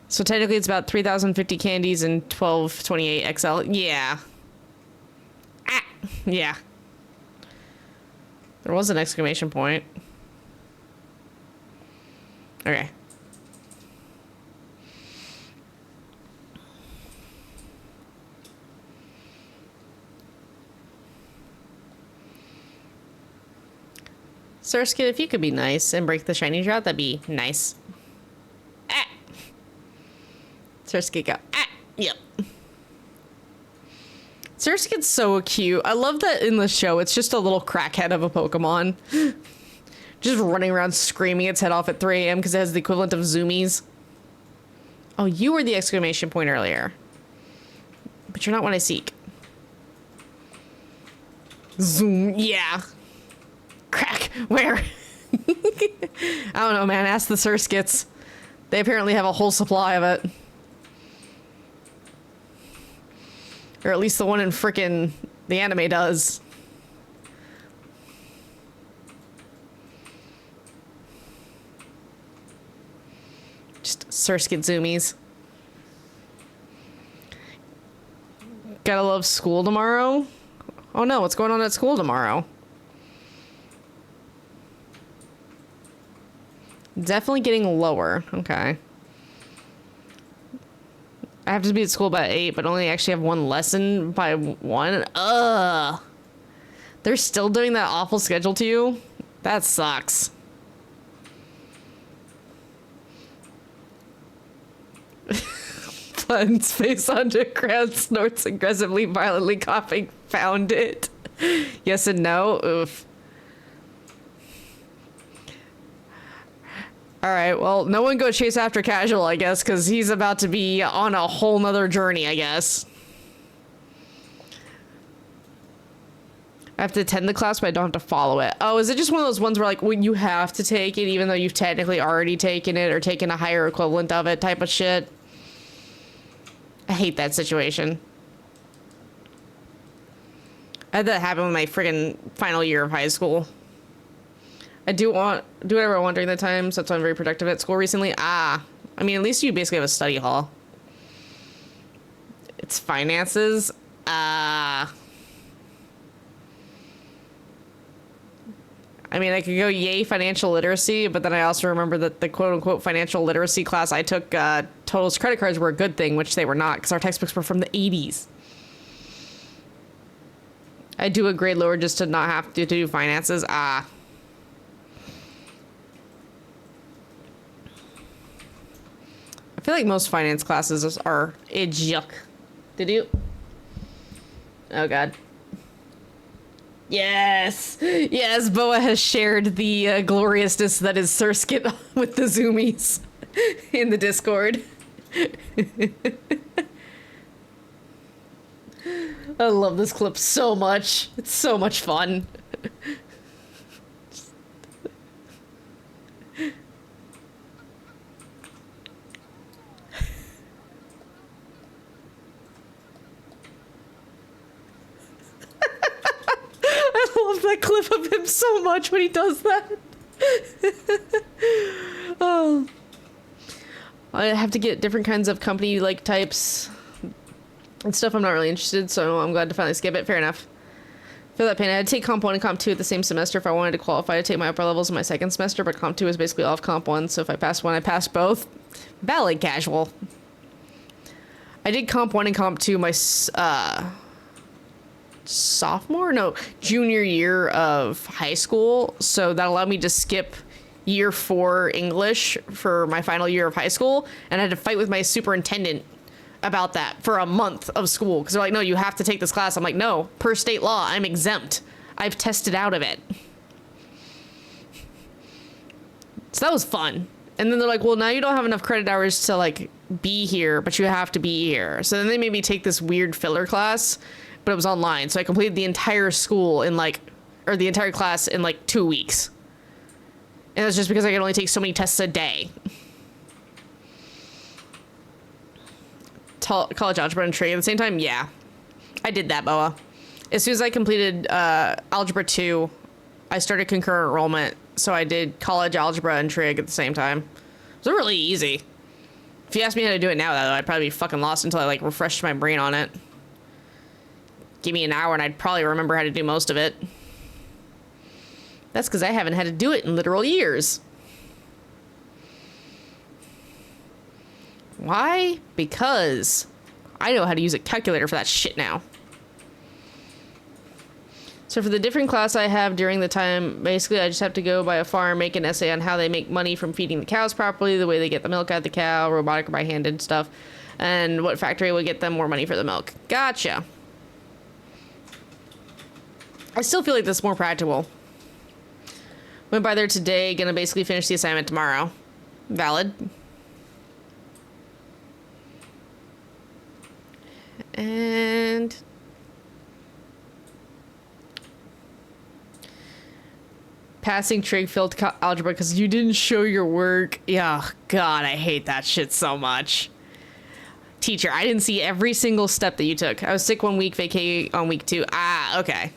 So technically it's about 3,050 candies and 1228 XL. Yeah. Ah, yeah. There was an exclamation point. Okay. Surskit, if you could be nice and break the shiny drought, that'd be nice. Ah! Surskit, go. Ah! Yep. Surskit's so cute. I love that in the show, it's just a little crackhead of a Pokemon. Just running around screaming its head off at 3 a.m. because it has the equivalent of zoomies. Oh, you were the exclamation point earlier. But you're not what I seek. Zoom, yeah. Crack, where? I don't know, man. Ask the Surskits. They apparently have a whole supply of it. Or at least the one in frickin' the anime does. Just Surskit zoomies. Gotta love school tomorrow. Oh no, what's going on at school tomorrow? Definitely getting lower. Okay. I have to be at school by 8, but only actually have one lesson by 1. Ugh. They're still doing that awful schedule to you? That sucks. Fun's face underground snorts aggressively, violently coughing. Found it. Yes and no. Oof. Alright, well, no one go chase after Casual, I guess, because he's about to be on a whole nother journey, I guess. I have to attend the class, but I don't have to follow it. Oh, is it just one of those ones where, like, well, you have to take it even though you've technically already taken it or taken a higher equivalent of it type of shit? I hate that situation. I had that happen with my friggin' final year of high school. I do whatever I want during that time, so that's why I'm very productive at school recently. I mean, at least you basically have a study hall. It's finances. I mean, I could go yay financial literacy, but then I also remember that the quote-unquote financial literacy class I took, totals credit cards were a good thing, which they were not, because our textbooks were from the 80s. I do a grade lower just to not have to do finances. I feel like most finance classes are yuck. Did you? Oh god. Yes! Yes, Boa has shared the gloriousness that is Surskit with the zoomies in the Discord. I love this clip so much. It's so much fun. I love that clip of him so much when he does that. Oh. I have to get different kinds of company like types and stuff I'm not really interested, so I'm glad to finally skip it. Fair enough. Feel that pain. I had to take Comp 1 and Comp 2 at the same semester if I wanted to qualify to take my upper levels in my second semester, but Comp 2 is basically off Comp 1, so if I passed one, I passed both. Valid casual. I did Comp 1 and Comp 2 my junior year of high school, so that allowed me to skip year 4 English for my final year of high school, and I had to fight with my superintendent about that for a month of school, because they're like, no, you have to take this class. I'm like, no, per state law, I'm exempt. I've tested out of it. So that was fun. And then they're like, well, now you don't have enough credit hours to, like, be here, but you have to be here. So then they made me take this weird filler class, but it was online. So I completed the entire school in, like, or the entire class in, like, 2 weeks. And that's just because I could only take so many tests a day. College algebra and trig at the same time? Yeah. I did that, Boa. As soon as I completed algebra 2, I started concurrent enrollment. So I did college algebra and trig at the same time. It was really easy. If you asked me how to do it now, though, I'd probably be fucking lost until I, like, refreshed my brain on it. Give me an hour and I'd probably remember how to do most of it. That's because I haven't had to do it in literal years. Why? Because I know how to use a calculator for that shit now. So for the different class I have during the time, basically I just have to go by a farm, make an essay on how they make money from feeding the cows properly, the way they get the milk out of the cow, robotic or by handed stuff, and what factory would get them more money for the milk. Gotcha. I still feel like this is more practical. Went by there today, gonna basically finish the assignment tomorrow. Valid. And passing trig failed algebra because you didn't show your work. Yeah, God, I hate that shit so much. Teacher, I didn't see every single step that you took. I was sick 1 week, vacay on week 2. Ah, okay.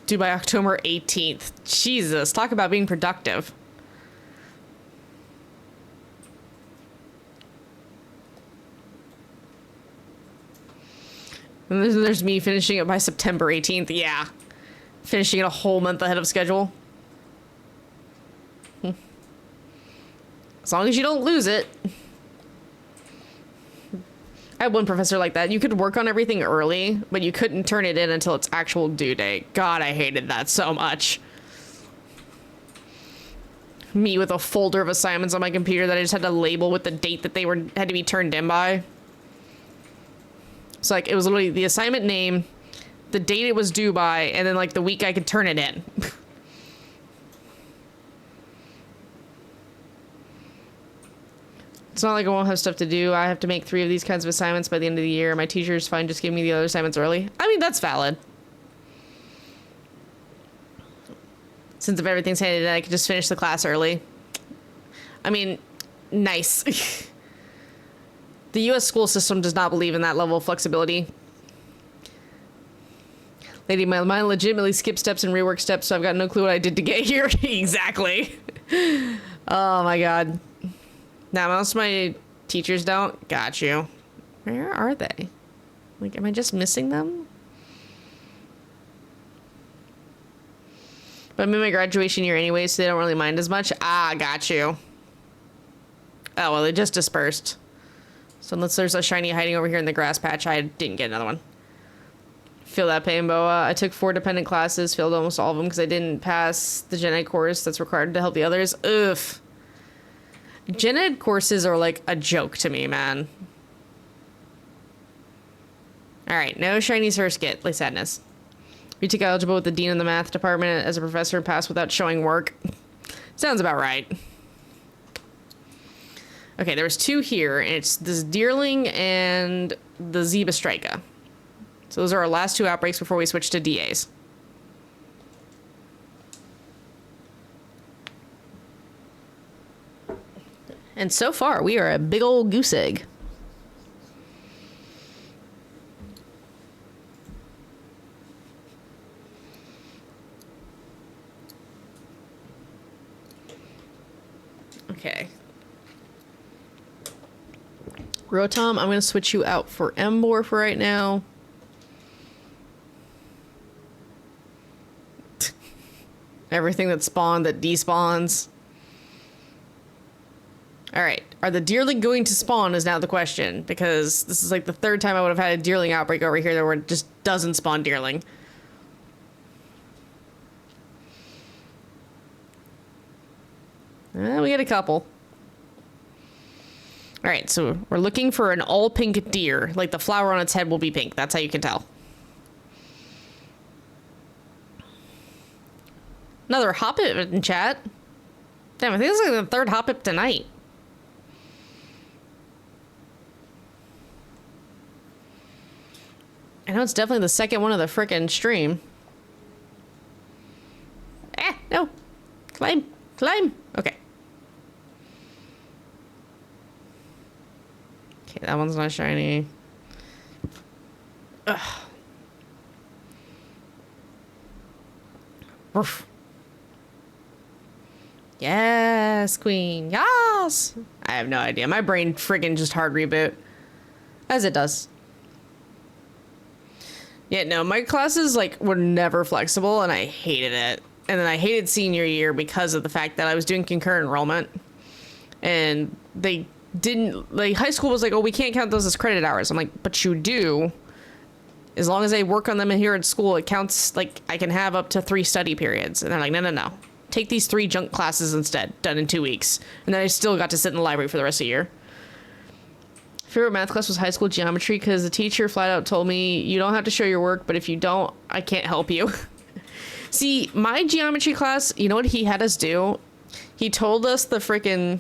Due by October 18th. Jesus, talk about being productive. And there's me finishing it by September 18th. Yeah. Finishing it a whole month ahead of schedule. As long as you don't lose it. I had one professor like that. You could work on everything early, but you couldn't turn it in until its actual due date. God, I hated that so much. Me with a folder of assignments on my computer that I just had to label with the date that they had to be turned in by. It's like, it was literally the assignment name, the date it was due by, and then like the week I could turn it in. It's not like I won't have stuff to do. I have to make 3 of these kinds of assignments by the end of the year. My teacher's fine just giving me the other assignments early. I mean, that's valid. Since if everything's handed in, I could just finish the class early. I mean, nice. The U.S. school system does not believe in that level of flexibility. Lady, my mind legitimately skipped steps and rework steps, so I've got no clue what I did to get here. Exactly. Oh my God. Now, most of my teachers don't. Got you. Where are they? Like, am I just missing them? But I'm in my graduation year anyway, so they don't really mind as much. Ah, got you. Oh, well, they just dispersed. So unless there's a shiny hiding over here in the grass patch, I didn't get another one. Feel that pain, Boa. I took 4 dependent classes, failed almost all of them because I didn't pass the gen ed course that's required to help the others. Oof. Gen ed courses are like a joke to me, man. Alright, no shiny certificate. Like sadness. We took algebra with the dean of the math department as a professor and passed without showing work. Sounds about right. Okay, there was 2 here, and it's this Deerling and the Zeba Strika. So those are our last 2 outbreaks before we switch to DAs. And so far, we are a big old goose egg. Okay. Rotom, I'm going to switch you out for Embor for right now. Everything that spawned that despawns. Alright, are the Deerling going to spawn is now the question, because this is like the 3rd time I would have had a Deerling outbreak over here where it just doesn't spawn Deerling. We get a couple. Alright, so we're looking for an all pink deer. Like the flower on its head will be pink. That's how you can tell. Another Hoppip in chat. Damn, I think this is like the 3rd Hoppip tonight. I know it's definitely the 2nd one of the frickin' stream. Ah, no. Climb. Climb. Okay. Okay, that one's not shiny. Ugh. Woof. Yes, queen. Yes. I have no idea. My brain friggin' just hard reboot. As it does. Yeah, no, my classes, like, were never flexible, and I hated it. And then I hated senior year because of the fact that I was doing concurrent enrollment. And they didn't, like, high school was like, oh, we can't count those as credit hours. I'm like, but you do. As long as I work on them here at school, it counts, like, I can have up to 3 study periods. And they're like, no. Take these 3 junk classes instead, done in 2 weeks. And then I still got to sit in the library for the rest of the year. Favorite math class was high school geometry because the teacher flat out told me, you don't have to show your work, but if you don't, I can't help you. See, my geometry class, you know what he had us do? He told us the freaking...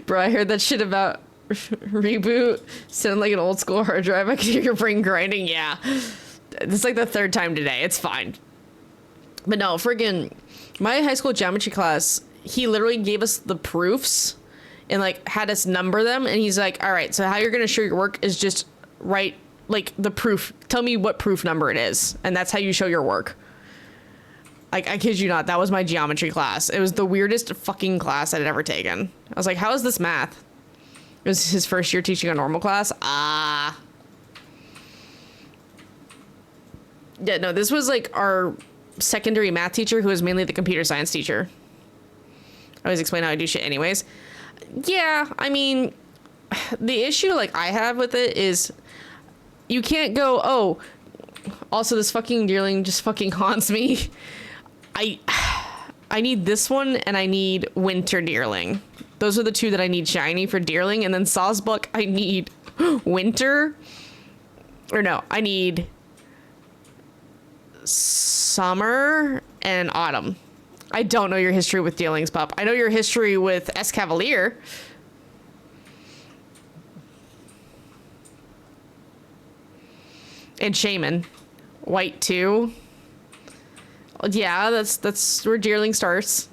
Bro, I heard that shit about reboot. Sounded like an old school hard drive. I could hear your brain grinding. Yeah. It's like the 3rd time today. It's fine. But no, friggin' my high school geometry class, he literally gave us the proofs and like had us number them. And he's like, all right, so how you're going to show your work is just write like the proof. Tell me what proof number it is. And that's how you show your work. Like, I kid you not. That was my geometry class. It was the weirdest fucking class I'd ever taken. I was like, how is this math? It was his first year teaching a normal class. Yeah, no, this was like our secondary math teacher who was mainly the computer science teacher. I always explain how I do shit anyways. Yeah, I mean, the issue like I have with it is you can't go, oh, also this fucking deerling just fucking haunts me. I need this one and I need winter deerling. Those are the 2 that I need shiny for deerling. And then Sawsbuck, I need winter. Or no, I need summer and autumn. I don't know your history with deerlings, pup. I know your history with S. Cavalier. And Shaman. White 2. Yeah, that's where deerling starts.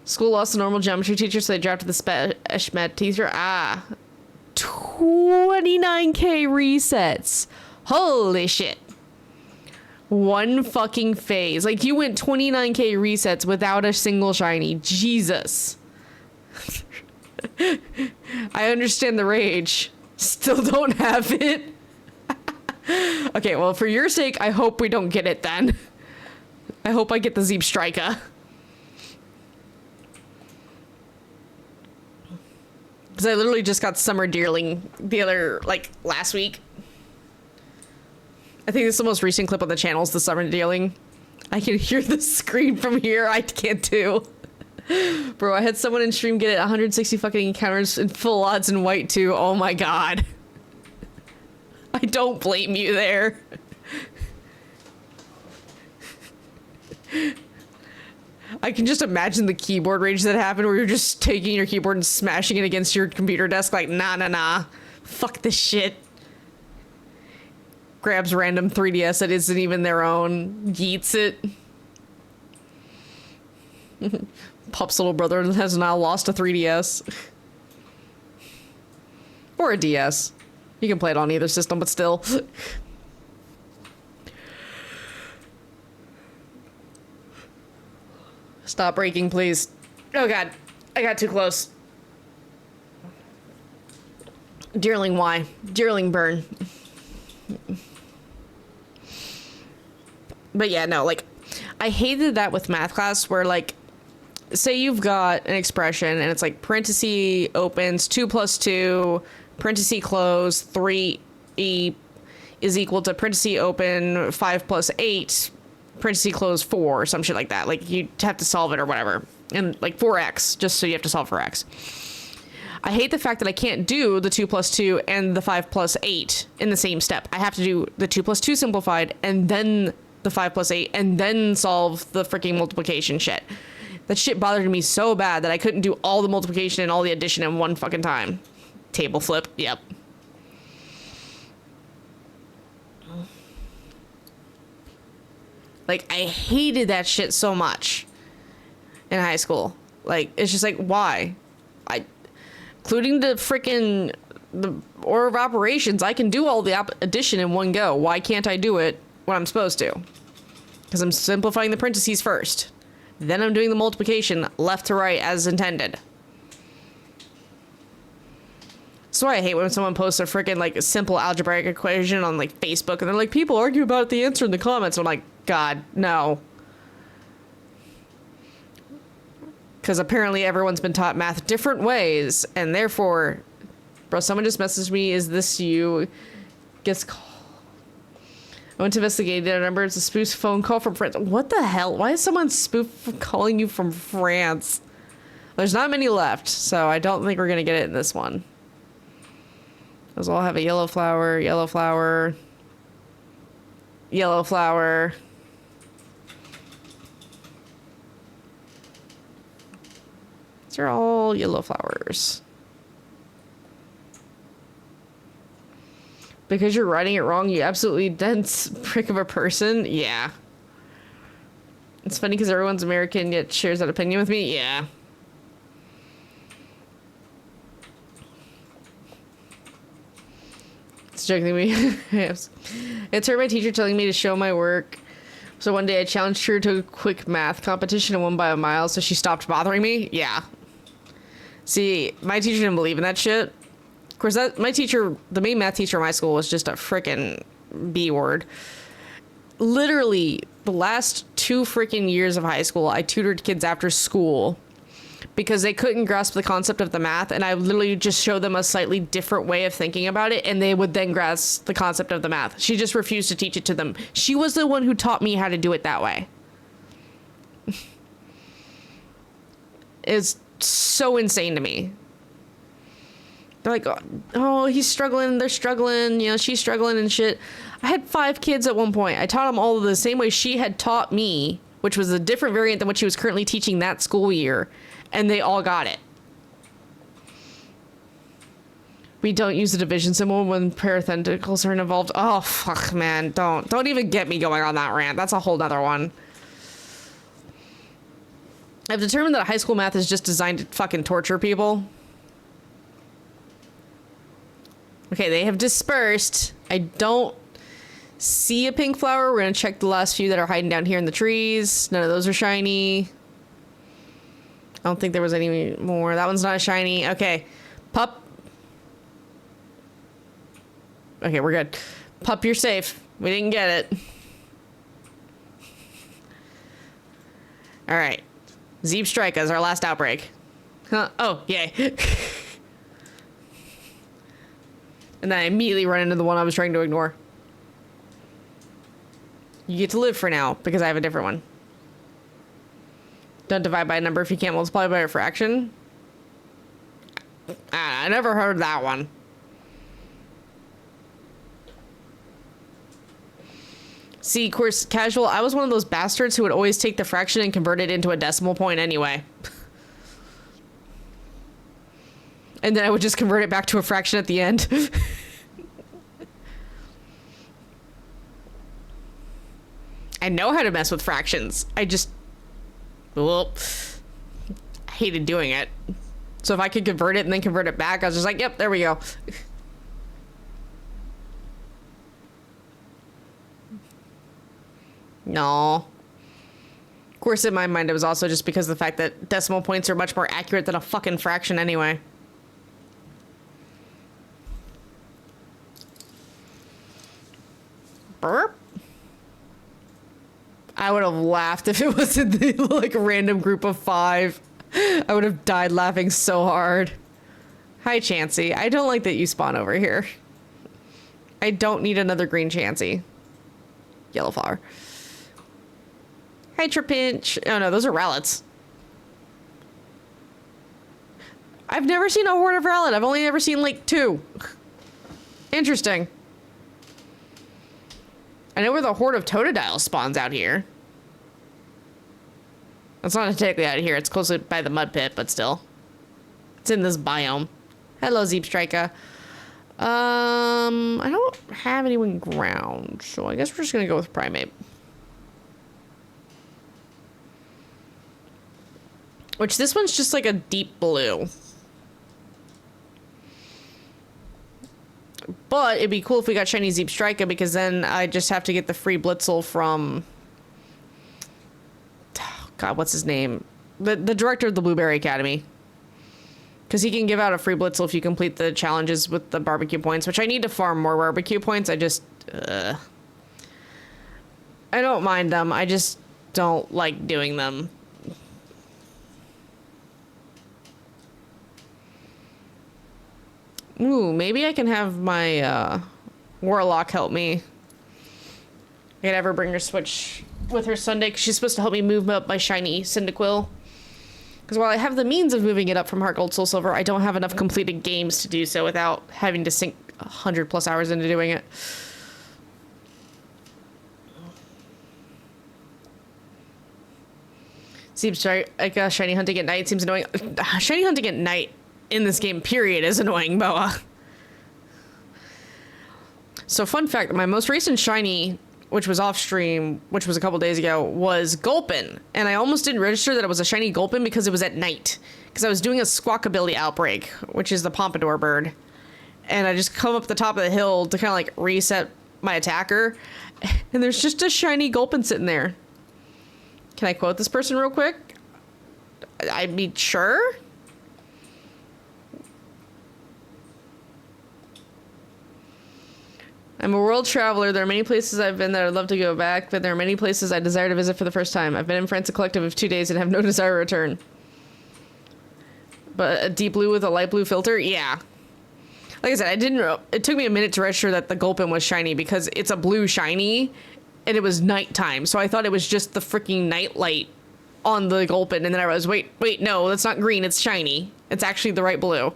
School lost a normal geometry teacher, so they drafted the SMED teacher. 29k resets. Holy shit. One fucking phase. Like, you went 29k resets without a single shiny. Jesus. I understand the rage. Still don't have it. Okay, well, for your sake, I hope we don't get it then. I hope I get the Zeep Striker. Because I literally just got Summer Deerling last week. I think this is the most recent clip on the channel is the Summer Deerling. I can hear the scream from here. I can't do. Bro, I had someone in stream get it 160 fucking encounters in full odds in white too. Oh my god. I don't blame you there. I can just imagine the keyboard rage that happened where you're just taking your keyboard and smashing it against your computer desk like, nah. Fuck this shit. Grabs random 3DS that isn't even their own. Yeets it. Pup's little brother has now lost a 3DS. Or a DS. You can play it on either system, but still. Stop breaking, please. Oh god, I got too close. Deerling Y. Deerling burn. But yeah, no, like, I hated that with math class where, like, say you've got an expression and it's like parenthesis opens 2 plus 2, parenthesis close 3 is equal to parenthesis open 5 plus 8, parenthesis close 4, or some shit like that. Like, you have to solve it or whatever. And like 4x, just so you have to solve for x. I hate the fact that I can't do the 2 plus 2 and the 5 plus 8 in the same step. I have to do the 2 plus 2 simplified and then the 5 plus 8 and then solve the freaking multiplication shit. That shit bothered me so bad that I couldn't do all the multiplication and all the addition in one fucking time. Table flip, yep. Like, I hated that shit so much in high school. Like, it's just like, why? Including the freaking, the order of operations, I can do all the addition in one go. Why can't I do it when I'm supposed to? Because I'm simplifying the parentheses first. Then I'm doing the multiplication left to right as intended. That's why I hate when someone posts a freaking, like, a simple algebraic equation on, like, Facebook, and they're like, people argue about the answer in the comments. I'm like, God, no. Because apparently everyone's been taught math different ways, and therefore, bro, someone just messaged me, is this you? Gets called. I went to investigate the number. It's a spoof phone call from France. What the hell? Why is someone spoof calling you from France? There's not many left, so I don't think we're going to get it in this one. Those all have a yellow flower, yellow flower, yellow flower. These are all yellow flowers. Because you're writing it wrong, you absolutely dense prick of a person? Yeah. It's funny because everyone's American yet shares that opinion with me? Yeah. It's joking me. Yes. It's heard my teacher telling me to show my work. So one day I challenged her to a quick math competition and won by a mile, so she stopped bothering me? Yeah. See, my teacher didn't believe in that shit. Of course, my teacher, the main math teacher in my school, was just a frickin' B word. Literally, the last 2 frickin' years of high school, I tutored kids after school because they couldn't grasp the concept of the math, and I literally just showed them a slightly different way of thinking about it, and they would then grasp the concept of the math. She just refused to teach it to them. She was the one who taught me how to do it that way. It's so insane to me. They're like, oh, he's struggling, they're struggling, you know, she's struggling and shit. I had 5 kids at one point. I taught them all the same way she had taught me, which was a different variant than what she was currently teaching that school year, and they all got it. We don't use the division symbol when parentheticals are involved. Oh, fuck, man, don't even get me going on that rant. That's a whole nother one. I've determined that high school math is just designed to fucking torture people. Okay, they have dispersed. I don't see a pink flower. We're gonna check the last few that are hiding down here in the trees. None of those are shiny. I don't think there was any more. That one's not shiny. Okay, pup. Okay, we're good. Pup, you're safe. We didn't get it. All right. Zeeb Strike is our last outbreak. Huh? Oh, yay. And then I immediately run into the one I was trying to ignore. You get to live for now, because I have a different one. Don't divide by a number if you can't multiply by a fraction. I never heard that one. See, of course, casual, I was one of those bastards who would always take the fraction and convert it into a decimal point anyway. And then I would just convert it back to a fraction at the end. I know how to mess with fractions. I just, well, I hated doing it. So if I could convert it and then convert it back, I was just like, yep, there we go. No. Of course, in my mind, it was also just because of the fact that decimal points are much more accurate than a fucking fraction anyway. Burp. I would have laughed if it wasn't the, like, random group of 5. I would have died laughing so hard. Hi, Chansey. I don't like that you spawn over here. I don't need another green Chansey. Yellow flower. Hi, Trapinch. Oh, no, those are rallets. I've never seen a horde of rallet. I've only ever seen, like, 2. Interesting. I know where the horde of Totodile spawns out here. It's not technically out here. It's close by the mud pit, but still. It's in this biome. Hello, Zeeb Striker. I don't have anyone ground, so I guess we're just gonna go with primate. Which this one's just like a deep blue. But it'd be cool if we got shiny Zeeb Striker, because then I just have to get the free Blitzel from... Oh, God, what's his name? The director of the Blueberry Academy. Because he can give out a free Blitzel if you complete the challenges with the barbecue points, which I need to farm more barbecue points. I I don't mind them. I just don't like doing them. Ooh, maybe I can have my warlock help me. I could have her bring her switch with her Sunday, because she's supposed to help me move up my shiny Cyndaquil. Because while I have the means of moving it up from Heart Gold Soul Silver, I don't have enough completed games to do so without having to sink 100+ hours into doing it. Seems like shiny hunting at night seems annoying. Shiny hunting at night in this game, period, is annoying, Boa. So fun fact, my most recent shiny, which was off stream, which was a couple days ago, was Gulpin. And I almost didn't register that it was a shiny Gulpin because it was at night. Because I was doing a Squawkabilly Outbreak, which is the Pompadour bird. And I just come up the top of the hill to kind of like reset my attacker. And there's just a shiny Gulpin sitting there. Can I quote this person real quick? I mean, sure. I'm a world traveler. There are many places I've been that I'd love to go back, but there are many places I desire to visit for the first time. I've been in France a collective of 2 days and have no desire to return. But a deep blue with a light blue filter? Yeah. Like I said, it took me a minute to register that the Gulpin was shiny because it's a blue shiny and it was nighttime. So I thought it was just the freaking night light on the Gulpin. And then I was, wait, no, that's not green. It's shiny. It's actually the right blue.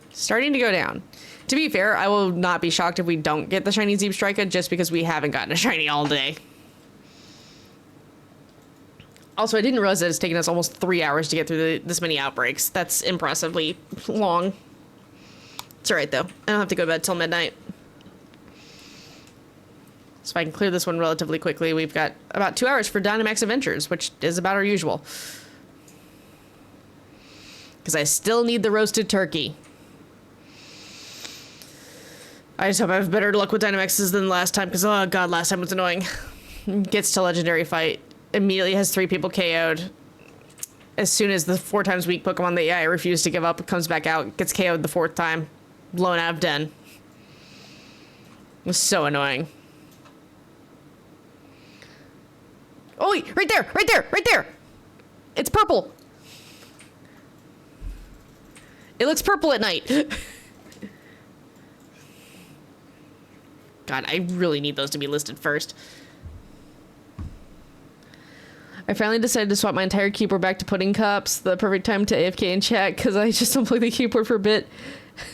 Starting to go down. To be fair, I will not be shocked if we don't get the shiny Zeepstrika just because we haven't gotten a shiny all day. Also, I didn't realize that it's taken us almost 3 hours to get through this many outbreaks. That's impressively long. It's alright though. I don't have to go to bed till midnight. So if I can clear this one relatively quickly, we've got about 2 hours for Dynamax Adventures, which is about our usual. Because I still need the roasted turkey. I just hope I have better luck with Dynamaxes than last time, because, oh god, last time was annoying. Gets to legendary fight, immediately has 3 people KO'd. As soon as the 4 times weak Pokemon that I refuse to give up comes back out, gets KO'd the 4th time. Blown out of den. It was so annoying. Oh, right there, right there, right there! It's purple! It looks purple at night. God, I really need those to be listed first. I finally decided to swap my entire keyboard back to pudding cups. The perfect time to AFK and chat, because I just unplugged the keyboard for a bit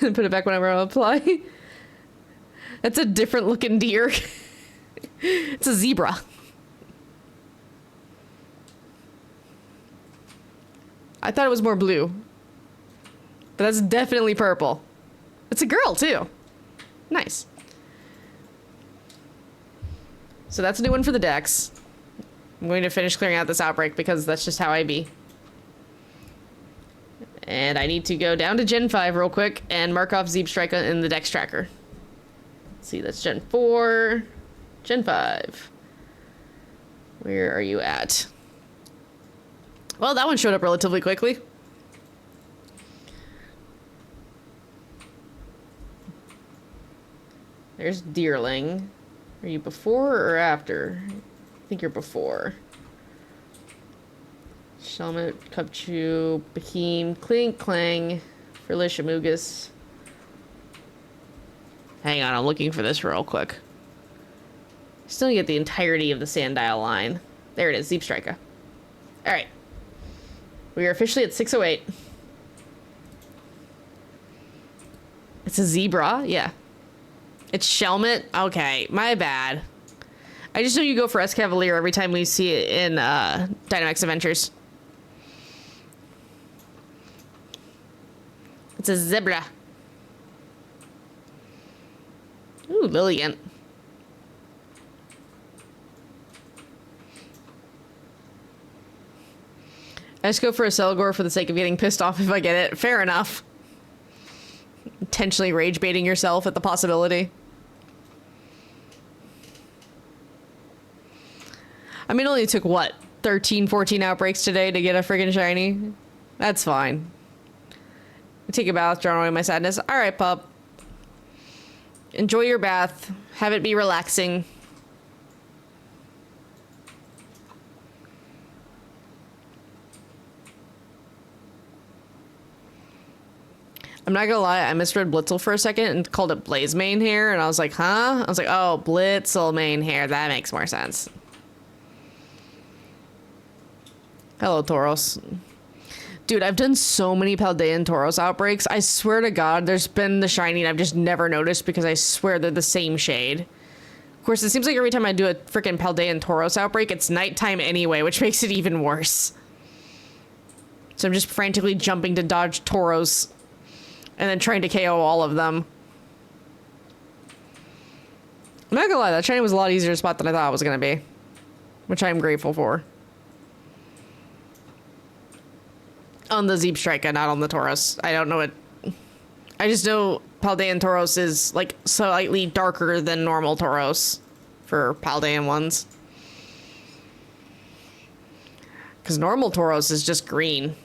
and put it back whenever I apply. That's a different looking deer. It's a zebra. I thought it was more blue. But that's definitely purple. It's a girl, too. Nice. So that's a new one for the decks. I'm going to finish clearing out this outbreak because that's just how I be. And I need to go down to Gen 5 real quick and mark off Zeepstrika in the Dex Tracker. Let's see, that's Gen 4, Gen 5. Where are you at? Well, that one showed up relatively quickly. There's Deerling. Are you before or after? I think you're before. Shelmet, Cupchew, Beheem, Clink, Clang, Frillishamugus. Hang on, I'm looking for this real quick. Still get the entirety of the Sandile line. There it is, Zeepstrika. Alright. We are officially at 608. It's a zebra? Yeah. It's Shelmet? Okay, my bad. I just know you go for Escavalier every time we see it in Dynamax Adventures. It's a zebra. Ooh, Lilligant. I just go for a Celgor for the sake of getting pissed off if I get it. Fair enough. Intentionally rage baiting yourself at the possibility. I mean, it only took, what, 13, 14 outbreaks today to get a friggin' shiny? That's fine. I take a bath, drown away my sadness. Alright, pup. Enjoy your bath. Have it be relaxing. I'm not gonna lie, I misread Blitzel for a second and called it Blaze Mane hair, and I was like, huh? I was like, oh, Blitzel Mane hair. That makes more sense. Hello, Tauros. Dude, I've done so many Paldean Tauros outbreaks. I swear to God, there's been the shiny and I've just never noticed because I swear they're the same shade. Of course, it seems like every time I do a freaking Paldean Tauros outbreak, it's nighttime anyway, which makes it even worse. So I'm just frantically jumping to dodge Tauros and then trying to KO all of them. I'm not gonna lie, that shiny was a lot easier to spot than I thought it was gonna be, which I'm grateful for. On the Zeep Striker, not on the Tauros. I don't know what... I just know Paldean Tauros is, like, slightly darker than normal Tauros for Paldean ones. Because normal Tauros is just green.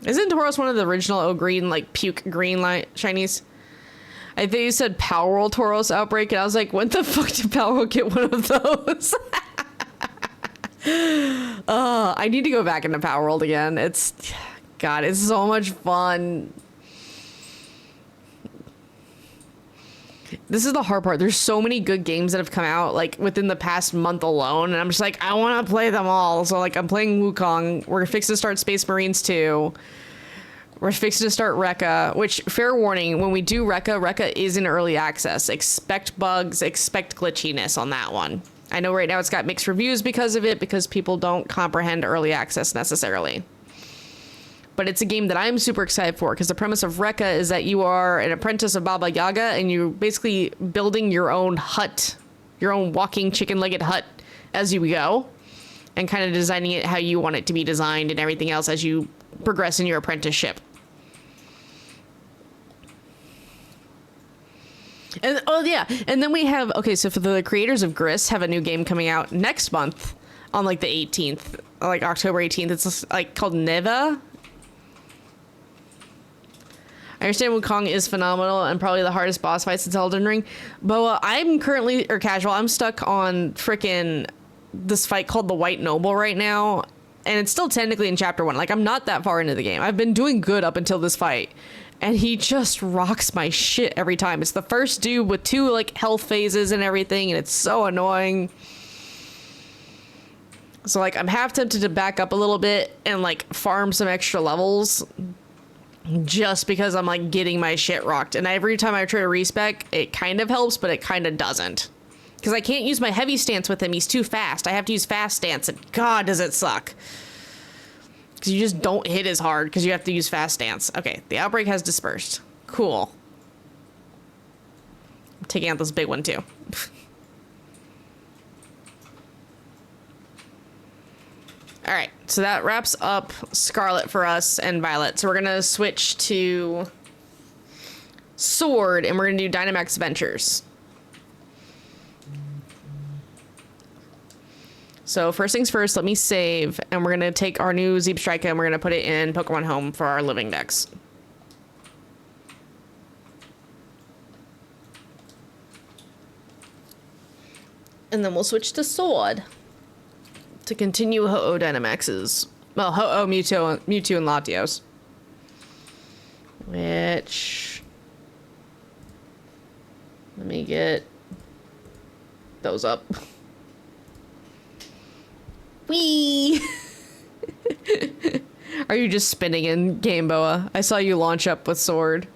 Isn't Tauros one of the original O-Green, like, puke green shinies? I think you said Power World Tauros Outbreak, and I was like, when the fuck did Power World get one of those? I need to go back into Power World again. God, it's so much fun. This is the hard part. There's so many good games that have come out, like, within the past month alone, and I'm just like, I want to play them all. So, like, I'm playing Wukong. We're fixing to start Space Marines 2. We're fixing to start Rekka, which, fair warning, when we do Rekka is in early access. Expect bugs, expect glitchiness on that one. I know right now it's got mixed reviews because of it, because people don't comprehend early access necessarily. But it's a game that I'm super excited for, because the premise of Rekka is that you are an apprentice of Baba Yaga, and you're basically building your own hut, your own walking chicken-legged hut as you go, and kind of designing it how you want it to be designed and everything else as you progress in your apprenticeship. And oh yeah, and then we have, okay, so for the creators of Gris have a new game coming out next month on like the 18th, like October 18th. It's like called Neva. I understand Wukong is phenomenal and probably the hardest boss fight since Elden Ring. Boa, I'm currently, or casual, I'm stuck on frickin' this fight called the White Noble right now. And it's still technically in chapter 1. Like, I'm not that far into the game. I've been doing good up until this fight. And he just rocks my shit every time. It's the first dude with 2, like, health phases and everything, and it's so annoying. So, like, I'm half tempted to back up a little bit and, like, farm some extra levels just because I'm, like, getting my shit rocked. And every time I try to respec, it kind of helps, but it kind of doesn't. Because I can't use my heavy stance with him. He's too fast. I have to use fast stance, and God, does it suck. Because you just don't hit as hard because you have to use fast stance. Okay, the outbreak has dispersed. Cool. I'm taking out this big one, too. All right, so that wraps up Scarlet for us and Violet. So we're going to switch to Sword, and we're going to do Dynamax Adventures. So first things first, let me save, and we're going to take our new Zeep Striker and we're going to put it in Pokemon Home for our living decks. And then we'll switch to Sword to continue Ho-Oh Dynamaxes. Well, Ho-Oh, Mewtwo and Latios. Which... let me get those up. Whee! Are you just spinning in Game Boa? I saw you launch up with Sword.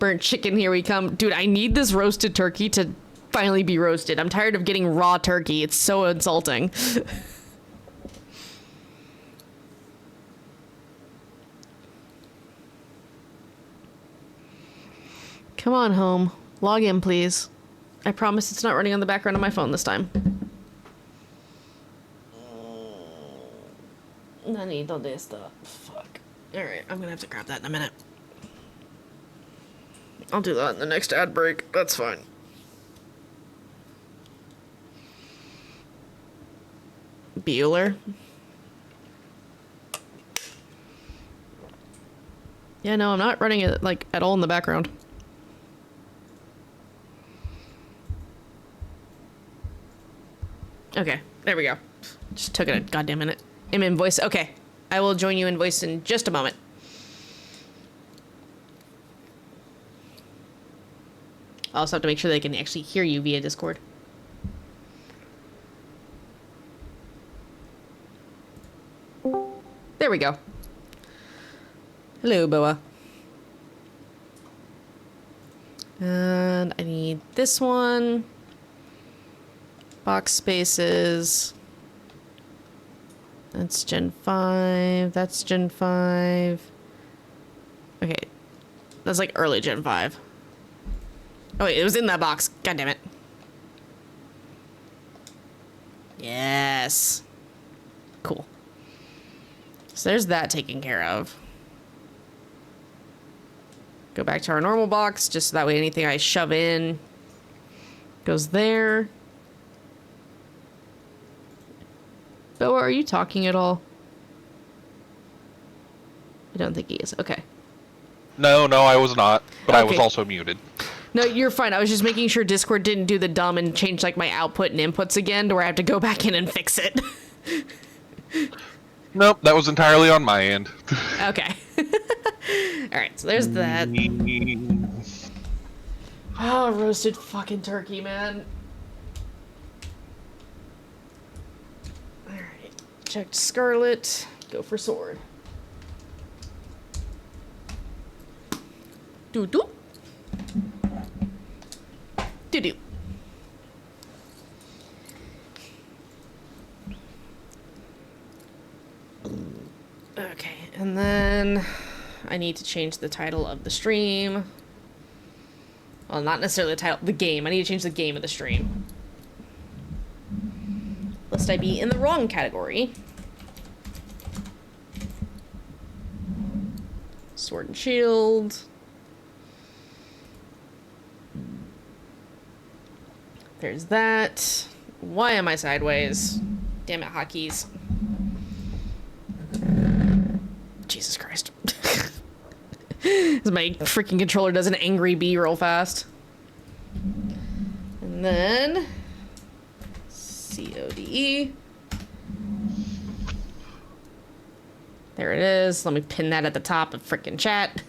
Burnt chicken, here we come. Dude, I need this roasted turkey to finally be roasted. I'm tired of getting raw turkey. It's so insulting. Come on, home. Log in, please. I promise it's not running on the background of my phone this time. Nani, ¿dónde está? Fuck. Alright, I'm gonna have to grab that in a minute. I'll do that in the next ad break. That's fine. Bueller. Yeah, no, I'm not running it, like, at all in the background. Okay, there we go. Just took it a goddamn minute. I'm in voice. Okay, I will join you in voice in just a moment. I also have to make sure they can actually hear you via Discord. There we go. Hello, Boa. And I need this one. Box spaces. That's Gen 5. That's Gen 5. Okay. That's like early Gen 5. Oh wait, it was in that box. God damn it. Yes. Cool. So there's that taken care of. Go back to our normal box, just so that way anything I shove in goes there. Boa, are you talking at all? I don't think he is. Okay. No, I was not, but I was Okay. also muted. No, you're fine. I was just making sure Discord didn't do the dumb and change like my output and inputs again to where I have to go back in and fix it. Nope, that was entirely on my end. Okay. Alright, so there's that. Oh, roasted fucking turkey, man. Alright. Checked Scarlet. Go for sword. Doo-doo. Doo-doo. Okay, and then I need to change the title of the stream. Well, not necessarily the title, the game. I need to change the game of the stream. Lest I be in the wrong category. Sword and Shield. There's that. Why am I sideways? Damn it, hotkeys. Jesus Christ. My freaking controller does an angry bee real fast. And then CODE. There it is. Let me pin that at the top of freaking chat.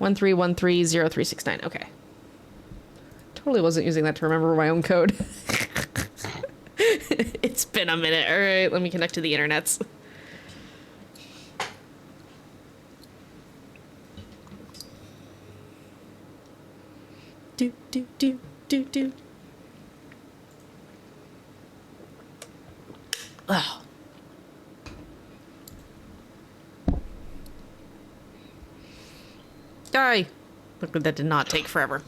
13130369. Okay. Totally wasn't using that to remember my own code. It's been a minute. All right, let me connect to the internets. Do do do do do. Oh. Die. Look, that did not take forever.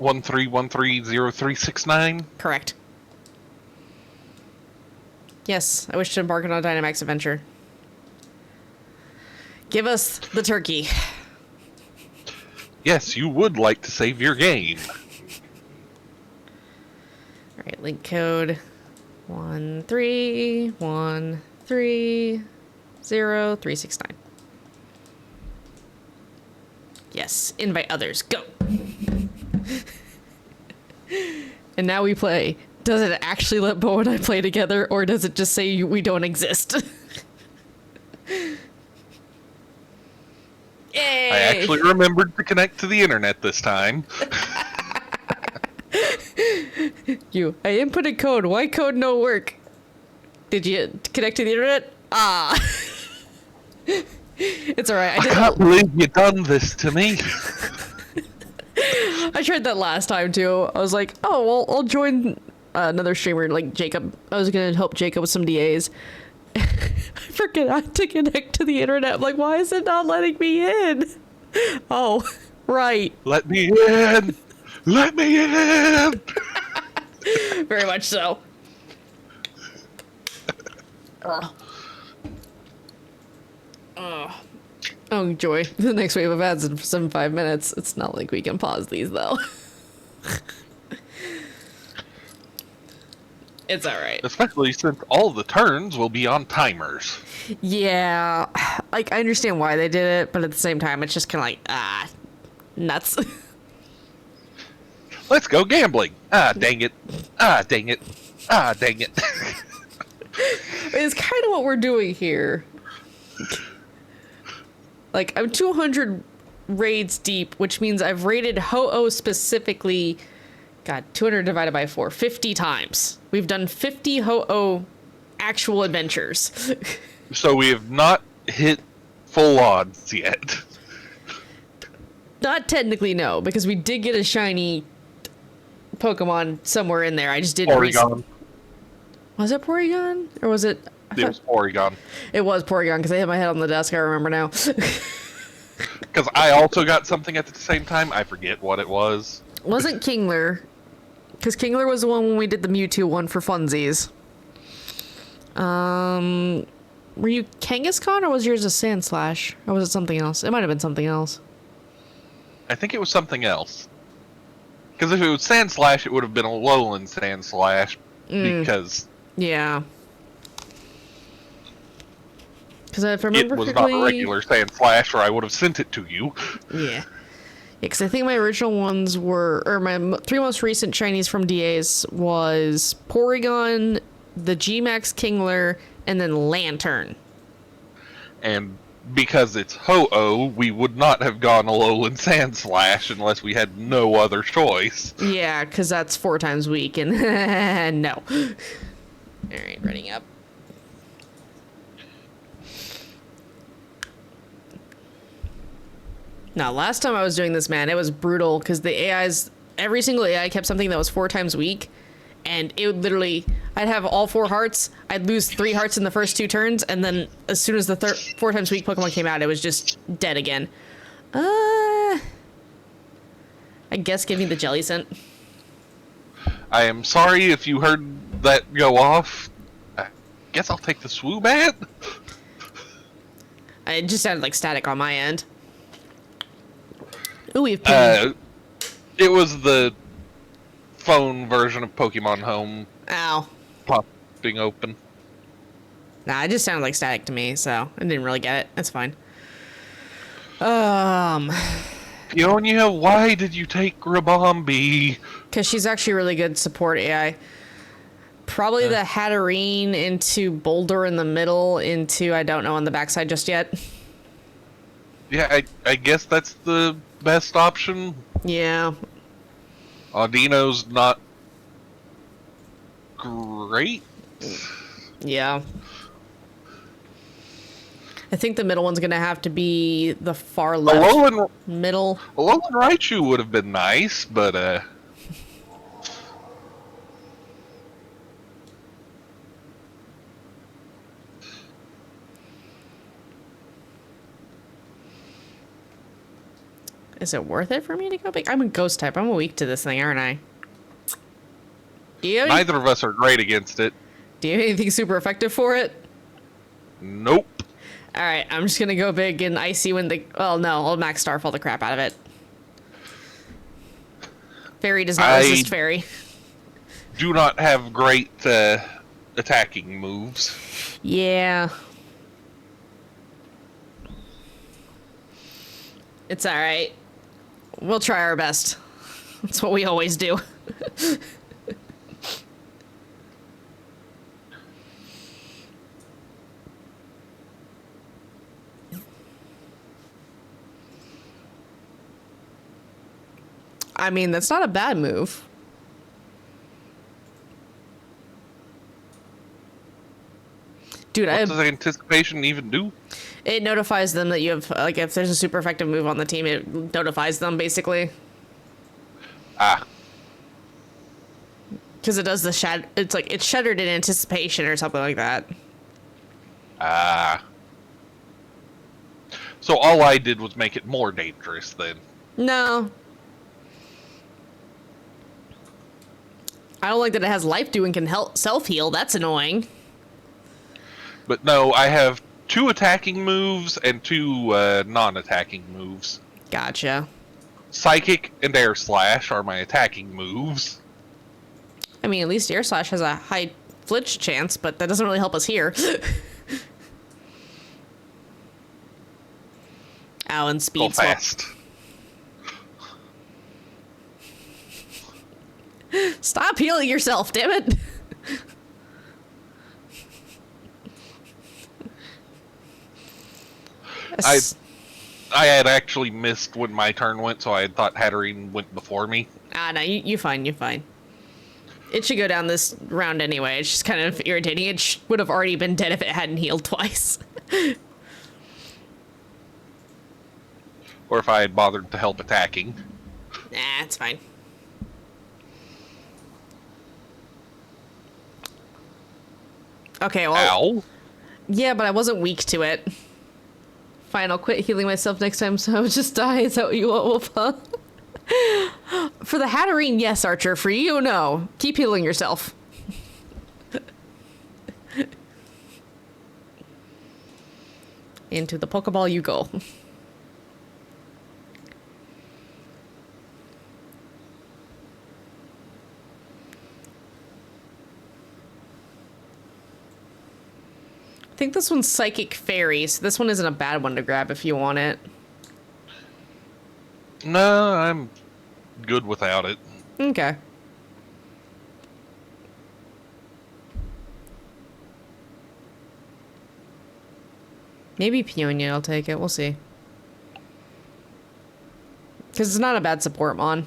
13130369. Correct. Yes, I wish to embark on a Dynamax adventure. Give us the turkey. Yes, you would like to save your game. Alright, link code 1313039. Yes, invite others. Go. And now we play. Does it actually let Bo and I play together, or does it just say we don't exist? Yay! I actually remembered to connect to the internet this time. I inputted code. Why code no work? Did you connect to the internet? Ah. It's alright. I can't believe you done this to me. I tried that last time too. I was like, oh, well, I'll join another streamer like Jacob. I was gonna help Jacob with some DAs. I forgot to connect to the internet. I'm like, why is it not letting me in? Oh, right. Let me in! Let me in! Very much so. Oh, joy. The next wave of ads in 5 minutes. It's not like we can pause these, though. It's alright. Especially since all the turns will be on timers. Yeah. Like, I understand why they did it, but at the same time, it's just kind of like, nuts. Let's go gambling. Ah, dang it. Ah, dang it. Ah, dang it. It's kind of what we're doing here. Like, I'm 200 raids deep, which means I've raided Ho-Oh specifically. God, 200 divided by 4, 50 times. We've done 50 Ho-Oh actual adventures. So we have not hit full odds yet. Not technically, no, because we did get a shiny Pokemon somewhere in there. I just didn't. Porygon. Was it Porygon? Or was it? It was Porygon. It was Porygon because I hit my head on the desk. I remember now. Because I also got something at the same time. I forget what it was. Wasn't Kingler? Because Kingler was the one when we did the Mewtwo one for funsies. Were you Kangaskhan or was yours a Sandslash? Or was it something else? It might have been something else. I think it was something else. Because if it was Sandslash, it would have been a Alolan Sandslash. Because Yeah. Because if I remember it was correctly, not a regular Sandslash, or I would have sent it to you. Yeah. Because I think my original ones were, or my three most recent Chinese from DAs was Porygon, the G-Max Kingler, and then Lantern. And because it's Ho-Oh, we would not have gone Alolan Sandslash unless we had no other choice. Yeah, because that's 4 times weak, and no. Alright, running up. Now, last time I was doing this, man, it was brutal, because the AIs, every single AI kept something that was 4 times weak, and it would literally, I'd have all 4 hearts, I'd lose 3 hearts in the first 2 turns, and then as soon as the 4 times weak Pokemon came out, it was just dead again. I guess give me the Jelly Scent. I am sorry if you heard that go off. I guess I'll take the Swoobat. It just sounded like static on my end. Ooh, we have pinged. It was the phone version of Pokemon Home Ow. popping open. Nah, it just sounded like static to me, so I didn't really get it. That's fine. Peonia, why did you take Grabombi? Because she's actually really good support AI. Probably the Hatterene into Boulder in the middle into I don't know on the backside just yet. Yeah, I guess that's the best option. Yeah. Audino's not great. Yeah. I think the middle one's going to have to be the far left. Middle. Alolan Raichu would have been nice, but Is it worth it for me to go big? I'm a ghost type. I'm weak to this thing, aren't I? Do you have neither of us are great against it. Do you have anything super effective for it? Nope. Alright, I'm just gonna go big and icy when the... Well, no, I'll max Starfall the crap out of it. Fairy does not resist Fairy. Do not have great attacking moves. Yeah. It's alright. We'll try our best. That's what we always do. I mean, that's not a bad move. Dude, what does anticipation even do? It notifies them that you have, like, if there's a super effective move on the team, it notifies them, basically. Ah. Because it does the it's like, it's shuddered in anticipation or something like that. Ah. So all I did was make it more dangerous, then. No. I don't like that it has life do and can help self-heal. That's annoying. But no, I have 2 attacking moves and 2 non-attacking moves. Gotcha. Psychic and Air Slash are my attacking moves. I mean, at least Air Slash has a high flinch chance, but that doesn't really help us here. Ow, and speed Go fast. Stop healing yourself, damn it. I had actually missed when my turn went, so I had thought Hatterene went before me. No, you fine, you fine. It should go down this round anyway. It's just kind of irritating. It would have already been dead if it hadn't healed twice. Or if I had bothered to help attacking. Nah, it's fine. Okay, well... Ow. Yeah, but I wasn't weak to it. Fine, I'll quit healing myself next time, so I'll just die. Is that what you want, Wolf? Huh? For the Hatterene, yes, Archer. For you, no. Keep healing yourself. Into the Pokeball you go. I think this one's Psychic Fairy, so this one isn't a bad one to grab if you want it. No, I'm good without it. Okay. Maybe Peonia, I'll take it. We'll see. Because it's not a bad support mon.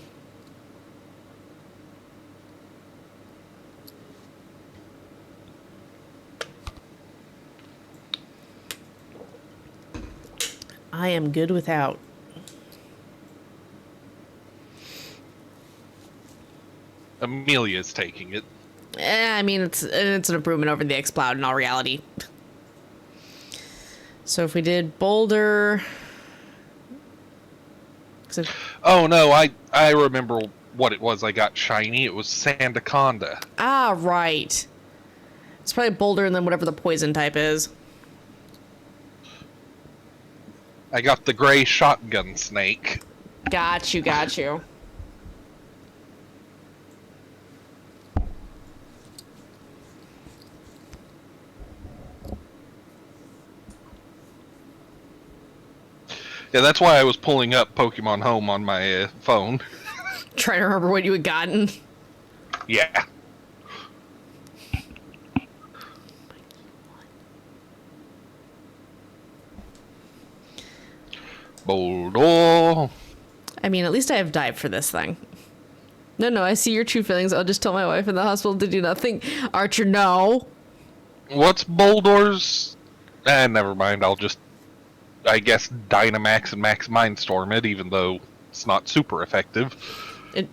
I am good without. Amelia's taking it. I mean, it's an improvement over the Exploud in all reality. So if we did Boulder... Oh no, I remember what it was I got shiny. It was Sandaconda. Ah, right. It's probably Boulder and then whatever the poison type is. I got the gray shotgun snake. Got you, got you. Yeah, that's why I was pulling up Pokemon Home on my phone. Trying to remember what you had gotten. Yeah. Boulder. I mean, at least I have dive for this thing. No, I see your true feelings. I'll just tell my wife in the hospital to do nothing. Archer, no. What's Boulder's? Never mind. I'll just, I guess, Dynamax and Max Mindstorm it, even though it's not super effective.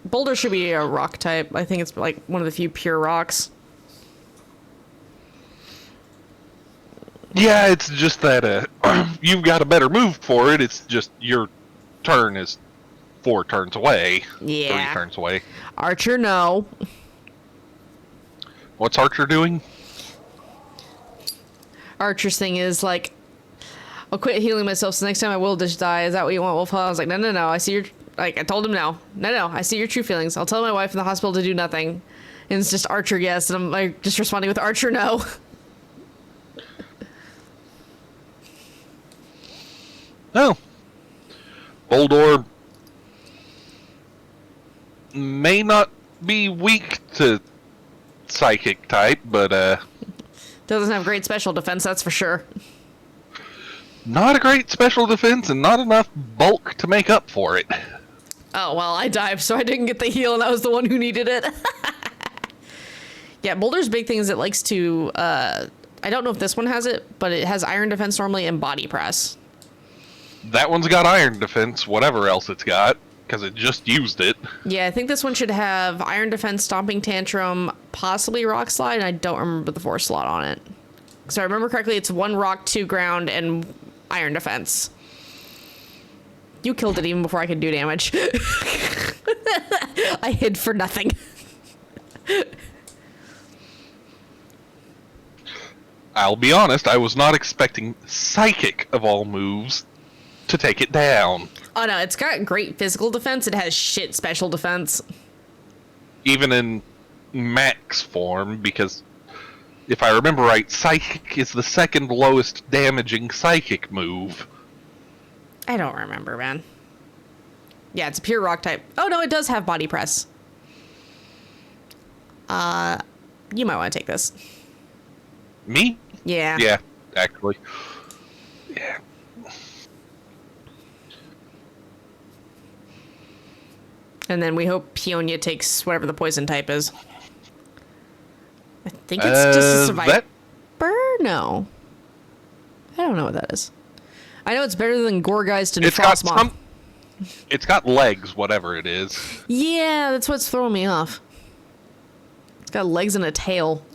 Boulder should be a rock type. I think it's like one of the few pure rocks. Yeah, it's just that you've got a better move for it. It's just your turn is 4 turns away. Yeah. 3 turns away. Archer, no. What's Archer doing? Archer's thing is like, I'll quit healing myself, so next time I will just die. Is that what you want, Wolf? I was like, no. I see your... Like, I told him no. No. I see your true feelings. I'll tell my wife in the hospital to do nothing. And it's just Archer, yes. And I'm like, just responding with Archer, no. Oh. Boulder may not be weak to psychic type, but Doesn't have great special defense, that's for sure. not a great special defense and not enough bulk to make up for it. Oh, well, I dived, so I didn't get the heal, and I was the one who needed it. Yeah, Boulder's big thing is it likes to, I don't know if this one has it, but it has iron defense normally and body press. That one's got iron defense, whatever else it's got, because it just used it. Yeah, I think this one should have iron defense, stomping tantrum, possibly rock slide, and I don't remember the 4 slot on it. So I remember correctly, it's 1 rock, 2 ground, and iron defense. You killed it even before I could do damage. I hid for nothing. I'll be honest, I was not expecting psychic of all moves to take it down. Oh no, it's got great physical defense. It has shit special defense. Even in max form, because if I remember right, psychic is the 2nd lowest damaging psychic move. I don't remember, man. Yeah, it's a pure rock type. Oh no, it does have body press. You might want to take this. Me? Yeah. Yeah, actually. Yeah. And then we hope Peonia takes whatever the poison type is. I think it's just a survivor. No. I don't know what that is. I know it's better than Gorgeist and Frostmoth. It's got legs, whatever it is. Yeah, that's what's throwing me off. It's got legs and a tail.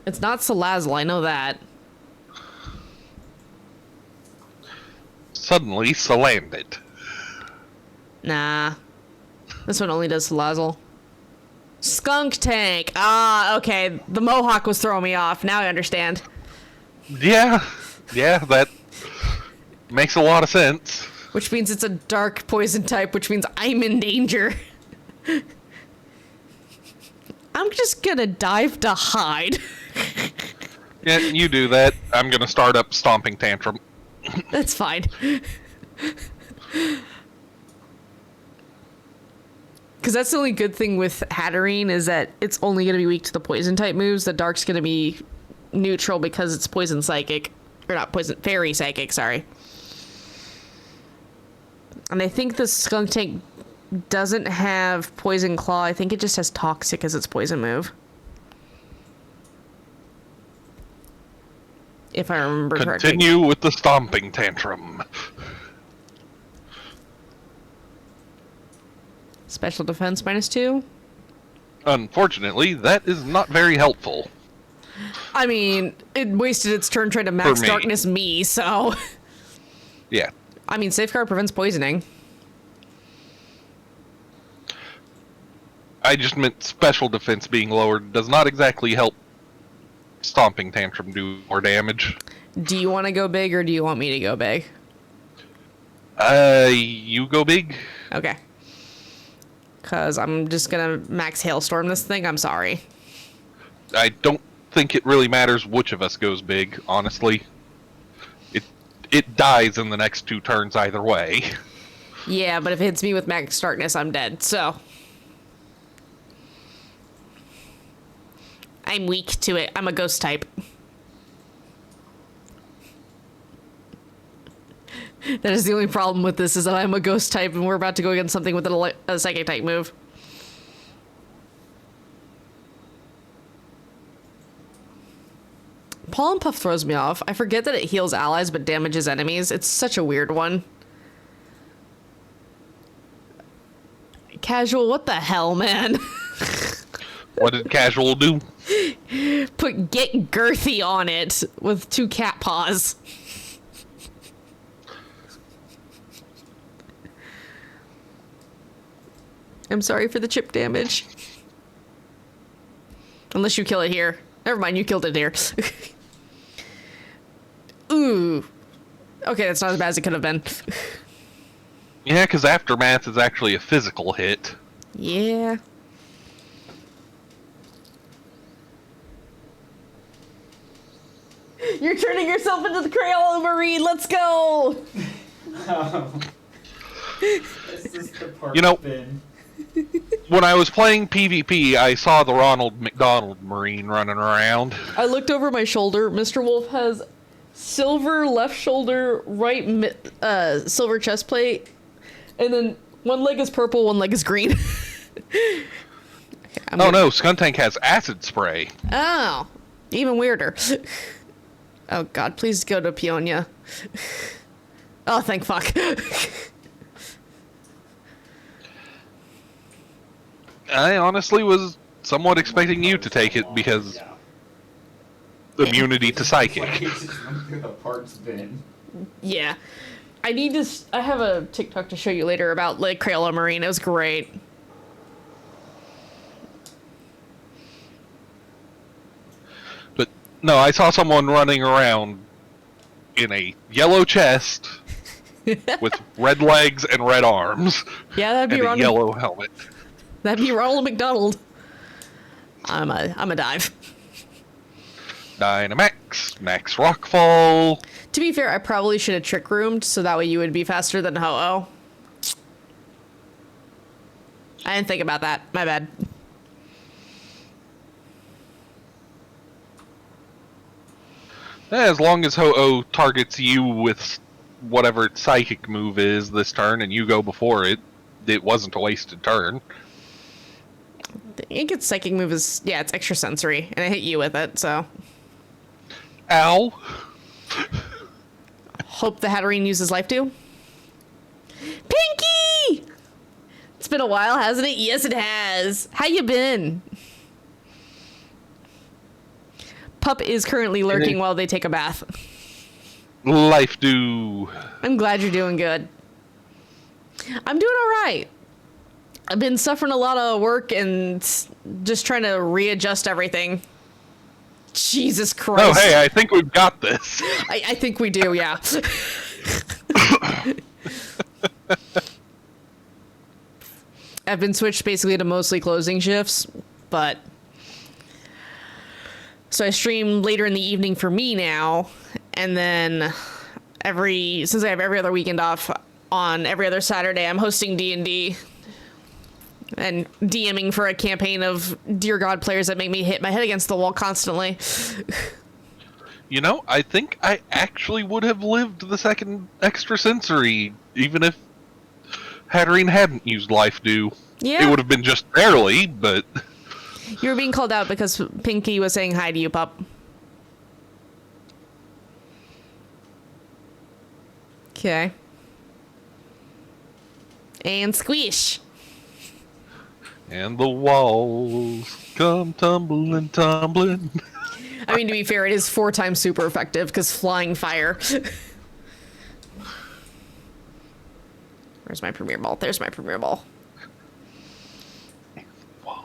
It's not Salazzle, I know that. Suddenly, Salandit. Nah. This one only does Salazzle. Skunk Tank! Ah, okay. The Mohawk was throwing me off. Now I understand. Yeah, that makes a lot of sense. Which means it's a dark poison type, which means I'm in danger. I'm just gonna dive to hide. Yeah, you do that. I'm gonna start up Stomping Tantrum. That's fine. Because that's the only good thing with Hatterene is that it's only going to be weak to the poison type moves. The Dark's going to be neutral because it's poison psychic. Or not poison, fairy psychic, sorry. And I think the Skunk Tank doesn't have Poison Claw. I think it just has Toxic as its poison move. If I remember correctly. Continue with the Stomping Tantrum. Special defense -2? Unfortunately, that is not very helpful. I mean, it wasted its turn trying to max darkness me, so... Yeah. I mean, Safeguard prevents poisoning. I just meant special defense being lowered does not exactly help Stomping Tantrum do more damage. Do you want to go big or do you want me to go big? You go big. Okay. Because I'm just going to max Hailstorm this thing. I'm sorry. I don't think it really matters which of us goes big, honestly. It dies in the next 2 turns either way. Yeah, but if it hits me with max darkness, I'm dead, so... I'm weak to it. I'm a ghost type. That is the only problem with this, is that I'm a ghost type and we're about to go against something with a psychic type move. Pollen Puff throws me off. I forget that it heals allies but damages enemies. It's such a weird one. Casual, what the hell, man? What did Casual do? Put Get Girthy on it with 2 cat paws. I'm sorry for the chip damage. Unless you kill it here. Never mind, you killed it here. Ooh. Okay, that's not as bad as it could have been. Yeah, because Aftermath is actually a physical hit. Yeah. You're turning yourself into the Crayola Marine. Let's go. This is the part You know, bin. when I was playing PvP, I saw the Ronald McDonald Marine running around. I looked over my shoulder. Mr. Wolf has silver left shoulder, silver chest plate, and then one leg is purple, one leg is green. Okay, Oh no, Skuntank has acid spray. Oh, even weirder. Oh god, please go to Peonia. Oh, thank fuck. I honestly was somewhat expecting you to take it because immunity to psychic. The parts bin. Yeah. I have a TikTok to show you later about like Crayola Marine. It was great. But no, I saw someone running around in a yellow chest with red legs and red arms. Yeah, that'd be and a Ronald. yellow helmet. That'd be Ronald McDonald. I'm a dive. Dynamax, Max Rockfall. To be fair, I probably should have trick roomed so that way you would be faster than Ho-Oh. I didn't think about that. My bad. As long as Ho-Oh targets you with whatever its psychic move is this turn and you go before it, it wasn't a wasted turn. I think its psychic move is, yeah, it's extra sensory, and I hit you with it, so. Ow! Hope the Hatterene uses life too. Pinky! It's been a while, hasn't it? Yes, it has. How you been? Pup is currently lurking while they take a bath. Life do. I'm glad you're doing good. I'm doing all right. I've been suffering a lot of work and just trying to readjust everything. Jesus Christ. Oh, hey, I think we've got this. I think we do, yeah. I've been switched basically to mostly closing shifts, but... So I stream later in the evening for me now, and then since I have every other weekend off, on every other Saturday, I'm hosting D&D and DMing for a campaign of Dear God players that make me hit my head against the wall constantly. You know, I think I actually would have lived the second extrasensory, even if Hatterene hadn't used Life Do. Yeah. It would have been just barely, but... You were being called out because Pinky was saying hi to you, pup. Okay. And squish. And the walls come tumbling, tumbling. I mean, to be fair, it is 4 times super effective because flying fire. Where's my premiere ball? There's my premiere ball. Whoa.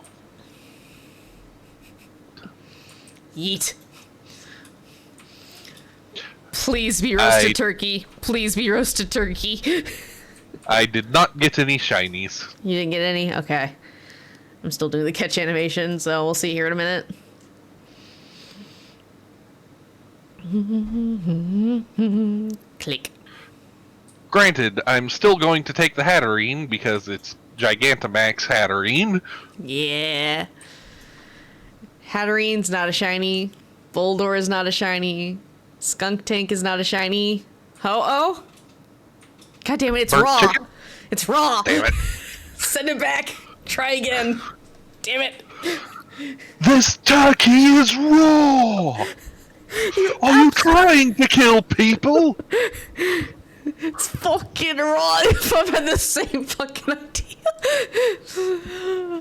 Yeet. Please be roasted turkey. Please be roasted turkey. I did not get any shinies. You didn't get any? Okay. I'm still doing the catch animation, so we'll see here in a minute. Click. Granted, I'm still going to take the Hatterene because it's Gigantamax Hatterene. Yeah. Hatterene's not a shiny. Boldor is not a shiny. Skunk Tank is not a shiny. Ho-Oh? God damn it, it's Burnt raw. chicken? It's raw. Damn it. Send it back. Try again. Damn it. This turkey is raw! Are you trying to kill people? It's fucking raw. If I've had the same fucking idea.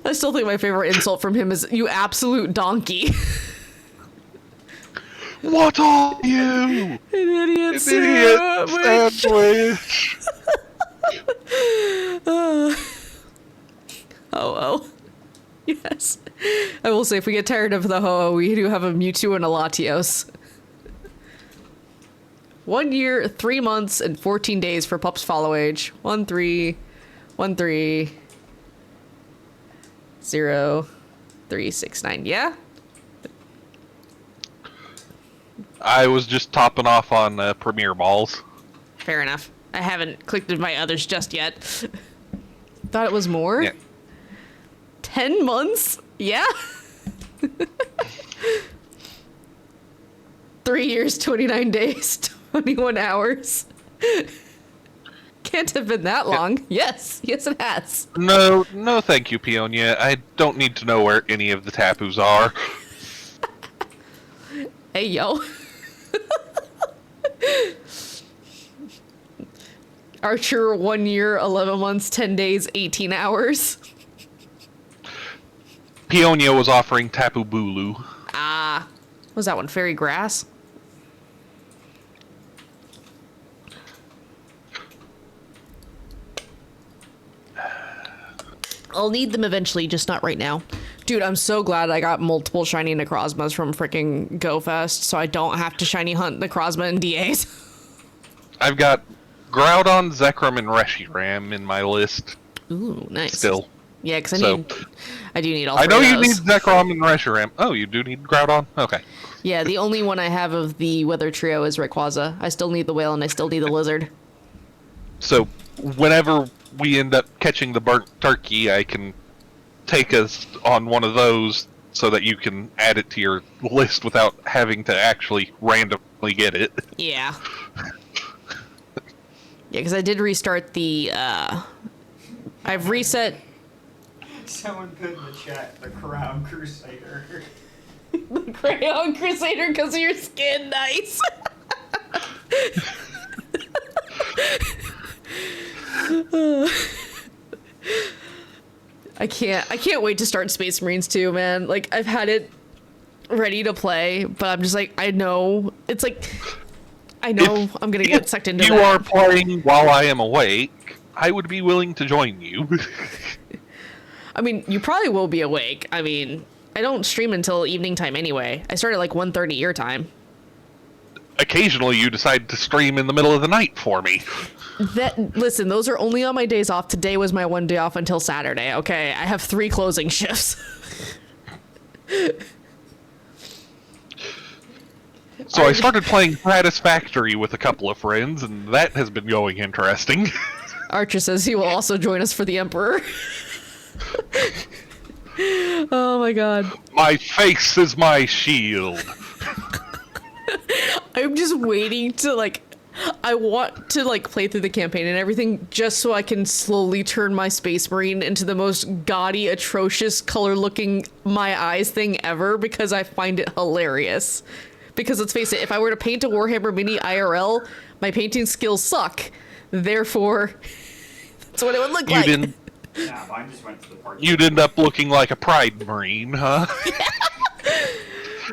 I still think my favorite insult from him is, you absolute donkey. What are you? An idiot An sandwich. idiot sandwich. Oh. Yes. I will say, if we get tired of the Ho-Oh, we do have a Mewtwo and a Latios. 1 year, 3 months, and 14 days for Pup's follow age. 13130369. Yeah? I was just topping off on Premier Balls. Fair enough. I haven't clicked my others just yet. Thought it was more? Yeah. 10 months? Yeah? 3 years, 29 days, 21 hours. Can't have been that long. Yes, it has. No, thank you, Peonia. I don't need to know where any of the Tapus are. Hey, yo. Archer, 1 year, 11 months, 10 days, 18 hours. Peonia was offering Tapu Bulu. What was that one? Fairy Grass? I'll need them eventually, just not right now. Dude, I'm so glad I got multiple shiny Necrozmas from frickin' GoFest, so I don't have to shiny hunt Necrozma and DAs. I've got Groudon, Zekrom, and Reshiram in my list. Ooh, nice. Still. Yeah, because So- I do need all I three know of you those. need Zekrom and Reshiram. Oh, you do need Groudon? Okay. Yeah, the only one I have of the Weather Trio is Rayquaza. I still need the whale and I still need the lizard. So, whenever we end up catching the burnt turkey, I can take us on one of those so that you can add it to your list without having to actually randomly We get it. Yeah. Yeah, because I did restart the, I've reset... Someone put in the chat, the Crown Crusader. The Crayon Crusader because of your skin, nice. I can't wait to start Space Marines 2, man. Like, I've had it ready to play, but I'm just like, I know. It's like, I know I'm gonna get sucked into you that. are playing while I am awake, I would be willing to join you. I mean, you probably will be awake. I mean, I don't stream until evening time anyway. I start at like 1:30 your time. Occasionally you decide to stream in the middle of the night for me. Listen, those are only on my days off. Today was my one day off until Saturday, okay? I have 3 closing shifts. So I started playing Satisfactory with a couple of friends, and that has been going interesting. Archer says he will also join us for the Emperor. Oh my god. My face is my shield. I'm just waiting to, like... I want to, like, play through the campaign and everything just so I can slowly turn my Space Marine into the most gaudy, atrocious, color-looking my eyes thing ever because I find it hilarious. Because let's face it, if I were to paint a Warhammer Mini IRL, my painting skills suck. Therefore, that's what it would look like. Nah, mine just went to the party. You'd end up looking like a Pride Marine, huh?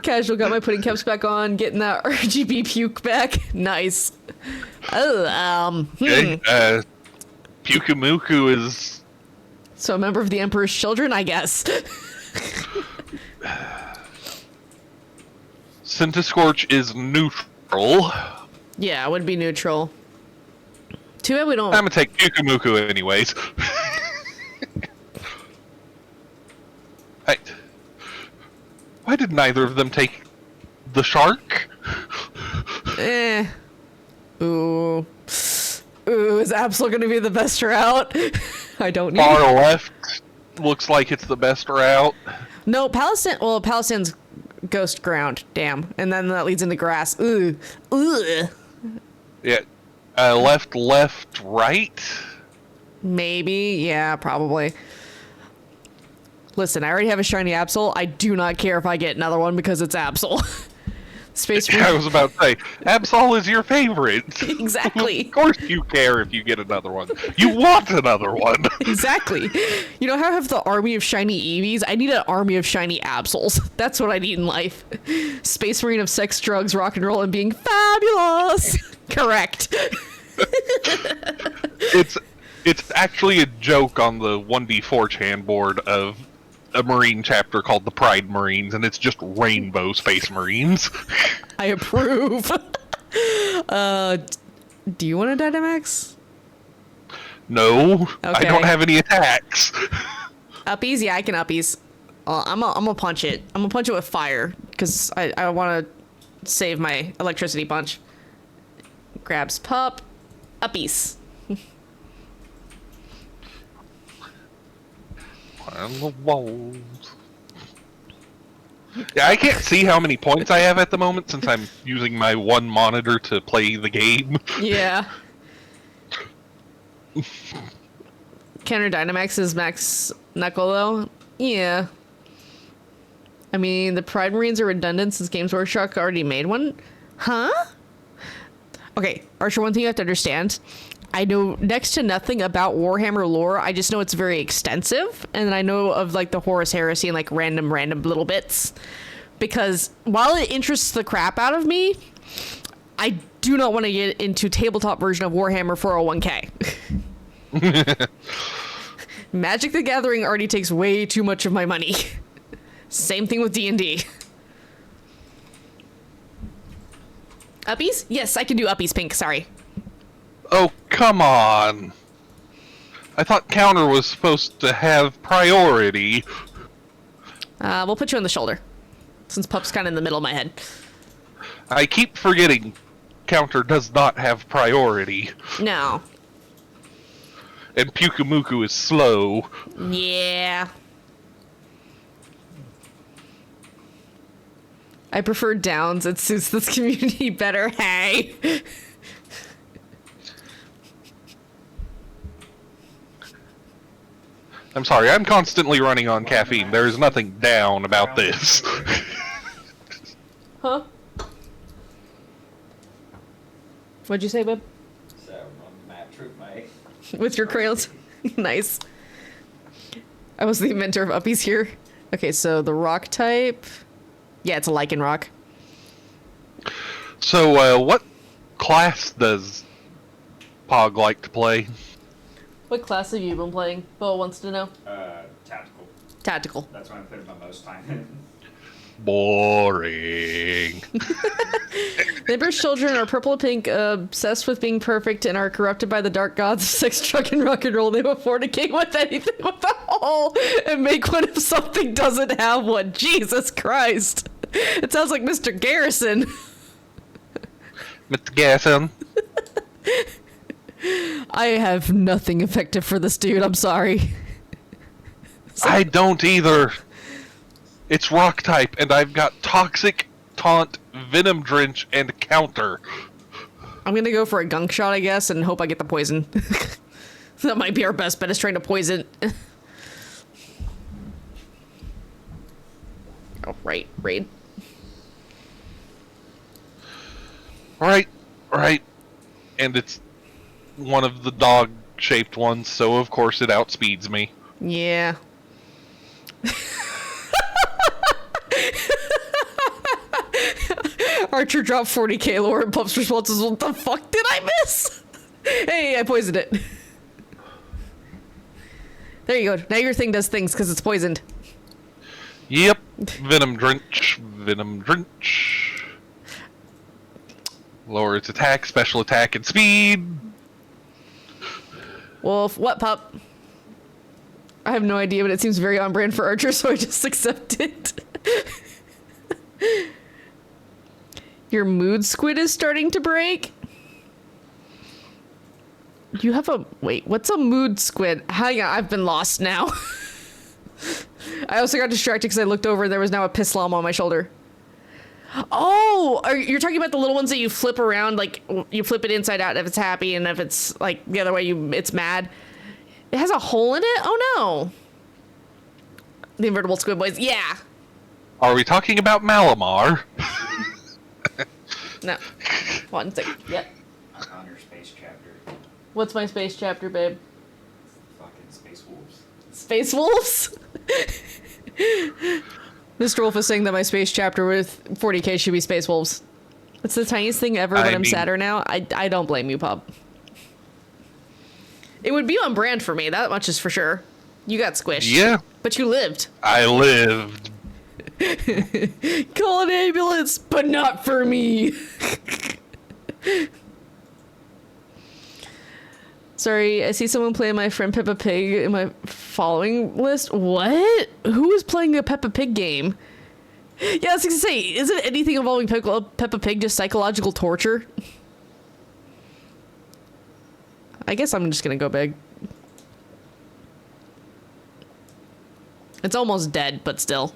Casual got my pudding caps back on, getting that RGB puke back. Nice. Oh, Okay, Pukumuku is... So a member of the Emperor's Children, I guess. Centiscorch is neutral. Yeah, it would be neutral. Too bad we don't... I'm gonna take Pukumuku anyways. Why did neither of them take the shark? Eh. Ooh. Ooh, is Absol gonna be the best route? I don't need Far left looks like it's the best route. No, Palestine... Well, Palestine's ghost ground. Damn. And then that leads into grass. Ooh. Ooh. Yeah. Left, right. Maybe. Yeah, probably. Listen, I already have a shiny Absol. I do not care if I get another one because it's Absol. Space I was about to say, Absol is your favorite. Exactly. Of course you care if you get another one. You want another one. Exactly. You know how I have the army of shiny Eevees? I need an army of shiny Absols. That's what I need in life. Space Marine of sex, drugs, rock and roll, and being fabulous. Correct. It's actually a joke on the 1D4chan board of a Marine chapter called the Pride Marines, and it's just rainbow Space Marines. I approve. Do you want a Dynamax? No, I Okay. don't have any attacks. Uppies? Yeah, I can uppies. I'm gonna punch it. I'm gonna punch it with fire, because I want to save my electricity punch. Grabs pup. Uppies. On the walls. Yeah, I can't see how many points I have at the moment since I'm using my one monitor to play the game. Yeah. Counter Dynamax is max knuckle though? Yeah. I mean, the Pride Marines are redundant since Games Workshop already made one. Huh? Okay, Archer, one thing you have to understand. I know next to nothing about Warhammer lore. I just know it's very extensive, and then I know of like the Horus Heresy and like random little bits. Because while it interests the crap out of me, I do not want to get into tabletop version of Warhammer 401k. Magic the Gathering already takes way too much of my money. Same thing with D&D. Uppies? Yes, I can do uppies, Pink. Sorry. Oh, come on. I thought counter was supposed to have priority. We'll put you on the shoulder, since Pup's kind of in the middle of my head. I keep forgetting counter does not have priority. No. And Pukumuku is slow. Yeah. I prefer downs. It suits this community better. Hey. I'm sorry, I'm constantly running on caffeine. There is nothing down about this. Huh? What'd you say, babe? So I'm Matt Troopmate. With your crayons? Nice. I was the inventor of uppies here. Okay, so the rock type. Yeah, it's a lichen rock. So, what class does Pog like to play? What class have you been playing? Bo wants to know. Tactical. Tactical. That's what I put my most time in. Boring. Neighbor's children are purple and pink, obsessed with being perfect, and are corrupted by the dark gods of sex, drug, and rock and roll. They will fornicate with anything with a hole and make one if something doesn't have one. Jesus Christ. It sounds like Mr. Garrison. Mr. Garrison. I have nothing effective for this dude. I'm sorry. I don't either. It's rock type, and I've got toxic, taunt, venom drench, and counter. I'm gonna go for a gunk shot, I guess, and hope I get the poison. That might be our best bet, is trying to poison. Oh, right, raid. Right. And it's one of the dog-shaped ones, so of course it outspeeds me. Yeah. Archer dropped 40k lore and Pup's response is, what the fuck did I miss? Hey, I poisoned it. There you go. Now your thing does things because it's poisoned. Yep. Venom drench. Lower its attack, special attack, and speed. Wolf, what, Pup? I have no idea, but it seems very on brand for Archer, so I just accept it. Your mood squid is starting to break? You have a... Wait, what's a mood squid? Hang on, I've been lost now. I also got distracted because I looked over and there was now a pisslom on my shoulder. Oh! You're talking about the little ones that you flip around, like, you flip it inside out if it's happy, and if it's, like, the other way, it's mad. It has a hole in it? Oh, no. The invertible squid boys. Yeah. Are we talking about Malamar? No. One second. Yep. I'm on your space chapter. What's my space chapter, babe? Fucking Space Wolves. Space Wolves? Mr. Wolf is saying that my space chapter with 40k should be Space Wolves. It's the tiniest thing ever, but I'm sadder now. I don't blame you, Pub. It would be on brand for me, that much is for sure. You got squished. Yeah. But you lived. I lived. Call an ambulance, but not for me. Sorry, I see someone playing my friend Peppa Pig in my following list. What? Who is playing a Peppa Pig game? Yeah, I was gonna say, isn't anything involving Peppa Pig just psychological torture? I guess I'm just gonna go big. It's almost dead, but still.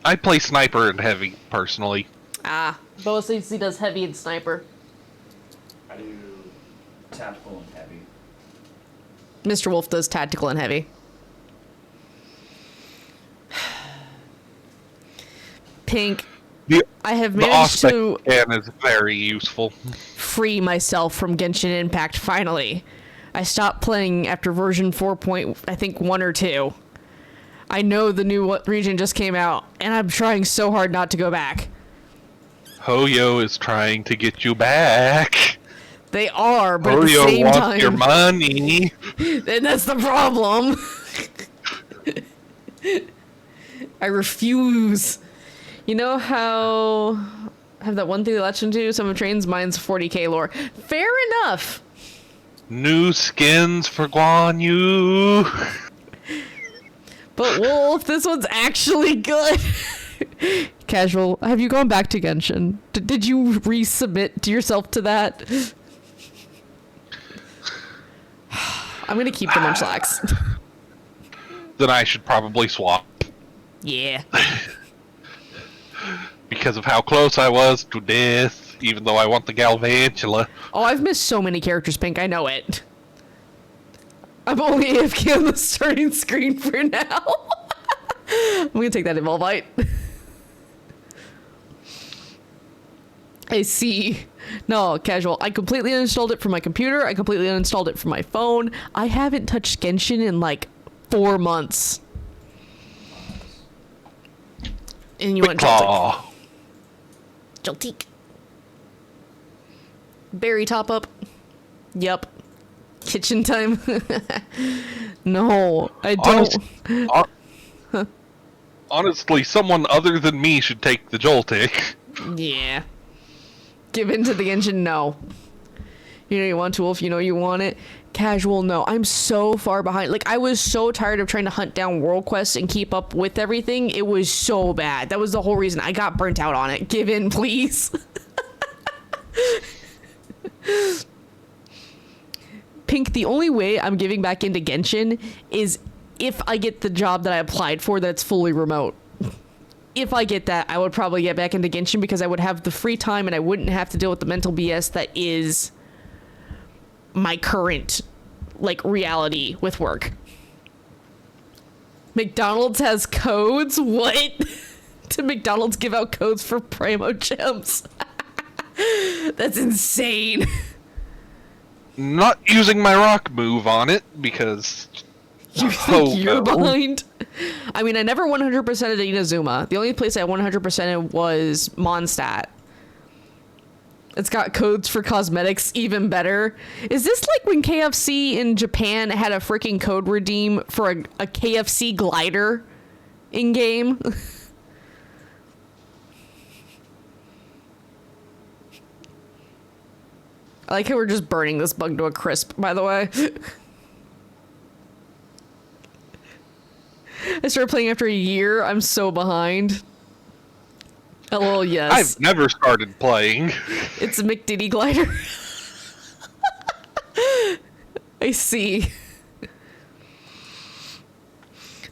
I play sniper and heavy, personally. Ah, Boa says he does heavy and sniper. I do tactical and heavy. Mr. Wolf does tactical and heavy. Pink. I have managed to can is very useful. free myself from Genshin Impact finally. I stopped playing after version 4. I think 1 or 2. I know the new region just came out, and I'm trying so hard not to go back. Hoyo is trying to get you back. They are, but at the Hoyo same wants time, your money. and that's the problem. I refuse. You know how I have that one thing they latch into? Some of trains, mine's 40k lore. Fair enough. New skins for Guan Yu. But Wolf, this one's actually good. Casual, have you gone back to Genshin? Did you resubmit to yourself to that? I'm gonna keep the Munchlax. Then I should probably swap. Yeah. Because of how close I was to death, even though I want the Galvantula. Oh, I've missed so many characters, Pink. I know it. I'm only AFK on the starting screen for now. I'm gonna take that Evolvite. I see. No, casual. I completely uninstalled it from my computer. I completely uninstalled it from my phone. I haven't touched Genshin in like 4 months. And you want Joltik. Joltik. Berry top up. Yup. Kitchen time. No, I don't. Honestly, someone other than me should take the Joltik. Yeah. Give in to the engine, no. You know you want to, Wolf, you know you want it. Casual, no. I'm so far behind. Like, I was so tired of trying to hunt down world quests and keep up with everything. It was so bad. That was the whole reason I got burnt out on it. Give in, please. Pink, the only way I'm giving back into Genshin is if I get the job that I applied for that's fully remote. If I get that, I would probably get back into Genshin because I would have the free time and I wouldn't have to deal with the mental BS that is my current, like, reality with work. McDonald's has codes? What? Did McDonald's give out codes for Primo Gems? That's insane. Not using my rock move on it because... You think you're behind? I mean, I never 100%ed Inazuma. The only place I 100%ed was Mondstadt. It's got codes for cosmetics, even better. Is this like when KFC in Japan had a freaking code redeem for a KFC glider in-game? I like how we're just burning this bug to a crisp, by the way. I started playing after a year. I'm so behind. LOL, yes. I've never started playing. It's a McDiddy glider. I see.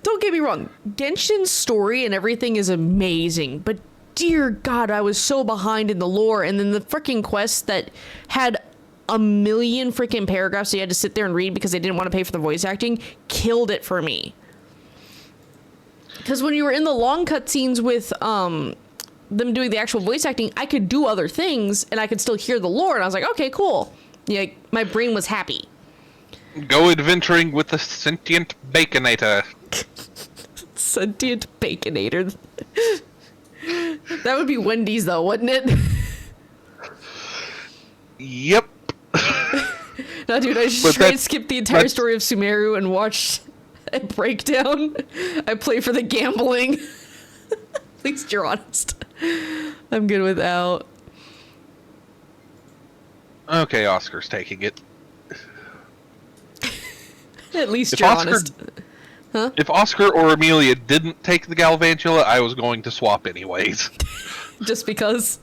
Don't get me wrong. Genshin's story and everything is amazing, but dear God, I was so behind in the lore, and then the freaking quests that had a million freaking paragraphs so you had to sit there and read because they didn't want to pay for the voice acting killed it for me. Because when you were in the long cutscenes with them doing the actual voice acting, I could do other things and I could still hear the lore, and I was like, okay, cool. Yeah, my brain was happy. Go adventuring with the sentient baconator. Sentient baconator. That would be Wendy's, though, wouldn't it? Yep. No, dude, I just tried to skip the entire story of Sumeru and watched a breakdown. I play for the gambling. At least you're honest. I'm good without. Okay, Oscar's taking it. At least you're honest. Huh? If Oscar or Amelia didn't take the Galvantula, I was going to swap anyways. Just because?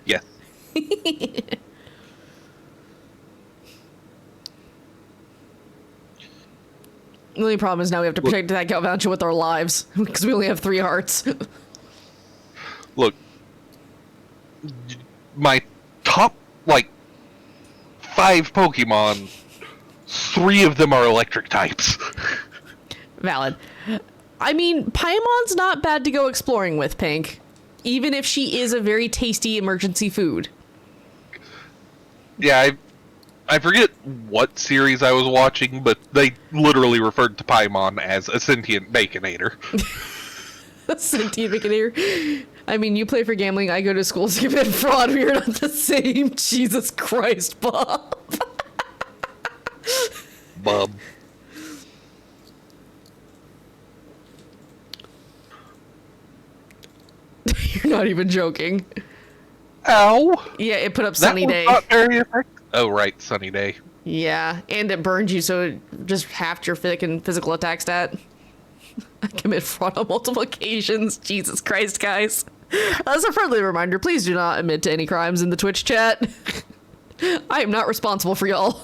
Yes. The only problem is now we have to protect that Galvantula with our lives, because we only have 3 hearts. Look, my top, 5 Pokemon, 3 of them are electric types. Valid. I mean, Paimon's not bad to go exploring with, Pink. Even if she is a very tasty emergency food. Yeah, I forget what series I was watching, but they literally referred to Paimon as a sentient baconator. A sentient baconator? I mean, you play for gambling, I go to school to commit fraud. We are not the same. Jesus Christ, Bob. Bub. You're not even joking. Ow! Yeah, it put up Sunny Day. Not very effective. Oh, right, Sunny Day. Yeah, and it burned you, so it just halved your physical attack stat. I commit fraud on multiple occasions. Jesus Christ, guys. As a friendly reminder, please do not admit to any crimes in the Twitch chat. I am not responsible for y'all.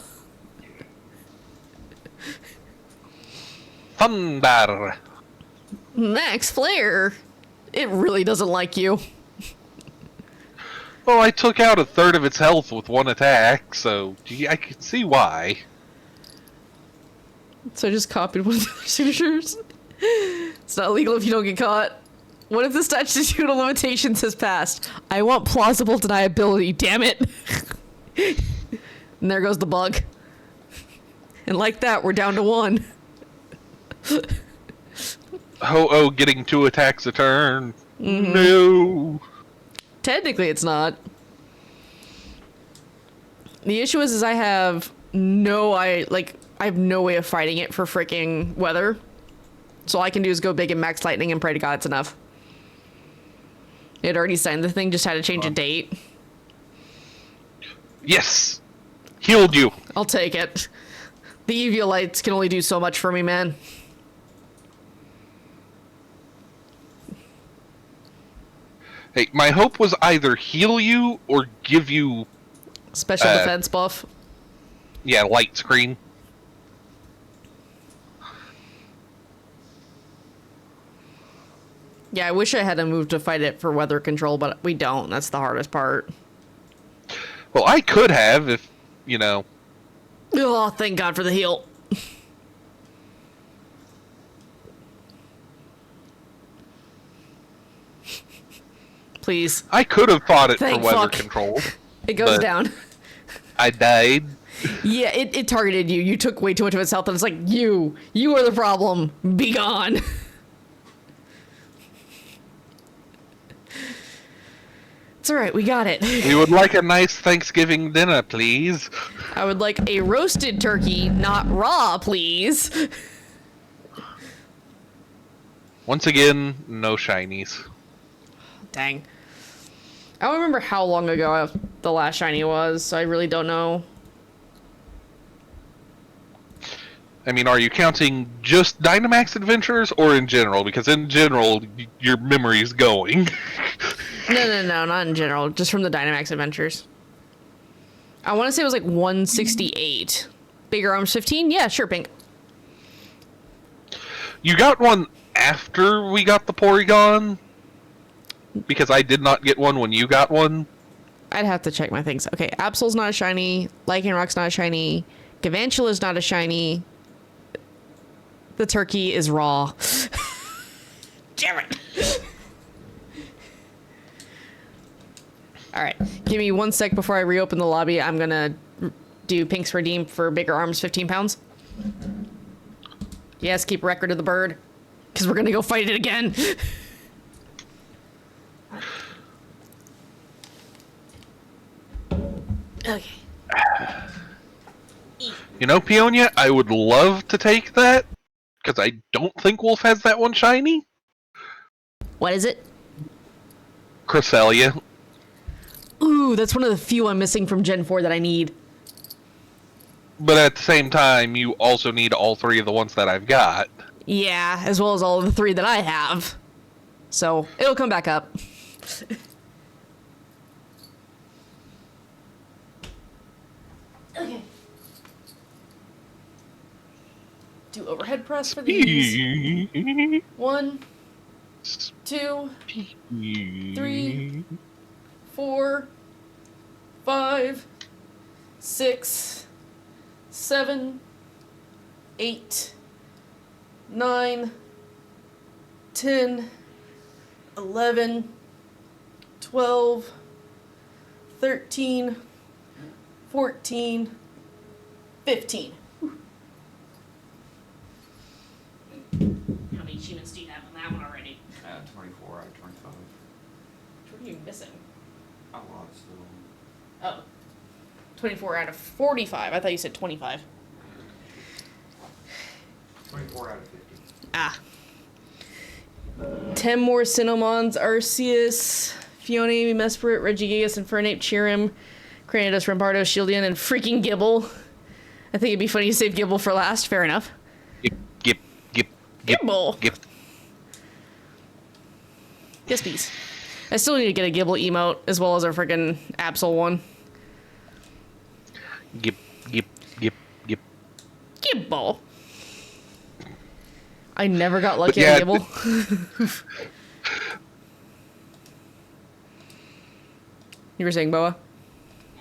Thunder. Max Flare. It really doesn't like you. Well, I took out a third of its health with one attack, so gee, I can see why. So I just copied one of the other signatures. It's not illegal if you don't get caught. What if the statute of limitations has passed? I want plausible deniability, damn it. And there goes the bug. And like that, we're down to 1. Ho-Oh getting 2 attacks a turn. No. Technically, it's not. The issue is I have no way of fighting it for freaking weather. So all I can do is go big and max lightning and pray to God it's enough. It already signed the thing, just had to change a date. Yes. Healed you. I'll take it. The Eviolites can only do so much for me, man. Hey, my hope was either heal you or give you... Special defense buff. Yeah, light screen. Yeah, I wish I had a move to fight it for weather control, but we don't. That's the hardest part. Well, I could have if, you know... Oh, thank God for the heal. Please. I could have fought it Thank for weather fuck. control. It goes But- down. I died. Yeah, it targeted you. You took way too much of its health, and it's like, you are the problem. Be gone. It's alright, we got it. We would like a nice Thanksgiving dinner, please. I would like a roasted turkey, not raw, please. Once again, no shinies. Dang. I don't remember how long ago the last shiny was, so I really don't know. I mean, are you counting just Dynamax Adventures or in general? Because in general, your memory's going. No, not in general. Just from the Dynamax Adventures. I want to say it was like 168. Bigger Arms 15? Yeah, sure, Pink. You got one after we got the Porygon? Because I did not get one when you got one. I'd have to check my things. Okay, Absol's not a shiny. Lycanroc's not a shiny. Galvantula's not a shiny. The turkey is raw. Damn it. Alright, give me 1 sec before I reopen the lobby. I'm gonna do Pink's Redeem for Bigger Arms 15 pounds. Yes, keep record of the bird. Because we're gonna go fight it again. Okay. You know, Peonia, I would love to take that. Because I don't think Wolf has that one shiny. What is it? Cresselia. Ooh, that's one of the few I'm missing from Gen 4 that I need. But at the same time, you also need all 3 of the ones that I've got. Yeah, as well as all of the 3 that I have. So, it'll come back up. Okay. Do overhead press for these. 1, 2, 3, 4, 5, 6, 7, 8, 9, 10, 11, 12, 13, 14, 15. How many achievements do you have on that one already? 24 out of 25. What are you missing? A lot still. Oh. 24 out of 45. I thought you said 25. 24 out of 50. Ah. 10 more Cinnamons, Arceus, Fiona, Mesprit, Regigigas, Infernape, Cheerim, Cranidos, Rampardo, Shieldon, and freaking Gibble. I think it'd be funny to save Gibble for last. Fair enough. Gibble. Yes, please. I still need to get a Gibble emote as well as our freaking Absol one. Gibble. Gibble. I never got lucky yeah, on Gibble. You were saying, Boa?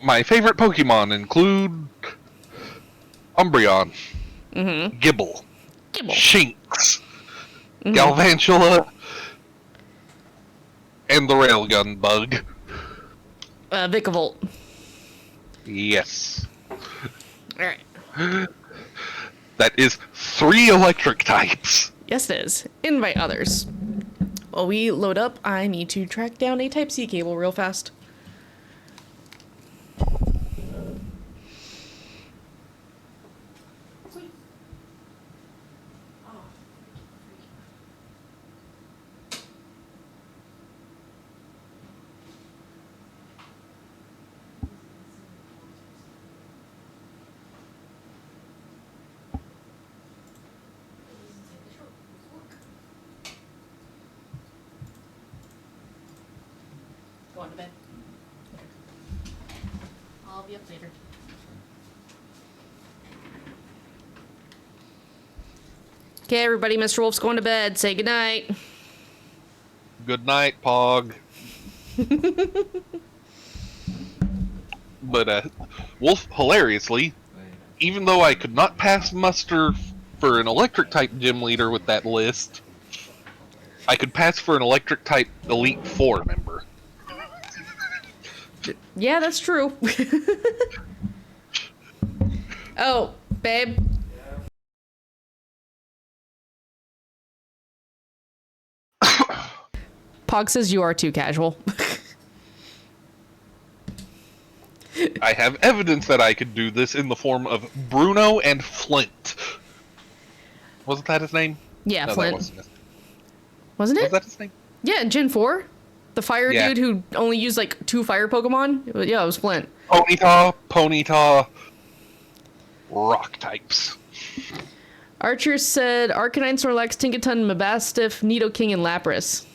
My favorite Pokemon include Umbreon, Gibble, Gibble. Shinx, Galvantula, and the Railgun Bug. Vikavolt. Yes. Alright. That is 3 electric types. Yes, it is. Invite others. While we load up, I need to track down a Type-C cable real fast. Going to bed. I'll be up later. Okay, everybody, Mr. Wolf's going to bed. Say goodnight. Good night, Pog. But, Wolf, hilariously, even though I could not pass muster for an electric-type gym leader with that list, I could pass for an electric-type Elite Four member. Yeah, that's true. Oh, babe. Pog says you are too casual. I have evidence that I could do this in the form of Bruno and Flint. Wasn't that his name? Yeah, No, Flint. that wasn't his name. Wasn't it? Was that his name? Yeah, in Gen 4. The fire Yeah. dude who only used like 2 fire Pokemon. Yeah, it was Flint. Ponyta, rock types. Archer said Arcanine, Snorlax, Tinkaton, Mabastiff, Nidoking, and Lapras.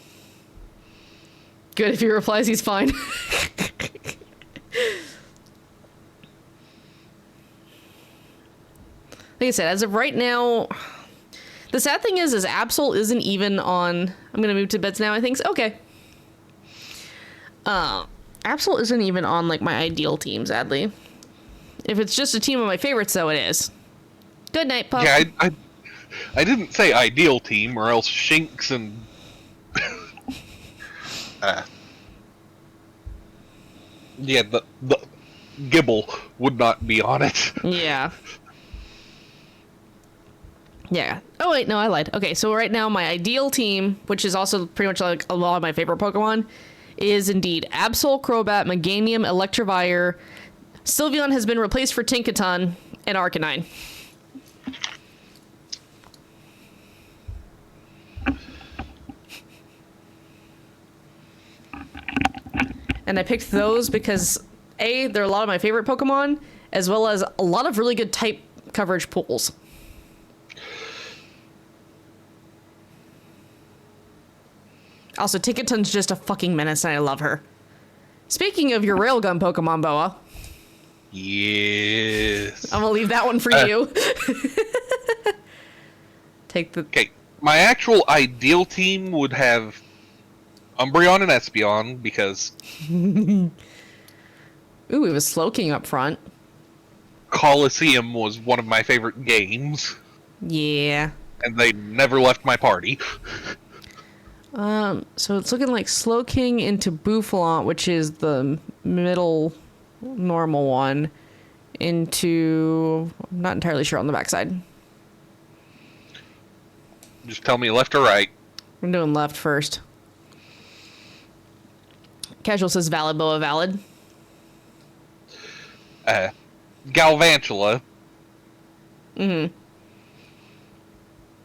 Good, if he replies, he's fine. Like I said, as of right now, the sad thing is Absol isn't even on. I'm gonna move to beds now. I think. Okay. Absol isn't even on like my ideal team. Sadly, if it's just a team of my favorites, though, it is. Good night, pup. Yeah, I didn't say ideal team, or else Shinx and yeah, the Gibble would not be on it. Yeah. Yeah. Oh, wait, no, I lied. Okay, so right now my ideal team, which is also pretty much like a lot of my favorite Pokemon, is indeed Absol, Crobat, Meganium, Electivire, Sylveon has been replaced for Tinkaton, and Arcanine. And I picked those because, A, they're a lot of my favorite Pokemon, as well as a lot of really good type coverage pools. Also, Tinkaton's just a fucking menace, and I love her. Speaking of your railgun Pokemon, Boa. Yes. I'm gonna leave that one for you. Take the... Okay, my actual ideal team would have Umbreon and Espeon, because Ooh, we have a Slowking up front. Colosseum was one of my favorite games, Yeah. and they never left my party. So it's looking like Slowking into Boufflant, which is the middle normal one, into... I'm not entirely sure on the backside. Just tell me left or right. I'm doing left first. Casual says valid, Boa, valid. Galvantula. Mm-hmm.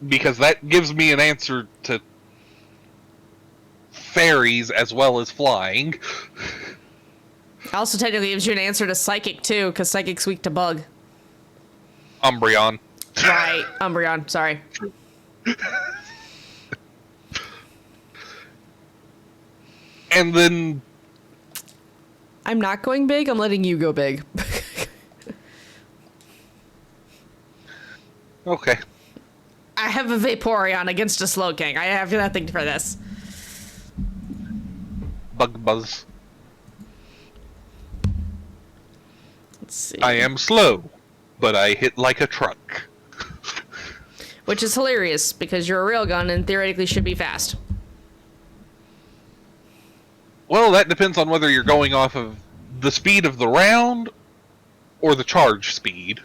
Because that gives me an answer to fairies as well as flying. Also technically gives you an answer to Psychic, too, because Psychic's weak to Bug. Umbreon. Right, Umbreon, sorry. And then... I'm not going big, I'm letting you go big. Okay. I have a Vaporeon against a Slowking. I have nothing for this. Bug buzz. Let's see. I am slow, but I hit like a truck. Which is hilarious, because you're a railgun and theoretically should be fast. Well, that depends on whether you're going off of the speed of the round or the charge speed.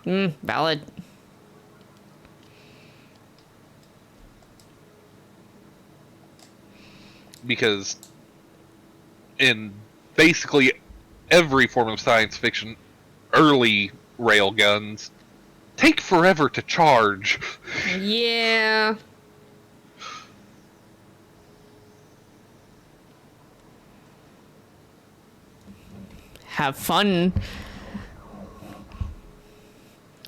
Valid. Because in basically every form of science fiction, early railguns take forever to charge. Yeah. Have fun.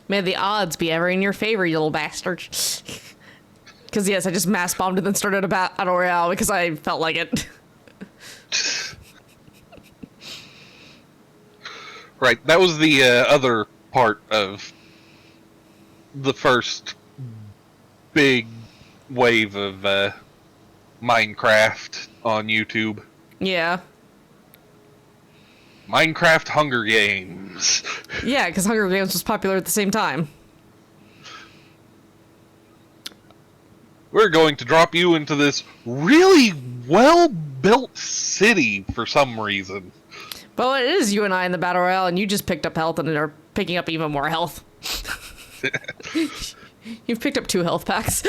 May the odds be ever in your favor, you little bastard. Because yes, I just mass bombed and then started a battle royale because I felt like it. Right, that was the other part of the first big wave of Minecraft on YouTube. Yeah. Minecraft Hunger Games. Yeah, because Hunger Games was popular at the same time. We're going to drop you into this really well-built city for some reason. Well, it is you and I in the battle royale, and you just picked up health and are picking up even more health. You've picked up 2 health packs.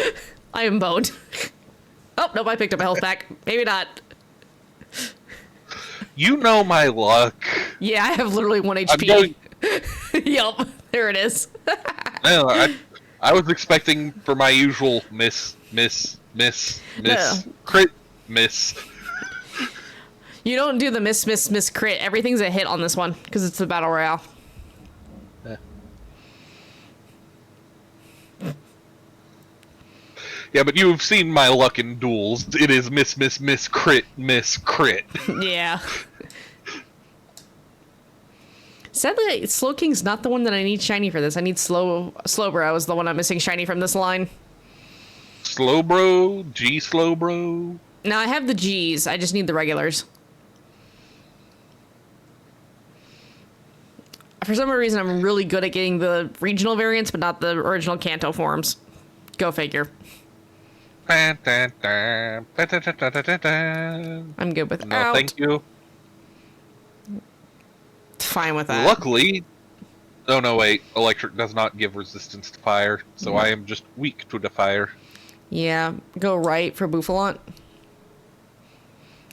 I am boned. Oh, nope, I picked up a health pack. Maybe not. You know my luck. Yeah, I have literally 1 I'm HP. going... Yup, there it is. No, I was expecting for my usual miss, No. crit, miss. You don't do the miss crit. Everything's a hit on this one because it's the battle royale. Yeah, but you've seen my luck in duels. It is miss, crit, crit. Yeah. Sadly, Slowking's not the one that I need shiny for this. I need Slowbro is the one I'm missing shiny from this line. Slowbro, G Slowbro. No, I have the G's. I just need the regulars. For some reason, I'm really good at getting the regional variants, but not the original Kanto forms. Go figure. I'm good with No, out. thank you. Fine with that. Luckily, oh no, wait. Electric does not give resistance to fire, so I am just weak to the fire. Yeah, go right for Buffalant.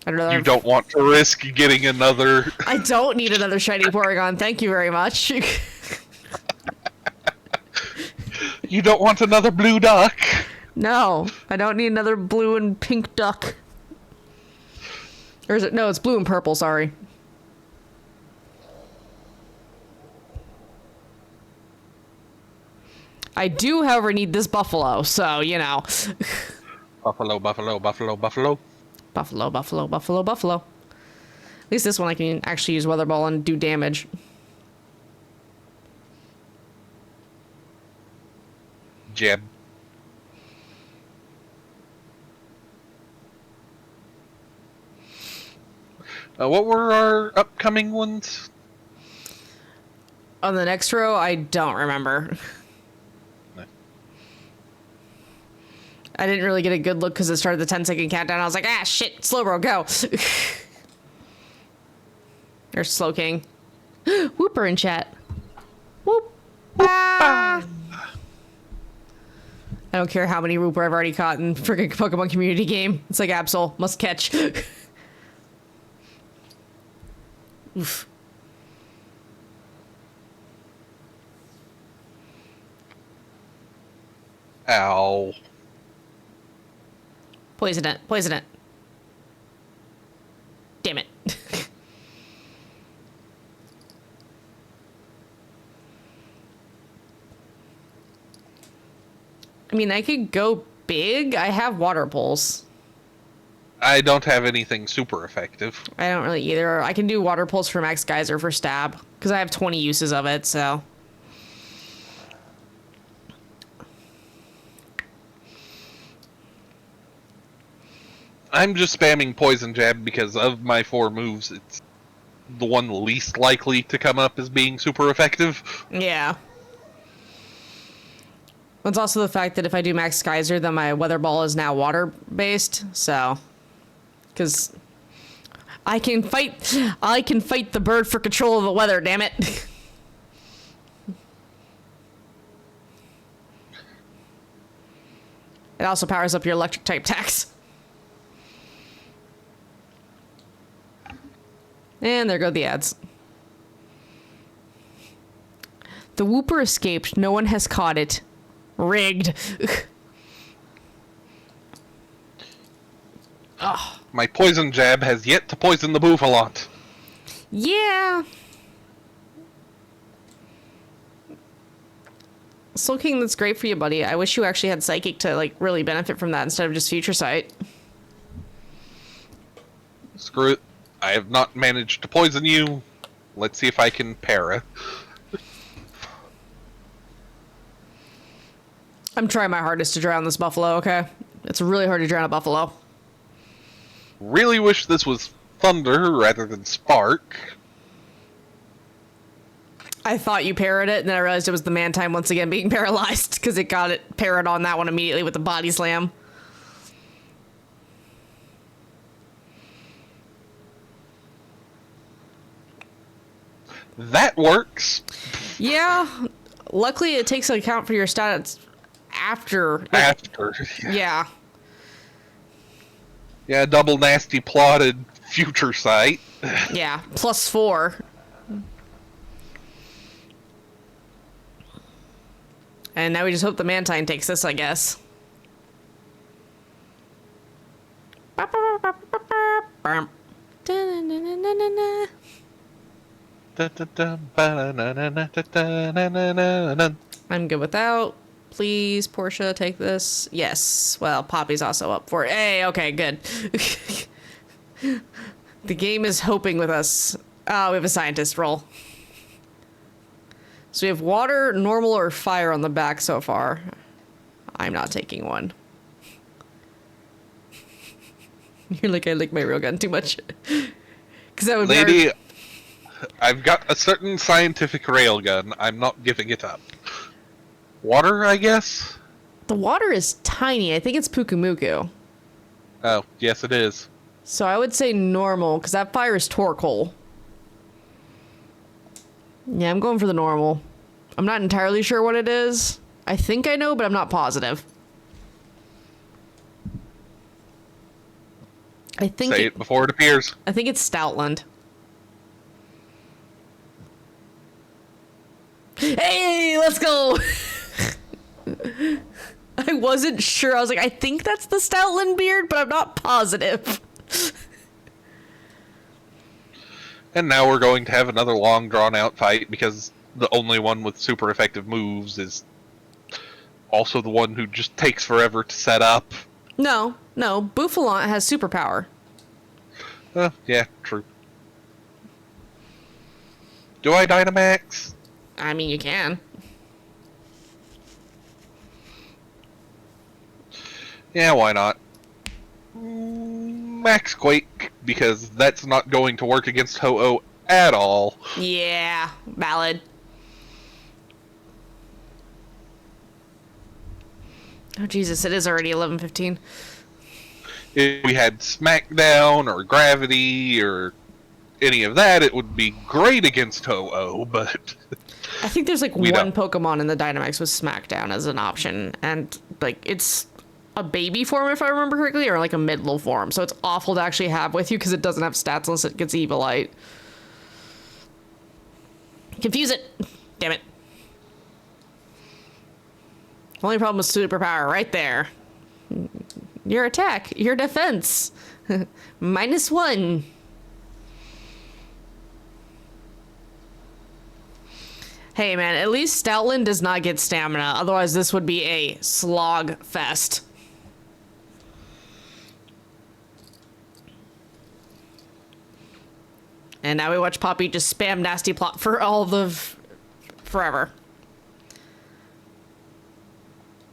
You don't want to risk getting another... I don't need another shiny Porygon. Thank you very much. You don't want another blue duck? No, I don't need another blue and pink duck. Or is it? No, it's blue and purple, sorry. I do, however, need this buffalo, so, you know. Buffalo. Buffalo. At least this one I can actually use Weather Ball and do damage. Jeb. What were our upcoming ones? On the next row, I don't remember. No. I didn't really get a good look because it started the 10-second countdown. I was like, ah, shit, Slowbro, go. There's Slowking. Whooper in chat. Whoop. Ah. I don't care how many Whooper I've already caught in friggin' Pokemon community game. It's like Absol, must catch. Oof. Ow. Poison it. Damn it. I mean, I could go big. I have water pulse. I don't have anything super effective. I don't really either. I can do water pulse for Max Geyser for stab because I have 20 uses of it, so. I'm just spamming Poison Jab because of my 4 moves. It's the one least likely to come up as being super effective. Yeah. It's also the fact that if I do Max Geyser, then my Weather Ball is now water-based, so... Because I can fight the bird for control of the weather, damn it. It also powers up your electric type attacks. And there go the ads. The Whooper escaped. No one has caught it. Rigged. Oh. My Poison Jab has yet to poison the Bouffalante. Yeah. Soul King, that's great for you, buddy. I wish you actually had Psychic to, like, really benefit from that instead of just Future Sight. Screw it. I have not managed to poison you. Let's see if I can para. I'm trying my hardest to drown this buffalo, okay? It's really hard to drown a buffalo. Really wish this was Thunder rather than Spark. I thought you parried it, and then I realized it was the Mantine once again being paralyzed, because it got it parried on that one immediately with the body slam. That works. Yeah. Luckily, it takes account for your stats after. After. Yeah. Yeah, double nasty plotted Future Sight. Yeah. +4. And now we just hope the Mantine takes this, I guess. I'm good without. Please, Portia, take this. Yes. Well, Poppy's also up for it. Hey, okay, good. The game is hoping with us. Oh, we have a scientist roll. So we have water, normal, or fire on the back so far. I'm not taking one. You're like, I like my railgun too much. Because that would Lady, be I've got a certain scientific railgun. I'm not giving it up. Water, I guess? The water is tiny. I think it's Pukumuku. Oh, yes it is. So I would say normal, because that fire is Torkoal. Yeah, I'm going for the normal. I'm not entirely sure what it is. I think I know, but I'm not positive. I think Say it before it appears. I think it's Stoutland. Hey, let's go! I wasn't sure. I was like, I think that's the Stoutland beard, but I'm not positive. And now we're going to have another long drawn-out fight because the only one with super effective moves is also the one who just takes forever to set up. No, Bouffalante has superpower. Yeah, true. Do I Dynamax? I mean, you can. Yeah, why not? Max Quake, because that's not going to work against Ho-Oh at all. Yeah, valid. Oh, Jesus, it is already 11:15. If we had Smackdown or Gravity or any of that, it would be great against Ho-Oh, but... I think there's like We one don't. Pokemon in the Dynamax with Smackdown as an option, and like it's a baby form if I remember correctly, or like a mid-level form, so it's awful to actually have with you because it doesn't have stats unless it gets Evilite. Confuse it! Damn it. Only problem with superpower right there. Your attack, your defense. -1. Hey man, at least Stoutland does not get stamina, otherwise this would be a slog fest. And now we watch Poppy just spam nasty plot for all the forever.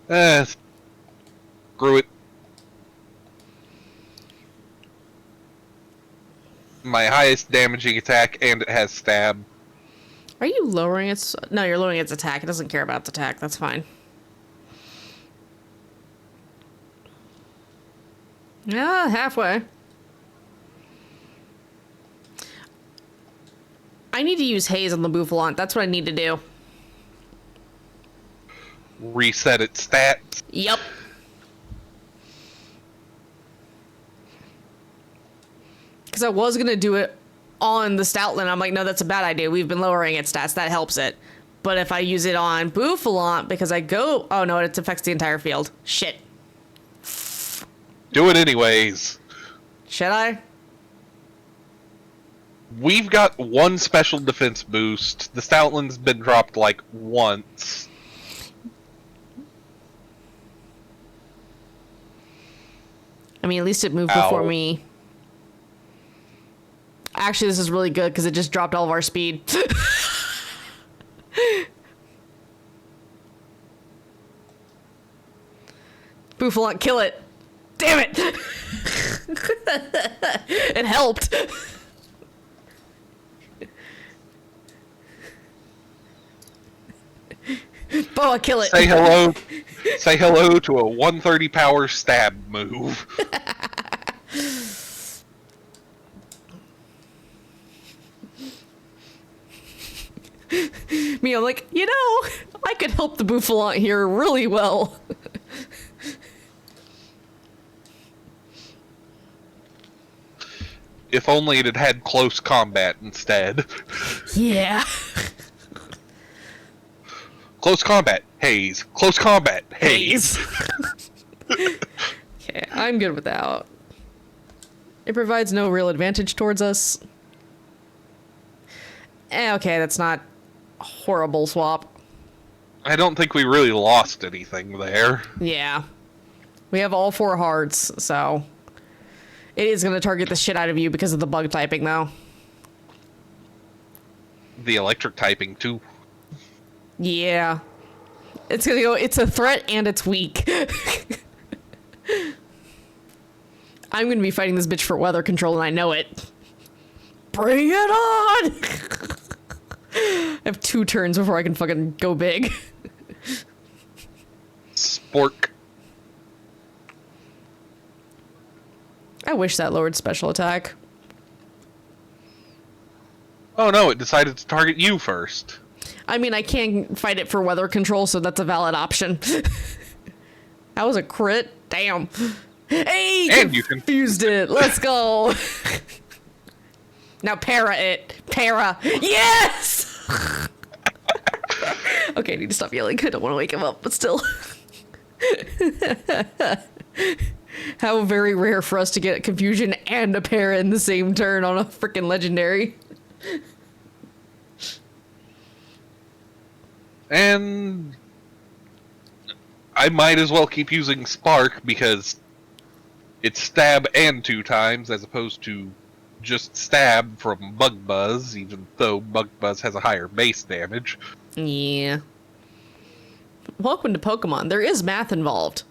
Screw it. my highest damaging attack, and it has stab. Are you lowering its... No, you're lowering its attack. It doesn't care about its attack. That's fine. Yeah, halfway. I need to use haze on the Bouffalante. That's what I need to do. Reset its stats. Yep. Because I was going to do it on the Stoutland. I'm like, no, that's a bad idea. We've been lowering its stats. That helps it. But if I use it on Bouffalante, because I go... Oh, no, it affects the entire field. Shit. Do it anyways. Should I? We've got one special defense boost. The Stoutland's been dropped like once. I mean, at least it moved Ow. before me. Actually, this is really good because it just dropped all of our speed. Bouffalante, kill it. Damn it! It helped. Boa, kill it. Say hello. Say hello to a 130 power stab move. Me, I'm like, you know, I could help the Bouffalante here really well. If only it had had close combat instead. Yeah. Close combat, haze. Close combat, haze. Okay, I'm good without. It provides no real advantage towards us. Okay, that's not a horrible swap. I don't think we really lost anything there. Yeah. We have all 4 hearts, so... It is going to target the shit out of you because of the bug typing, though. The electric typing, too. Yeah. It's going to go, it's a threat and it's weak. I'm going to be fighting this bitch for weather control, and I know it. Bring it on! I have 2 turns before I can fucking go big. Spork. I wish that lowered special attack. Oh no, it decided to target you first. I mean, I can fight it for weather control, so that's a valid option. That was a crit? Damn. Hey, And you can- confused it. Let's go. Now para it. Para. Yes! Okay, I need to stop yelling. I don't want to wake him up, but still. How very rare for us to get confusion and a para in the same turn on a freaking legendary. And I might as well keep using Spark because it's stab and 2 times as opposed to just stab from Bug Buzz, even though Bug Buzz has a higher base damage. Yeah. Welcome to Pokemon. There is math involved.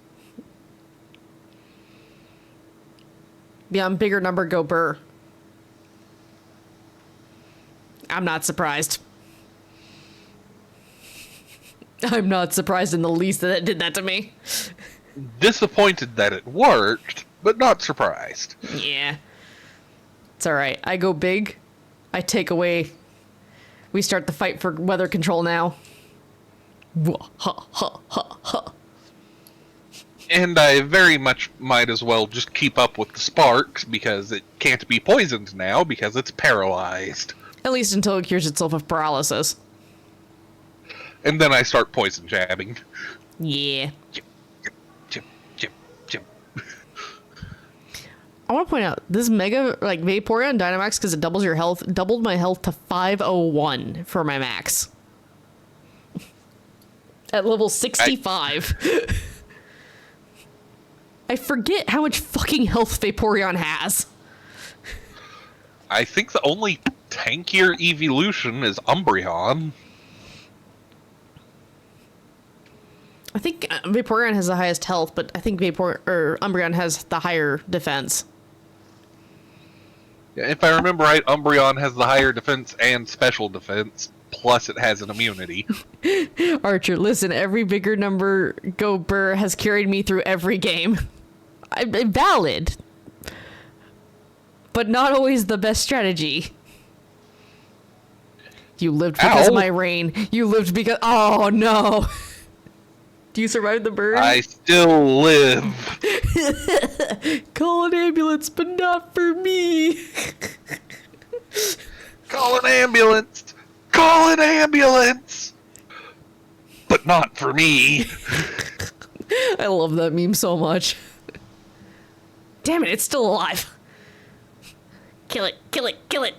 Beyond bigger number, go burr. I'm not surprised. I'm not surprised in the least that it did that to me. Disappointed that it worked, but not surprised. Yeah. It's alright. I go big. I take away. We start the fight for weather control now. Wah, ha, ha, ha, ha. And I very much might as well just keep up with the Sparks because it can't be poisoned now because it's paralyzed. At least until it cures itself of paralysis. And then I start poison jabbing. Yeah. Chip, chip, chip, chip. I want to point out, this Mega, like, Vaporeon Dynamax, because it doubles your health, doubled my health to 501 for my max. At level 65. I forget how much fucking health Vaporeon has. I think the only tankier evolution is Umbreon. I think Vaporeon has the highest health, but I think Umbreon has the higher defense. Yeah, if I remember right, Umbreon has the higher defense and special defense, plus it has an immunity. Archer, listen, every bigger number go burr has carried me through every game. I'm valid, but not always the best strategy. You lived because of my rain. You lived because... Oh, no. Do you survive the burn? I still live. Call an ambulance, but not for me. Call an ambulance. Call an ambulance. But not for me. I love that meme so much. Damn it, it's still alive. Kill it, kill it, kill it.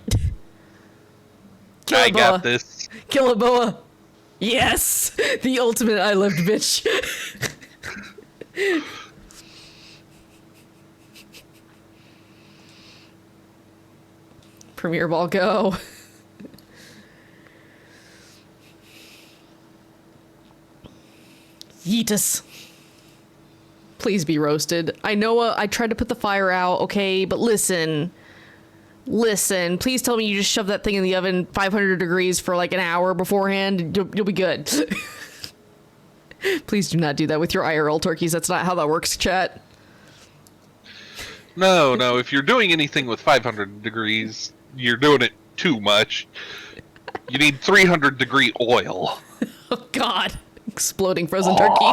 Kill I it, got Boa. this. Kill it, Boa. Yes! The ultimate I lived bitch. Premier Ball, go. Yeetus. Please be roasted. I know I tried to put the fire out, okay, but listen. Listen, please tell me you just shove that thing in the oven 500 degrees for like an hour beforehand. You'll be good. Please do not do that with your IRL turkeys. That's not how that works, chat. No, if you're doing anything with 500 degrees, you're doing it too much. You need 300 degree oil. Oh, God. Exploding frozen turkey.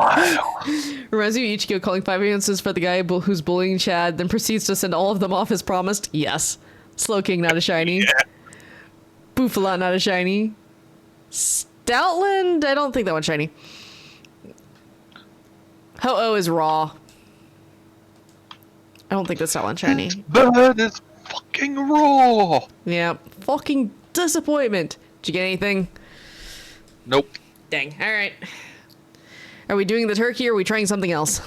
Reminds me of Ichigo calling 5 ambulances for the guy who's bullying Chad, then proceeds to send all of them off as promised. Yes. Slow King, not a shiny. Yeah. Boofalot, not a shiny. Stoutland, I don't think that one's shiny. Ho-Oh is raw. I don't think that's that one shiny. That is fucking raw. Yeah, fucking disappointment. Did you get anything? Nope. Dang, alright. Are we doing the turkey or are we trying something else?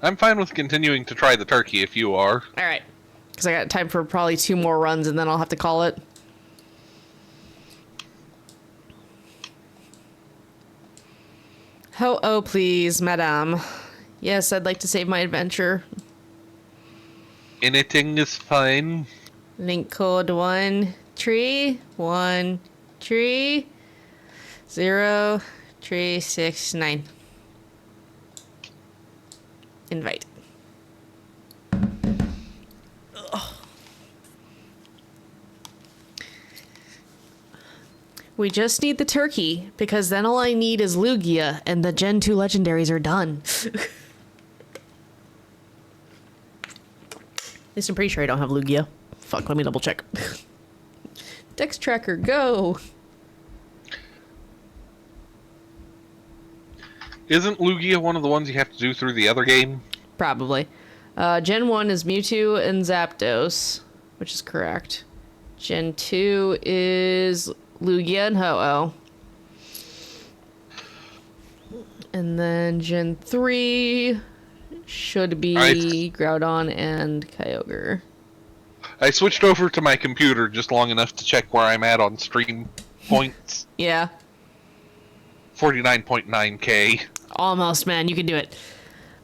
I'm fine with continuing to try the turkey if you are. Alright. Because I got time for probably 2 more runs and then I'll have to call it. Ho-Oh, please, madame. Yes, I'd like to save my adventure. Anything is fine. Link code 1 tree 1 tree 0 tree 6 9. Invite. Ugh. We just need the turkey, because then all I need is Lugia, and the Gen 2 legendaries are done. At least I'm pretty sure I don't have Lugia. Fuck, let me double check. Dex tracker, go! Isn't Lugia one of the ones you have to do through the other game? Probably. Gen 1 is Mewtwo and Zapdos, which is correct. Gen 2 is Lugia and Ho-Oh. And then Gen 3 should be Groudon and Kyogre. I switched over to my computer just long enough to check where I'm at on stream points. Yeah. 49.9k. Almost, man. You can do it.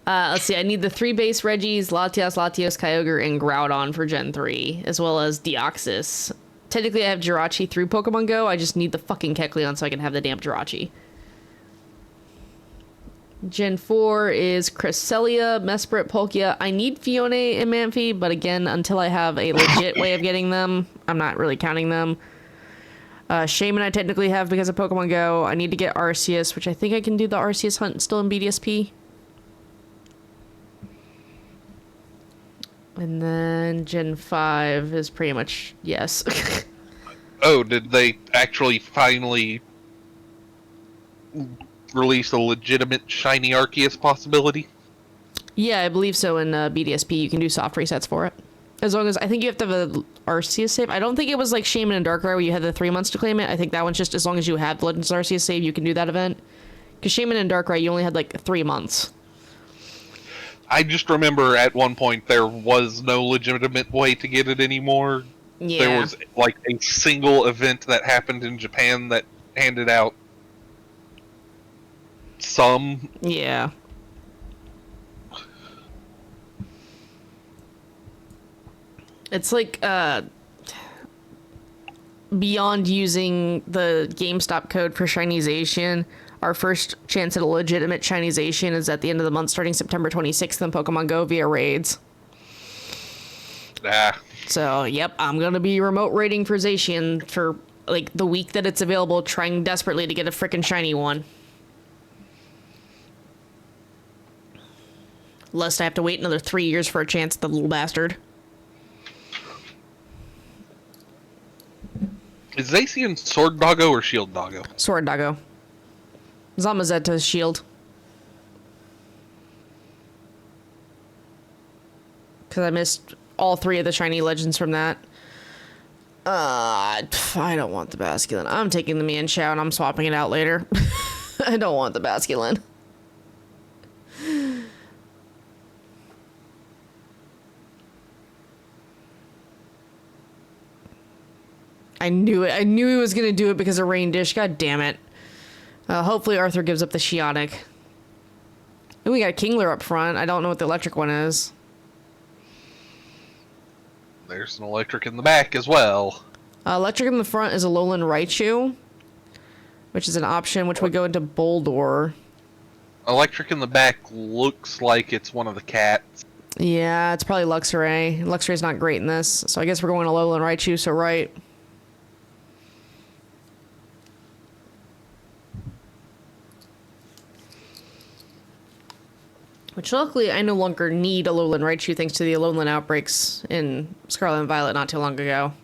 Let's see. I need the 3 base Reggies, Latias, Kyogre, and Groudon for Gen 3, as well as Deoxys. Technically, I have Jirachi through Pokemon Go. I just need the fucking Kecleon so I can have the damn Jirachi. Gen 4 is Cresselia, Mesprit, Palkia. I need Fiona and Manphy, but again, until I have a legit way of getting them, I'm not really counting them. Shaman I technically have because of Pokemon Go. I need to get Arceus, which I think I can do the Arceus hunt still in BDSP. And then Gen 5 is pretty much yes. Oh, did they actually finally release a legitimate shiny Arceus possibility? Yeah, I believe so. In BDSP, you can do soft resets for it. As long as, I think you have to have a Arceus save. I don't think it was like Shaman and Darkrai where you had the 3 months to claim it. I think that one's just as long as you had the Legends Arceus save, you can do that event. Because Shaman and Darkrai, you only had like 3 months. I just remember at one point there was no legitimate way to get it anymore. Yeah. There was like a single event that happened in Japan that handed out some. Yeah. It's like, beyond using the GameStop code for Shinization, our first chance at a legitimate Shinization is at the end of the month starting September 26th in Pokemon Go via raids. Ah. So, yep, I'm gonna be remote raiding for Zacian for, like, the week that it's available, trying desperately to get a frickin' shiny one. Lest I have to wait another 3 years for a chance at the little bastard. Is Zacian Sword Doggo or Shield Doggo? Sword Doggo. Zamazenta's shield. Because I missed all 3 of the shiny legends from that. I don't want the Basculin. I'm taking the Mienshao and I'm swapping it out later. I don't want the Basculin. I knew it. I knew he was going to do it because of Rain Dish. God damn it. Hopefully Arthur gives up the Shionic. Ooh, we got a Kingler up front. I don't know what the electric one is. There's an electric in the back as well. Electric in the front is a Lowland Raichu, which is an option which would go into Boldor. Electric in the back looks like it's one of the cats. Yeah, it's probably Luxray. Luxray's not great in this, so I guess we're going to Lowland Raichu, so right. Which luckily I no longer need a Lowland Raichu thanks to the Alolan outbreaks in Scarlet and Violet not too long ago.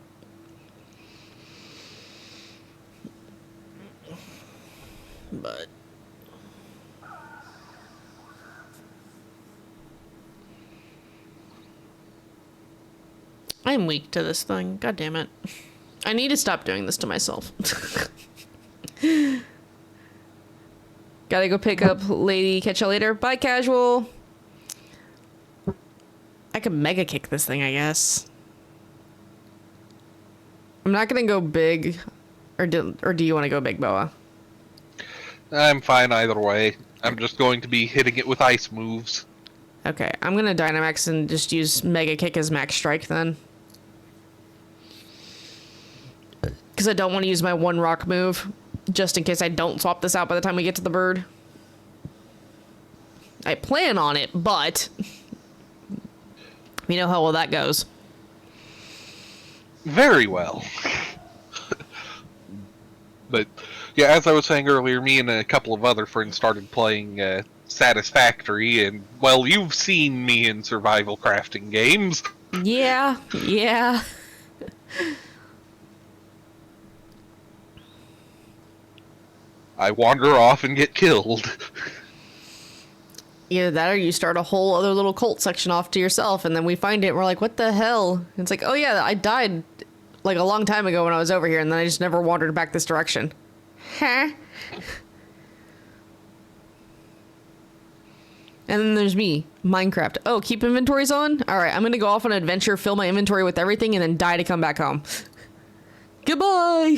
But I'm weak to this thing. God damn it. I need to stop doing this to myself. Gotta go pick up Lady. Catch you later. Bye, casual. I could mega kick this thing, I guess. I'm not gonna go big. Or do you want to go big, Boa? I'm fine either way. I'm just going to be hitting it with ice moves. Okay, I'm gonna Dynamax and just use Mega Kick as Max Strike then. Because I don't want to use my one rock move, just in case I don't swap this out by the time we get to the bird. I plan on it, but you know how well that goes. Very well. But, yeah, as I was saying earlier, me and a couple of other friends started playing Satisfactory, and, well, you've seen me in survival crafting games. Yeah. I wander off and get killed. Either that or you start a whole other little cult section off to yourself, and then we find it and we're like, what the hell? And it's like, oh yeah, I died like a long time ago when I was over here, and then I just never wandered back this direction. Huh? And then there's me, Minecraft. Oh, keep inventories on? Alright, I'm gonna go off on an adventure, fill my inventory with everything, and then die to come back home. Goodbye!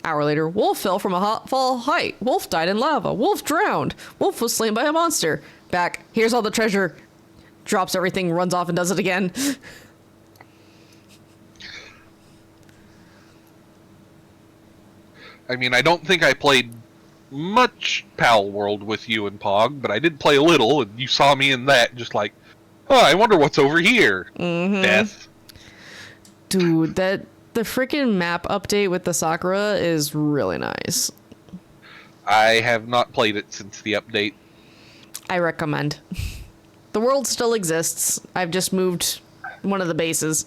Hour later, Wolf fell from a fall height. Wolf died in lava. Wolf drowned. Wolf was slain by a monster. Back. Here's all the treasure. Drops everything, runs off and does it again. I mean, I don't think I played much Pal World with you and Pog, but I did play a little, and you saw me in that, just like, oh, I wonder what's over here. Mm-hmm. Death. Dude, the freaking map update with the Sakura is really nice. I have not played it since the update. I recommend. The world still exists. I've just moved one of the bases.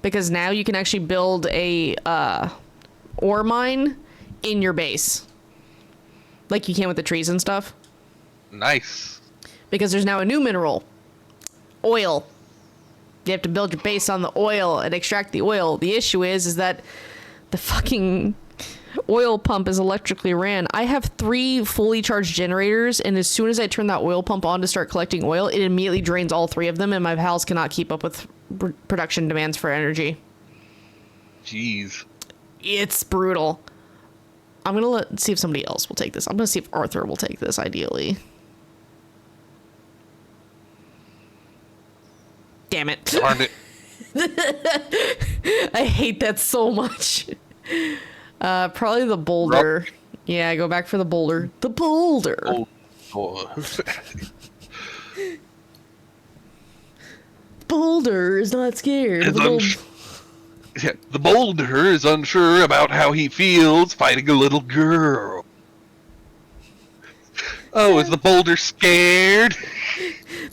Because now you can actually build a ore mine in your base. Like you can with the trees and stuff. Nice. Because there's now a new mineral. Oil. You have to build your base on the oil and extract the oil. The issue is that the fucking oil pump is electrically ran. I have 3 fully charged generators, and as soon as I turn that oil pump on to start collecting oil, it immediately drains all 3 of them, and my pals cannot keep up with production demands for energy. Jeez. It's brutal. I'm gonna see if somebody else will take this. I'm gonna see if Arthur will take this, ideally. Damn it. Darn it. I hate that so much. Probably the boulder. Yeah, go back for the boulder. The boulder. Oh. Boulder is not scared. of the Yeah, the boulder is unsure about how he feels fighting a little girl. Oh, is the boulder scared?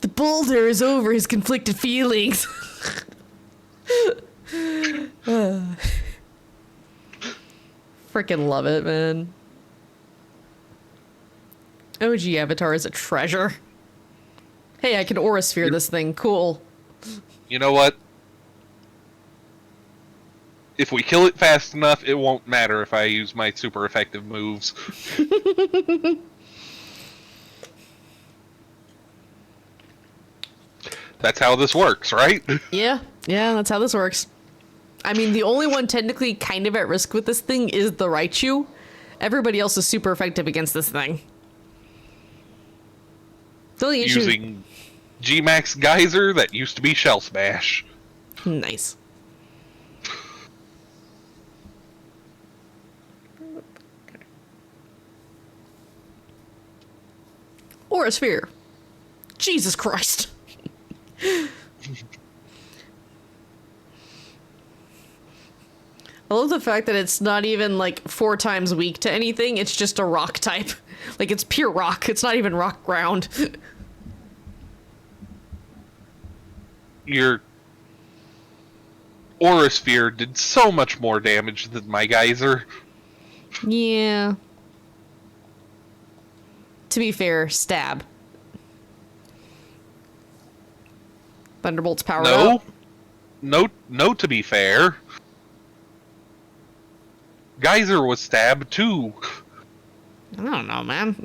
The boulder is over his conflicted feelings. Freaking love it, man. OG Avatar is a treasure. Hey, I can aura sphere this thing. Cool. You know what? If we kill it fast enough, it won't matter if I use my super effective moves. That's how this works, right? Yeah, that's how this works. I mean, the only one technically kind of at risk with this thing is the Raichu. Everybody else is super effective against this thing. The only issue... Using G-Max Geyser that used to be Shell Smash. Nice. Aura sphere. Jesus Christ. I love the fact that it's not even like 4 times weak to anything, it's just a rock type. Like it's pure rock, it's not even rock ground. Your Aura Sphere did so much more damage than my Geyser. Yeah. To be fair, stab. Thunderbolt's powered up. No, to be fair. Geyser was stabbed too. I don't know, man.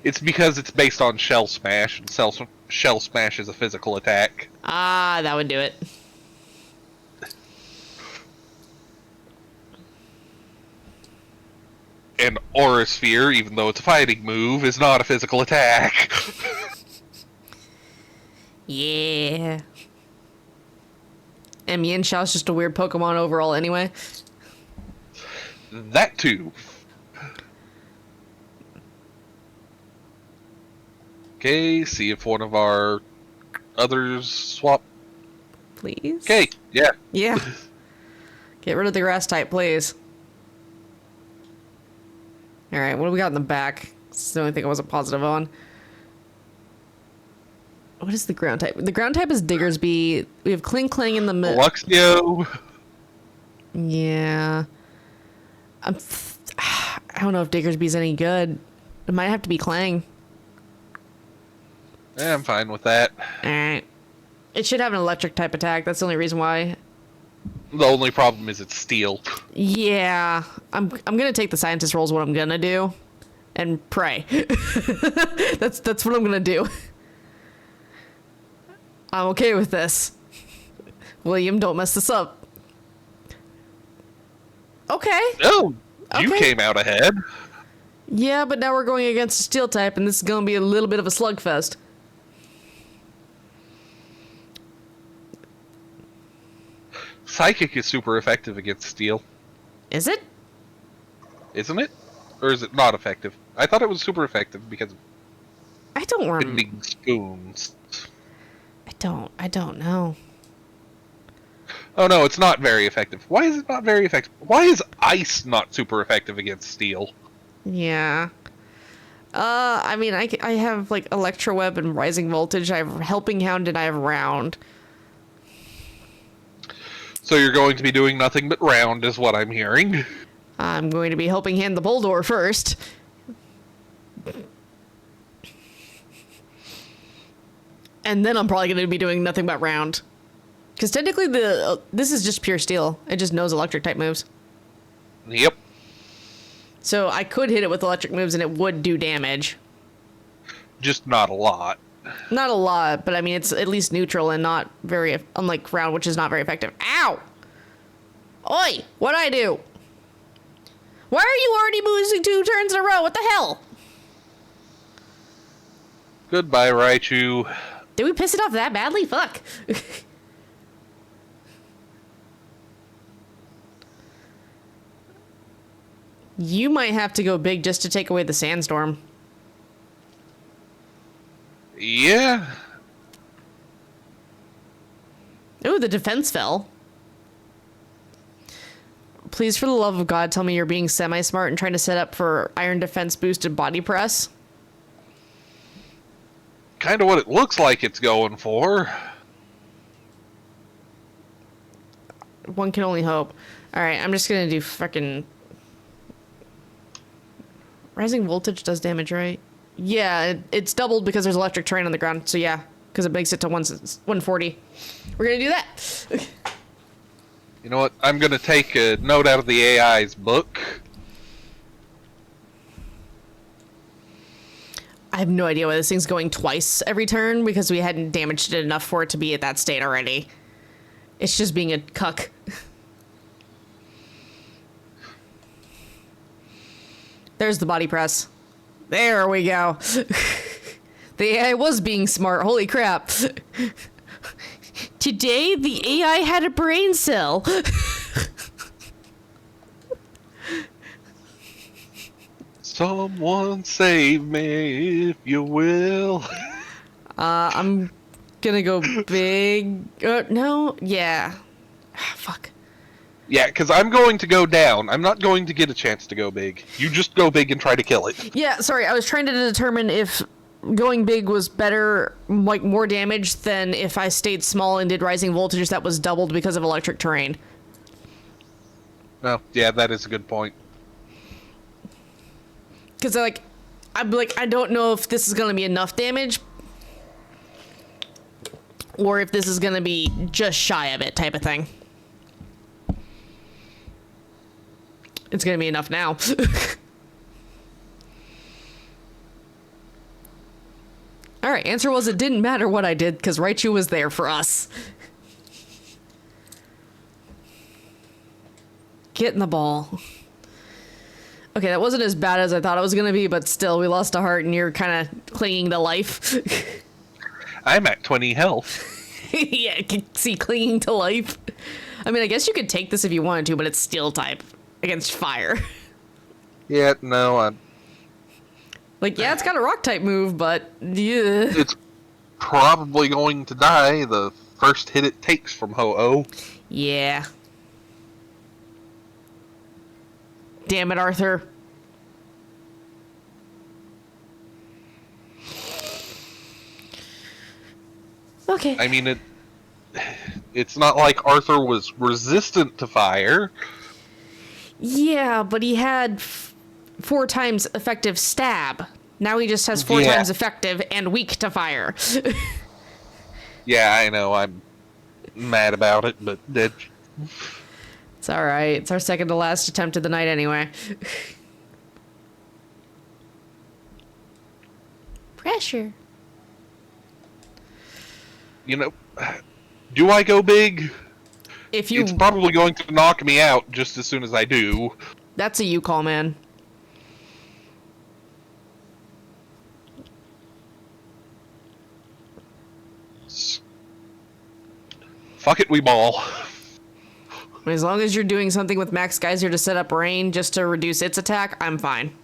It's because it's based on Shell Smash, and Shell Smash is a physical attack. Ah, that would do it. And Aura Sphere, even though it's a fighting move, is not a physical attack. Yeah. And Yin Xiao's just a weird Pokemon overall anyway. That too. Okay, see if one of our others swap. Please? Okay, yeah. Yeah. Get rid of the grass type, please. Alright, what do we got in the back? This is the only thing I wasn't positive on. What is the ground type? The ground type is Diggersby. We have Kling Kling in the middle. Luxio. Yeah. I don't know if Diggersby's any good. It might have to be Clang. Yeah, I'm fine with that. Alright. It should have an electric type attack. That's the only reason why. The only problem is it's steel. Yeah. I'm gonna take the scientist role is what I'm gonna do. And pray. That's what I'm gonna do. I'm okay with this. William, don't mess this up. Okay. Oh, you Okay. came out ahead. Yeah, but now we're going against a steel type, and this is gonna be a little bit of a slugfest. Psychic is super effective against steel, Is it? isn't it? Or is it not effective? I thought it was super effective because of I don't remember. bending spoons. I don't know. Oh no, it's not very effective. Why is it not very effective? Why is ice not super effective against steel? Yeah. I mean, I have like Electro Web and Rising Voltage. I have Helping Hound and I have Round. So you're going to be doing nothing but round, is what I'm hearing. I'm going to be Helping Hand the Boldor first. And then I'm probably going to be doing nothing but Round. Because technically this is just pure steel. It just knows electric type moves. Yep. So I could hit it with electric moves and it would do damage. Just not a lot. Not a lot, but I mean, it's at least neutral and not very, unlike Round, which is not very effective. Ow! Oi! What'd I do? Why are you already losing 2 turns in a row? What the hell? Goodbye, Raichu. Did we piss it off that badly? Fuck. You might have to go big just to take away the sandstorm. Yeah. Oh, the defense fell. Please, for the love of God, tell me you're being semi-smart and trying to set up for iron defense boosted body press. Kind of what it looks like it's going for. One can only hope. Alright, I'm just gonna do fucking... Rising voltage does damage, right? Yeah, it's doubled because there's electric terrain on the ground, so yeah. Because it makes it to 140. We're gonna do that! You know what? I'm gonna take a note out of the AI's book. I have no idea why this thing's going twice every turn, because we hadn't damaged it enough for it to be at that state already. It's just being a cuck. There's the body press. There we go. The AI was being smart. Holy crap. Today, the AI had a brain cell. Someone save me, if you will. I'm gonna go big. No, yeah. Fuck. Yeah, because I'm going to go down. I'm not going to get a chance to go big. You just go big and try to kill it. Yeah, sorry, I was trying to determine if going big was better, like more damage, than if I stayed small and did rising voltage that was doubled because of electric terrain. Oh, yeah, that is a good point. Because I'm like, I don't know if this is gonna be enough damage, or if this is gonna be just shy of it, type of thing. It's gonna be enough now. Alright, answer was it didn't matter what I did, because Raichu was there for us. Get in the ball. Okay, that wasn't as bad as I thought it was gonna be, but still, we lost a heart and you're kind of clinging to life. I'm at 20 health. Yeah, see, clinging to life. I mean, I guess you could take this if you wanted to, but it's steel type against fire. Yeah, no, I'm... Like, yeah, it's got a rock type move, but yeah. It's probably going to die the first hit it takes from Ho-Oh. Yeah. Damn it, Arthur. Okay. I mean, it's not like Arthur was resistant to fire. Yeah, but he had 4 times effective stab. Now he just has 4 Yeah. times effective and weak to fire. Yeah, I know, I'm mad about it, but that... It's alright. It's our second to last attempt of the night anyway. Pressure. You know, do I go big? If you... It's probably going to knock me out just as soon as I do. That's a you call, man. Fuck it, we ball. As long as you're doing something with Max Geyser to set up rain just to reduce its attack, I'm fine.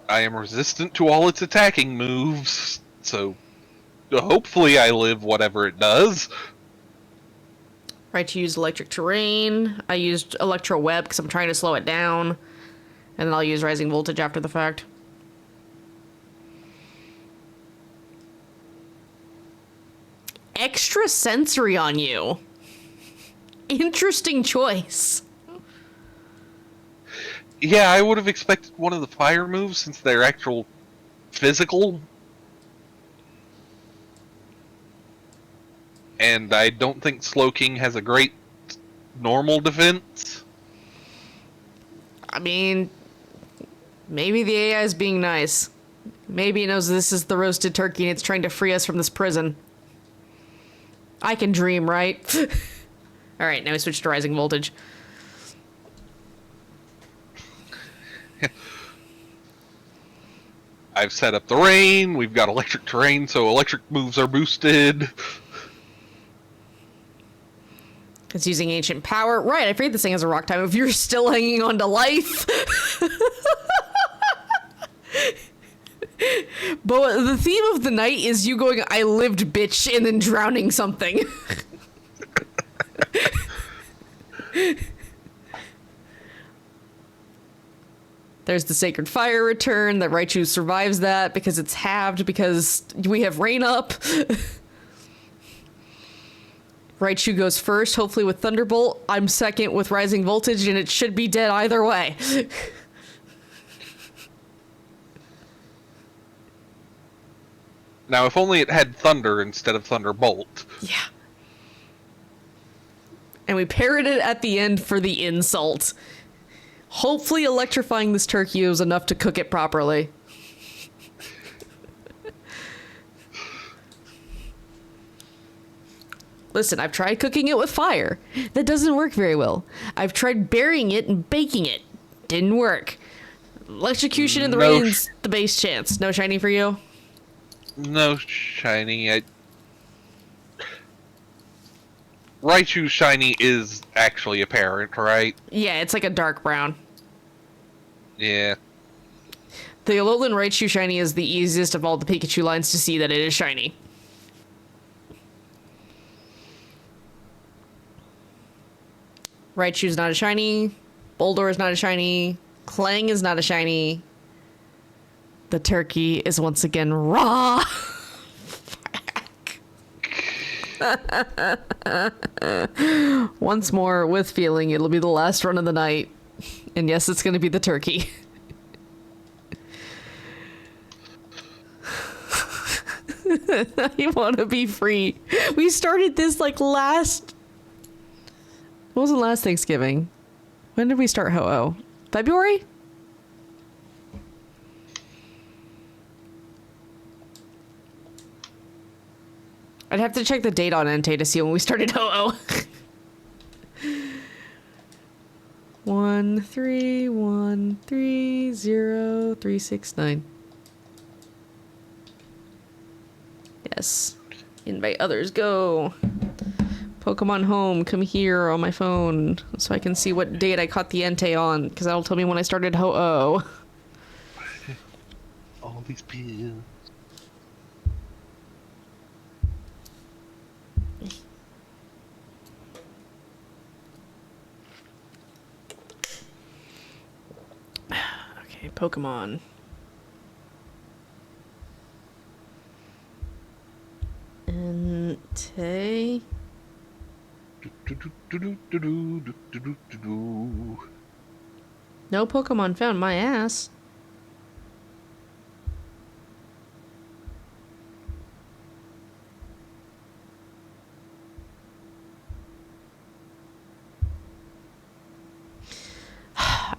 I am resistant to all its attacking moves, so hopefully I live whatever it does. Right, to use electric terrain. I used electro web because I'm trying to slow it down. And then I'll use rising voltage after the fact. Extra sensory on you. Interesting choice. Yeah, I would have expected one of the fire moves since they're actual physical. And I don't think Slowking has a great normal defense. I mean, maybe the AI is being nice. Maybe it knows this is the roasted turkey and it's trying to free us from this prison. I can dream, right? Alright, now we switch to rising voltage. I've set up the rain, we've got electric terrain, so electric moves are boosted. It's using ancient power. Right, I forget this thing has a rock type. If you're still hanging on to life. But the theme of the night is you going, I lived, bitch, and then drowning something. There's the Sacred Fire return, that Raichu survives that because it's halved because we have rain up. Raichu goes first, hopefully with Thunderbolt. I'm second with Rising Voltage, and it should be dead either way. Now, if only it had Thunder instead of Thunderbolt. Yeah. And we parried it at the end for the insult. Hopefully electrifying this turkey was enough to cook it properly. Listen, I've tried cooking it with fire. That doesn't work very well. I've tried burying it and baking it. Didn't work. Electrocution in the rain's the base chance. No shiny for you? No shiny. Raichu's shiny is actually apparent, right? Yeah, it's like a dark brown. Yeah. The Alolan Raichu shiny is the easiest of all the Pikachu lines to see that it is shiny. Raichu's not a shiny. Boldor is not a shiny. Clang is not a shiny. The turkey is once again raw. Once more, with feeling, it'll be the last run of the night. And yes, it's going to be the turkey. I want to be free. We started this like last... What was the last Thanksgiving? When did we start Ho-Oh? February? I'd have to check the date on Entei to see when we started Ho-Oh. 13130 Yes. Invite others, go. Pokemon Home, come here on my phone so I can see what date I caught the Entei on, because that'll tell me when I started Ho-Oh. All these pills. Okay, Pokemon. Entei. No Pokemon found, my ass.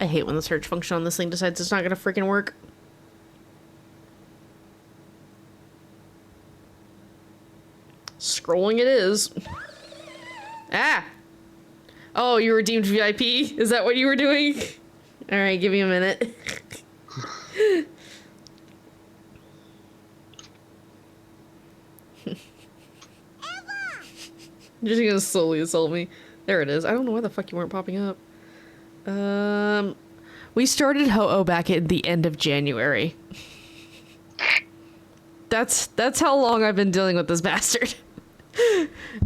I hate when the search function on this thing decides it's not gonna freaking work. Scrolling it is. Ah! Oh, you redeemed VIP? Is that what you were doing? Alright, give me a minute. You're just gonna slowly assault me. There it is. I don't know why the fuck you weren't popping up. We started Ho-Oh back at the end of January. That's how long I've been dealing with this bastard.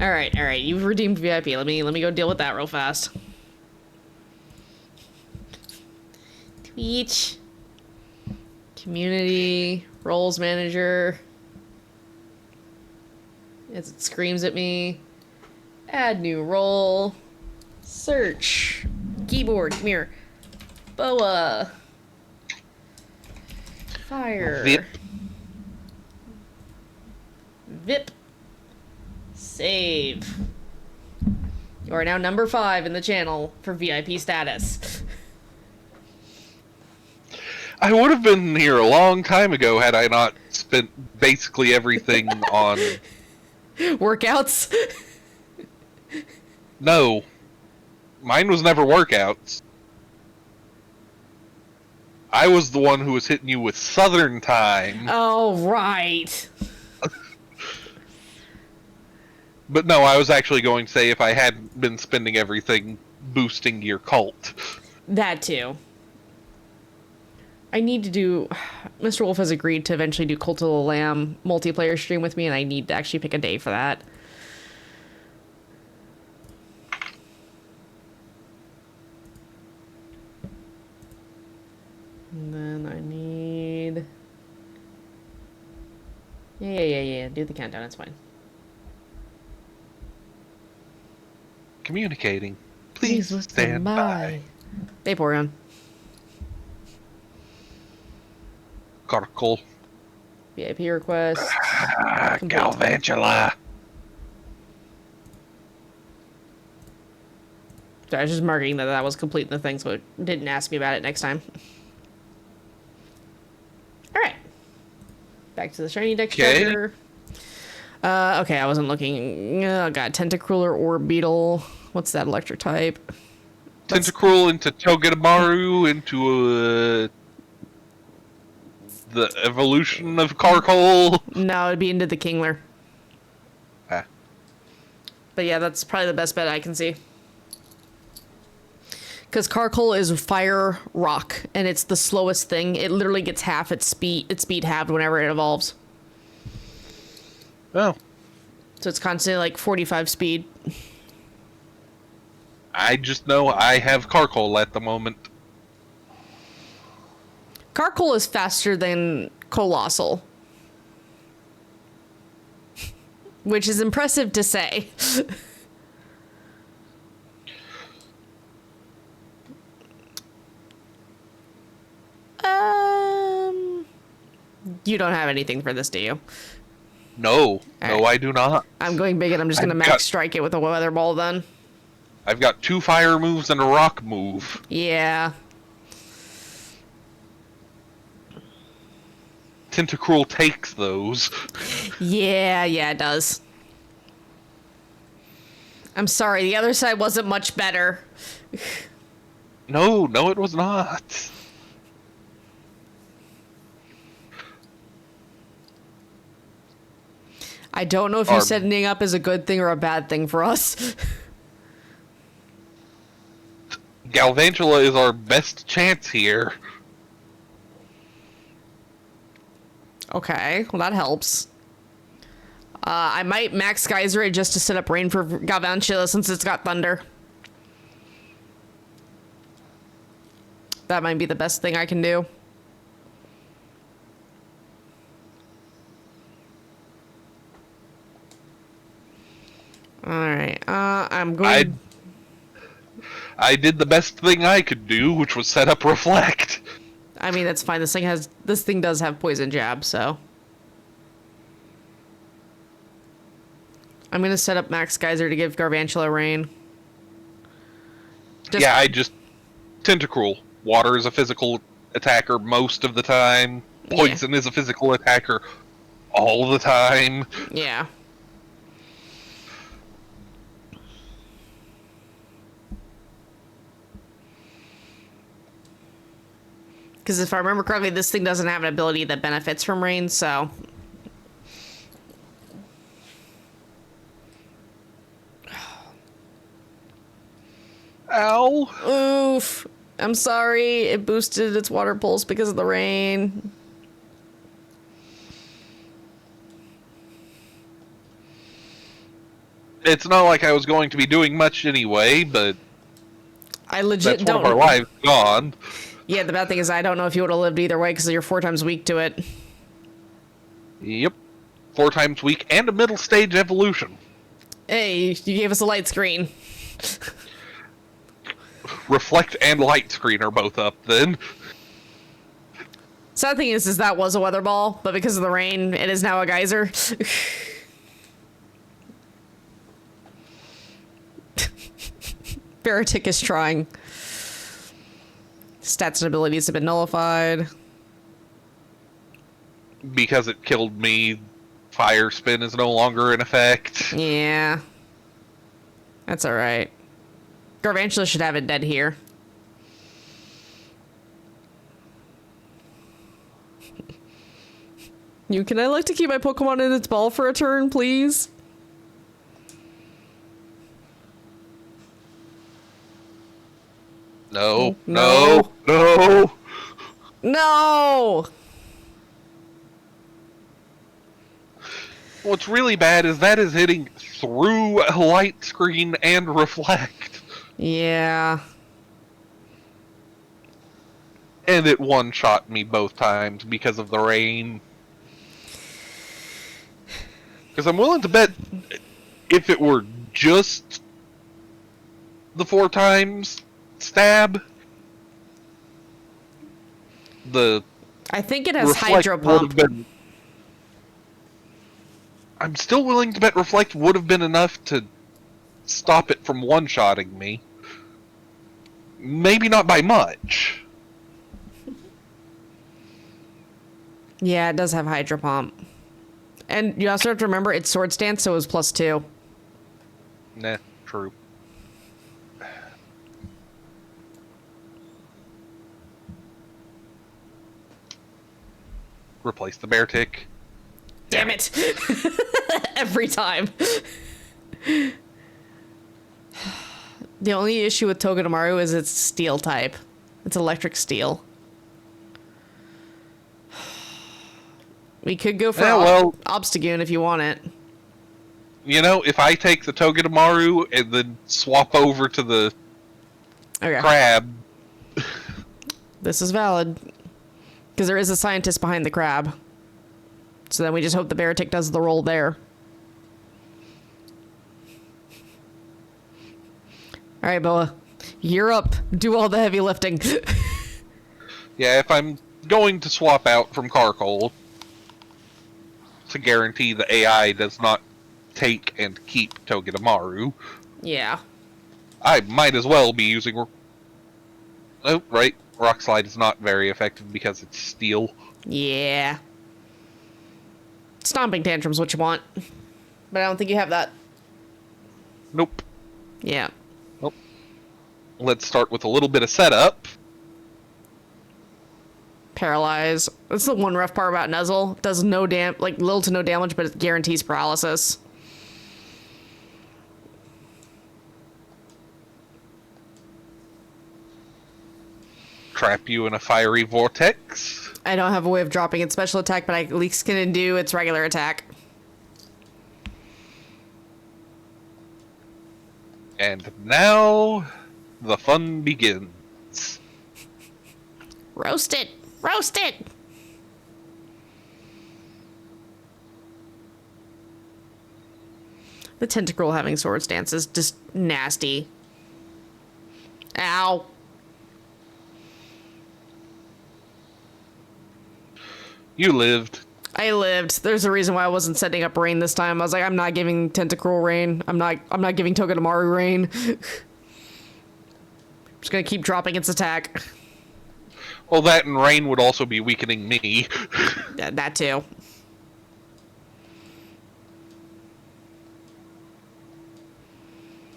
All right. You've redeemed VIP. Let me go deal with that real fast. Tweet. Community. Roles manager. As it screams at me. Add new role. Search. Keyboard. Come here. Boa. Fire. Vip. Vip. Save. You are now number 5 in the channel for VIP status. I would have been here a long time ago had I not spent basically everything on... Workouts. No. Mine was never workouts. I was the one who was hitting you with Southern Time. Oh, right. But no, I was actually going to say if I hadn't been spending everything boosting your cult. That too. I need to do... Mr. Wolf has agreed to eventually do Cult of the Lamb multiplayer stream with me, and I need to actually pick a day for that. And then I need... Yeah. Do the countdown, it's fine. Communicating. Please stand by. Vaporeon. Carkle. VIP request. Complete. Galvantula. So I was just marking that was complete in the thing, so it didn't ask me about it next time. Alright. Back to the shiny deck structure. Okay, I wasn't looking. Oh god, Tentacrueler or Beetle. What's that electric type? Tentacruel into Togedemaru into the evolution of Carkol. No, it'd be into the Kingler. Ah. But yeah, that's probably the best bet I can see. Because Carkol is fire rock, and it's the slowest thing. It literally gets half its speed halved whenever it evolves. Oh. So it's constantly like 45 speed. I just know I have Carkol at the moment. Carkol is faster than Colossal. Which is impressive to say. You don't have anything for this, do you? No, Alright. no, I do not. I'm going big and I'm just going to max strike it with a weather ball then. I've got 2 fire moves and a rock move. Yeah. Tentacruel takes those. Yeah, it does. I'm sorry, the other side wasn't much better. No, it was not. I don't know if you setting up is a good thing or a bad thing for us. Galvantula is our best chance here. Okay, well that helps. I might max Geyser it just to set up rain for Galvantula since it's got thunder. That might be the best thing I can do. Alright, I'm going... I did the best thing I could do, which was set up Reflect. I mean, that's fine. This thing does have poison jab, so. I'm gonna set up Max Geyser to give Garvantula rain. Tentacruel. Water is a physical attacker most of the time. Poison is a physical attacker all the time. Yeah. Because if I remember correctly, this thing doesn't have an ability that benefits from rain, so... Ow! Oof. I'm sorry. It boosted its water pulse because of the rain. It's not like I was going to be doing much anyway, but... I legit that's don't... one of our lives gone. Yeah, the bad thing is I don't know if you would have lived either way because you're 4 times weak to it. Yep. 4 times weak and a middle stage evolution. Hey, you gave us a light screen. Reflect and light screen are both up then. Sad thing is that was a weather ball, but because of the rain, it is now a geyser. Baratic is trying. Stats and abilities have been nullified. Because it killed me, Fire Spin is no longer in effect. Yeah. That's alright. Garvantula should have it dead here. Can I like to keep my Pokemon in its ball for a turn, please? No, No. no, no. No! What's really bad is that is hitting through a light screen and reflect. Yeah. And it one-shot me both times because of the rain. Because I'm willing to bet if it were just the 4 times stab, I think it has reflect Hydro would have Pump. been. I'm still willing to bet reflect would have been enough to stop it from one-shotting me. Maybe not by much. Yeah, it does have Hydro Pump. And you also have to remember it's Sword Stance, so it was +2. Nah, true. Replace the bear tick. Damn it! Every time. The only issue with Togedemaru is it's steel type. It's electric steel. We could go for Obstagoon if you want it. You know, if I take the Togedemaru and then swap over to the crab. This is valid. Because there is a scientist behind the crab. So then we just hope the Beartic does the roll there. Alright, Boa. You're up. Do all the heavy lifting. Yeah, if I'm going to swap out from Carcoal to guarantee the AI does not take and keep Togedemaru, Yeah. I might as well be using... Oh, right. Rock Slide is not very effective because it's steel. Yeah. Stomping Tantrum's what you want. But I don't think you have that. Nope. Yeah. Nope. Let's start with a little bit of setup. Paralyze. That's the one rough part about Nuzzle. Does no little to no damage, but it guarantees paralysis. Trap you in a fiery vortex. I don't have a way of dropping its special attack, but I at least can do its regular attack. And now the fun begins. Roast it! Roast it! The Tentacruel having Sword Stance is just nasty. Ow. You lived. I lived. There's a reason why I wasn't setting up rain this time. I was like, I'm not giving Tentacruel rain. I'm not giving Togedemaru rain. I'm just gonna keep dropping its attack. Well, that and rain would also be weakening me. Yeah, that too.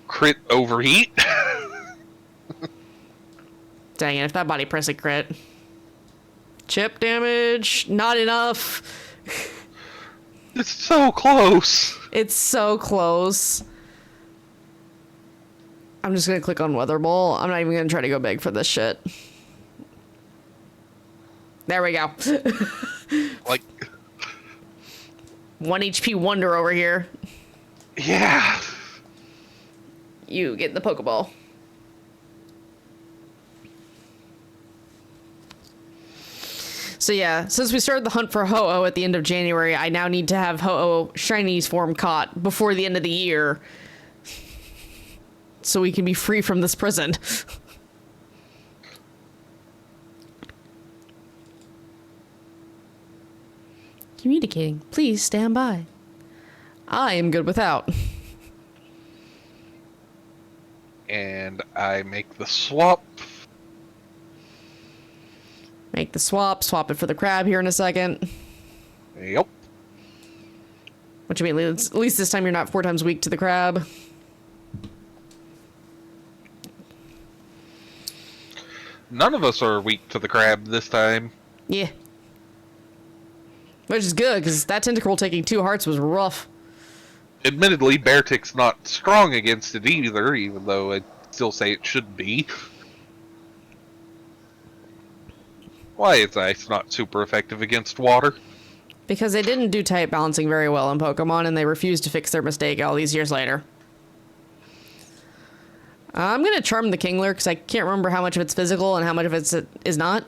Crit overheat. Dang it, if that body press a crit. Chip damage, not enough. It's so close. It's so close. I'm just gonna click on Weather Bowl. I'm not even gonna try to go big for this shit. There we go. Like, 1 HP wonder over here. yeah. You get the Pokeball. So yeah, since we started the hunt for Ho-Oh at the end of January, I now need to have Ho-Oh Shinies form caught before the end of the year. So we can be free from this prison. Communicating. Please stand by. I am good without. And I make the swap. Make the swap. Swap it for the crab here in a second. Yep. What you mean? At least this time you're not 4 times weak to the crab. none of us are weak to the crab this time. Yeah. Which is good, because that tentacle taking 2 hearts was rough. Admittedly, Beartick's not strong against it either, even though I'd still say it should be. Why is ice not super effective against water? Because they didn't do type balancing very well in Pokemon, and they refused to fix their mistake all these years later. I'm gonna charm the Kingler, because I can't remember how much of it's physical and how much of it is not.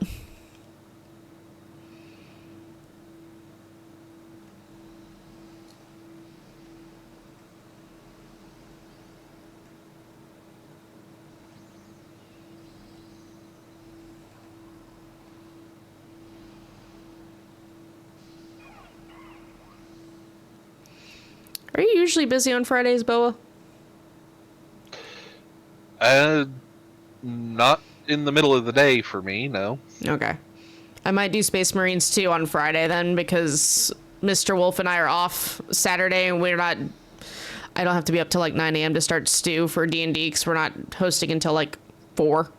Are you usually busy on Fridays, Boa? Not in the middle of the day for me, no. Okay. I might do Space Marines too on Friday then, because Mr. Wolf and I are off Saturday and I don't have to be up till like 9 a.m. to start stew for D&D because we're not hosting until like 4.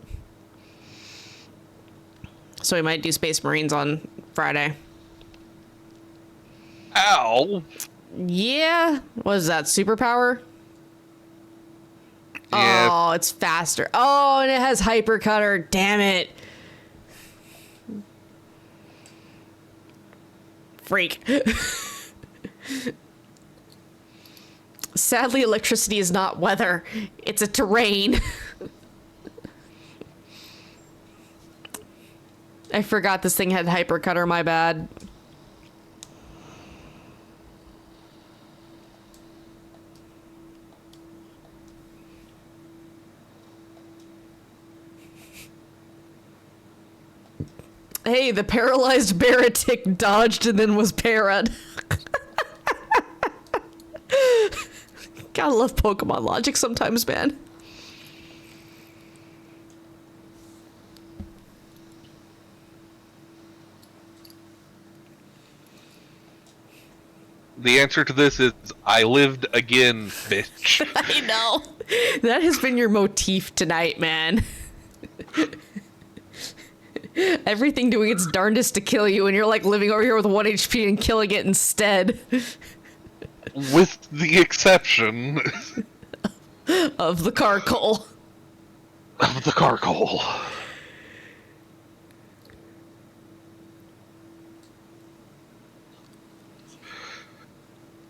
So we might do Space Marines on Friday. Ow! Yeah. What is that, superpower? Yeah. Oh, it's faster. Oh, and it has hypercutter. Damn it. Freak. Sadly, electricity is not weather. It's a terrain. I forgot this thing had hypercutter, my bad. Hey, the paralyzed Beartic dodged and then was parried. Gotta love Pokemon logic sometimes, man. The answer to this is, I lived again, bitch. I know. That has been your motif tonight, man. Everything doing its darndest to kill you, and you're like living over here with 1 HP and killing it instead. With the exception Of the Carkol. of the Carkol.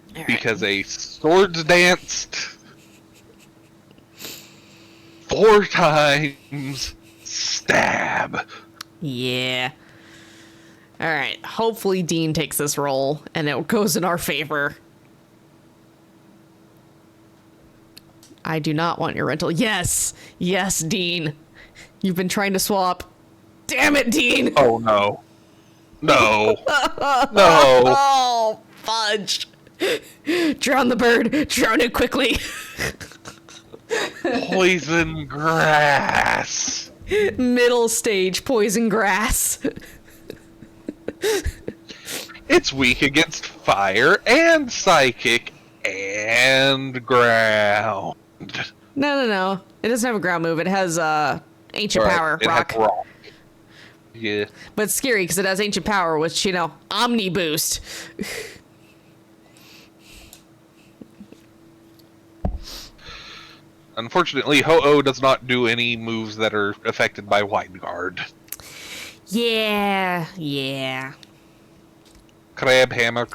All right. Because a swords danced 4 times stab. Yeah. All right. Hopefully Dean takes this role and it goes in our favor. I do not want your rental. Yes. Yes, Dean. You've been trying to swap. Damn it, Dean. Oh no. No. No. Oh, fudge. Drown the bird. Drown it quickly. Poison grass. Middle stage poison grass. It's weak against fire and psychic and ground. No. It doesn't have a ground move. It has ancient Right, power, it has rock. rock. Yeah. But it's scary because it has ancient power, which, you know, omni boost. Unfortunately, Ho-Oh does not do any moves that are affected by Wide Guard. Yeah. Crab hammer.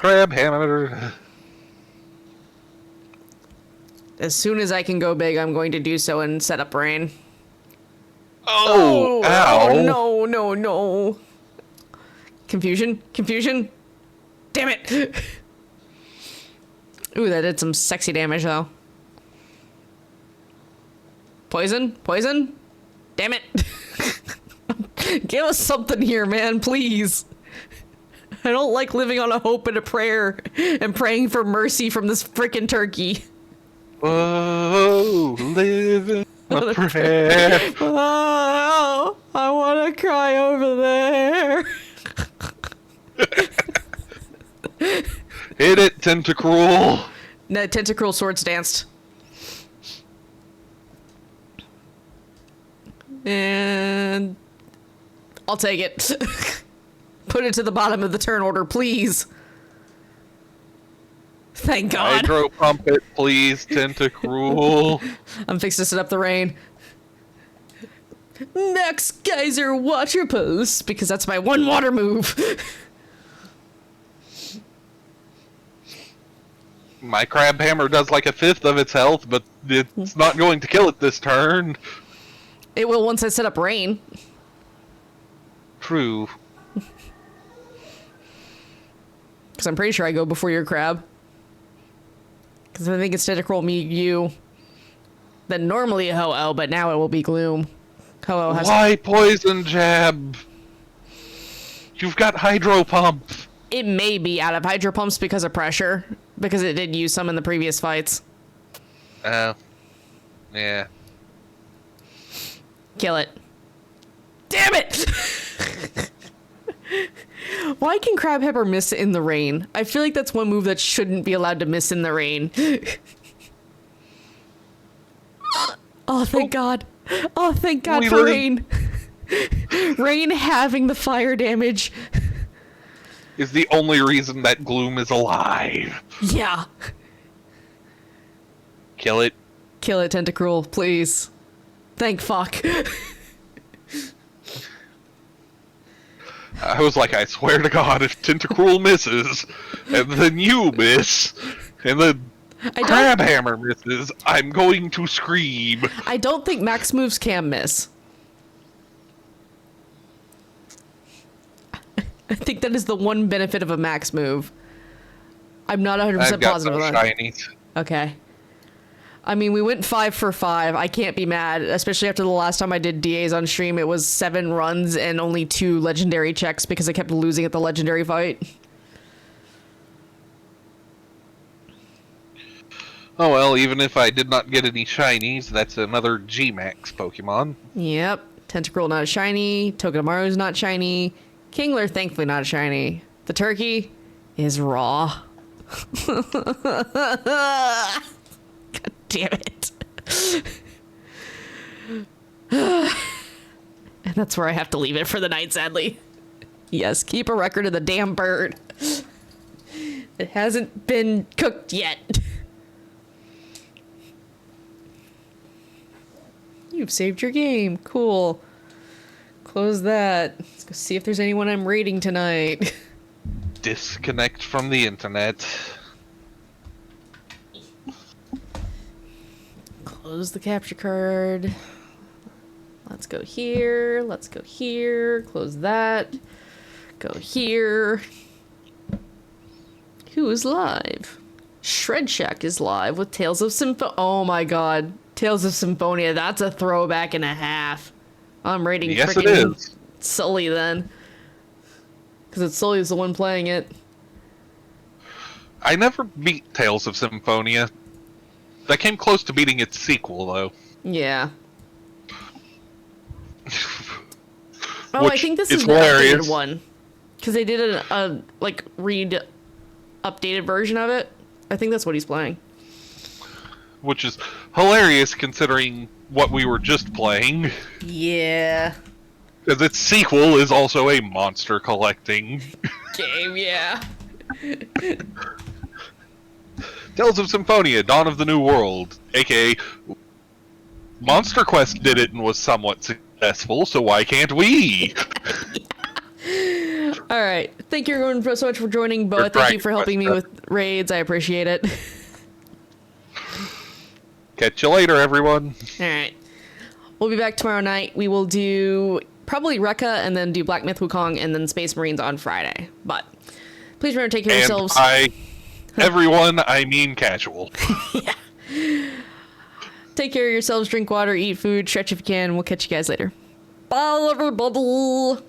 As soon as I can go big, I'm going to do so and set up rain. Oh, ow. Oh, no. Confusion. Damn it. Ooh, that did some sexy damage, though. Poison. Damn it. Give us something here, man, please. I don't like living on a hope and a prayer and praying for mercy from this frickin' turkey. Whoa, living a prayer. Oh, I want to cry over there. Hit it, Tentacruel. No, Tentacruel swords danced. And I'll take it. Put it to the bottom of the turn order, please. Thank God. Hydro pump it, please, Tentacruel. I'm fixing to set up the rain. Max Geyser Water Pulse, because that's my one water move. My crab hammer does like a fifth of its health, but it's not going to kill it this turn. It will once I set up rain. True. Because I'm pretty sure I go before your crab. Because I think it's Tentacruel, me, you. Then normally a Ho-Oh, but now it will be Gloom. Ho-Oh has... Why poison jab? You've got hydro pump. It may be out of Hydro Pumps because of pressure. Because it did use some in the previous fights. Oh. Yeah. Kill it. Damn it! Why can Crab Pepper miss in the rain? I feel like that's one move that shouldn't be allowed to miss in the rain. Oh, thank God. Oh, thank God for rain. Rain having the fire damage. Is the only reason that Gloom is alive. Yeah. Kill it. Kill it, Tentacruel, please. Thank fuck. I was like, I swear to God, if Tentacruel misses, and then you miss, and then Crab Hammer misses, I'm going to scream. I don't think max moves can miss. I think that is the one benefit of a max move. I'm not 100% positive on that. Shinies. Okay. I mean, we went 5 for 5. I can't be mad, especially after the last time I did DAs on stream. It was 7 runs and only 2 legendary checks because I kept losing at the legendary fight. Oh well, even if I did not get any shinies, that's another G-Max Pokemon. Yep. Tentacruel not a shiny. Togedemaru's not shiny. Kingler, thankfully not a shiny. The turkey is raw. God damn it. And that's where I have to leave it for the night, sadly. Yes, keep a record of the damn bird. It hasn't been cooked yet. You've saved your game. Cool. Close that. Let's go see if there's anyone I'm raiding tonight. Disconnect from the internet. Close the capture card. Let's go here. Let's go here. Close that. Go here. Who is live? Shred Shack is live with Tales of Symphonia. Oh my god. Tales of Symphonia. That's a throwback and a half. I'm rating freaking Sully then. Because Sully's the one playing it. I never beat Tales of Symphonia. I came close to beating its sequel, though. Yeah. Oh, I think this is the hilarious. updated one. Because they did a updated version of it. I think that's what he's playing. Which is hilarious considering what we were just playing. Yeah. Because its sequel is also a monster collecting game, yeah. Tales of Symphonia, Dawn of the New World, aka Monster Quest did it and was somewhat successful, so why can't we? Alright, thank you everyone so much for joining, Boa. Thank you for helping me with raids, I appreciate it. Catch you later, everyone. Alright. We'll be back tomorrow night. We will do probably Rekka and then do Black Myth Wukong and then Space Marines on Friday. But please remember to take care of yourselves. Everyone, I mean casual. Yeah. Take care of yourselves, drink water, eat food, stretch if you can. We'll catch you guys later. Bye, everybody.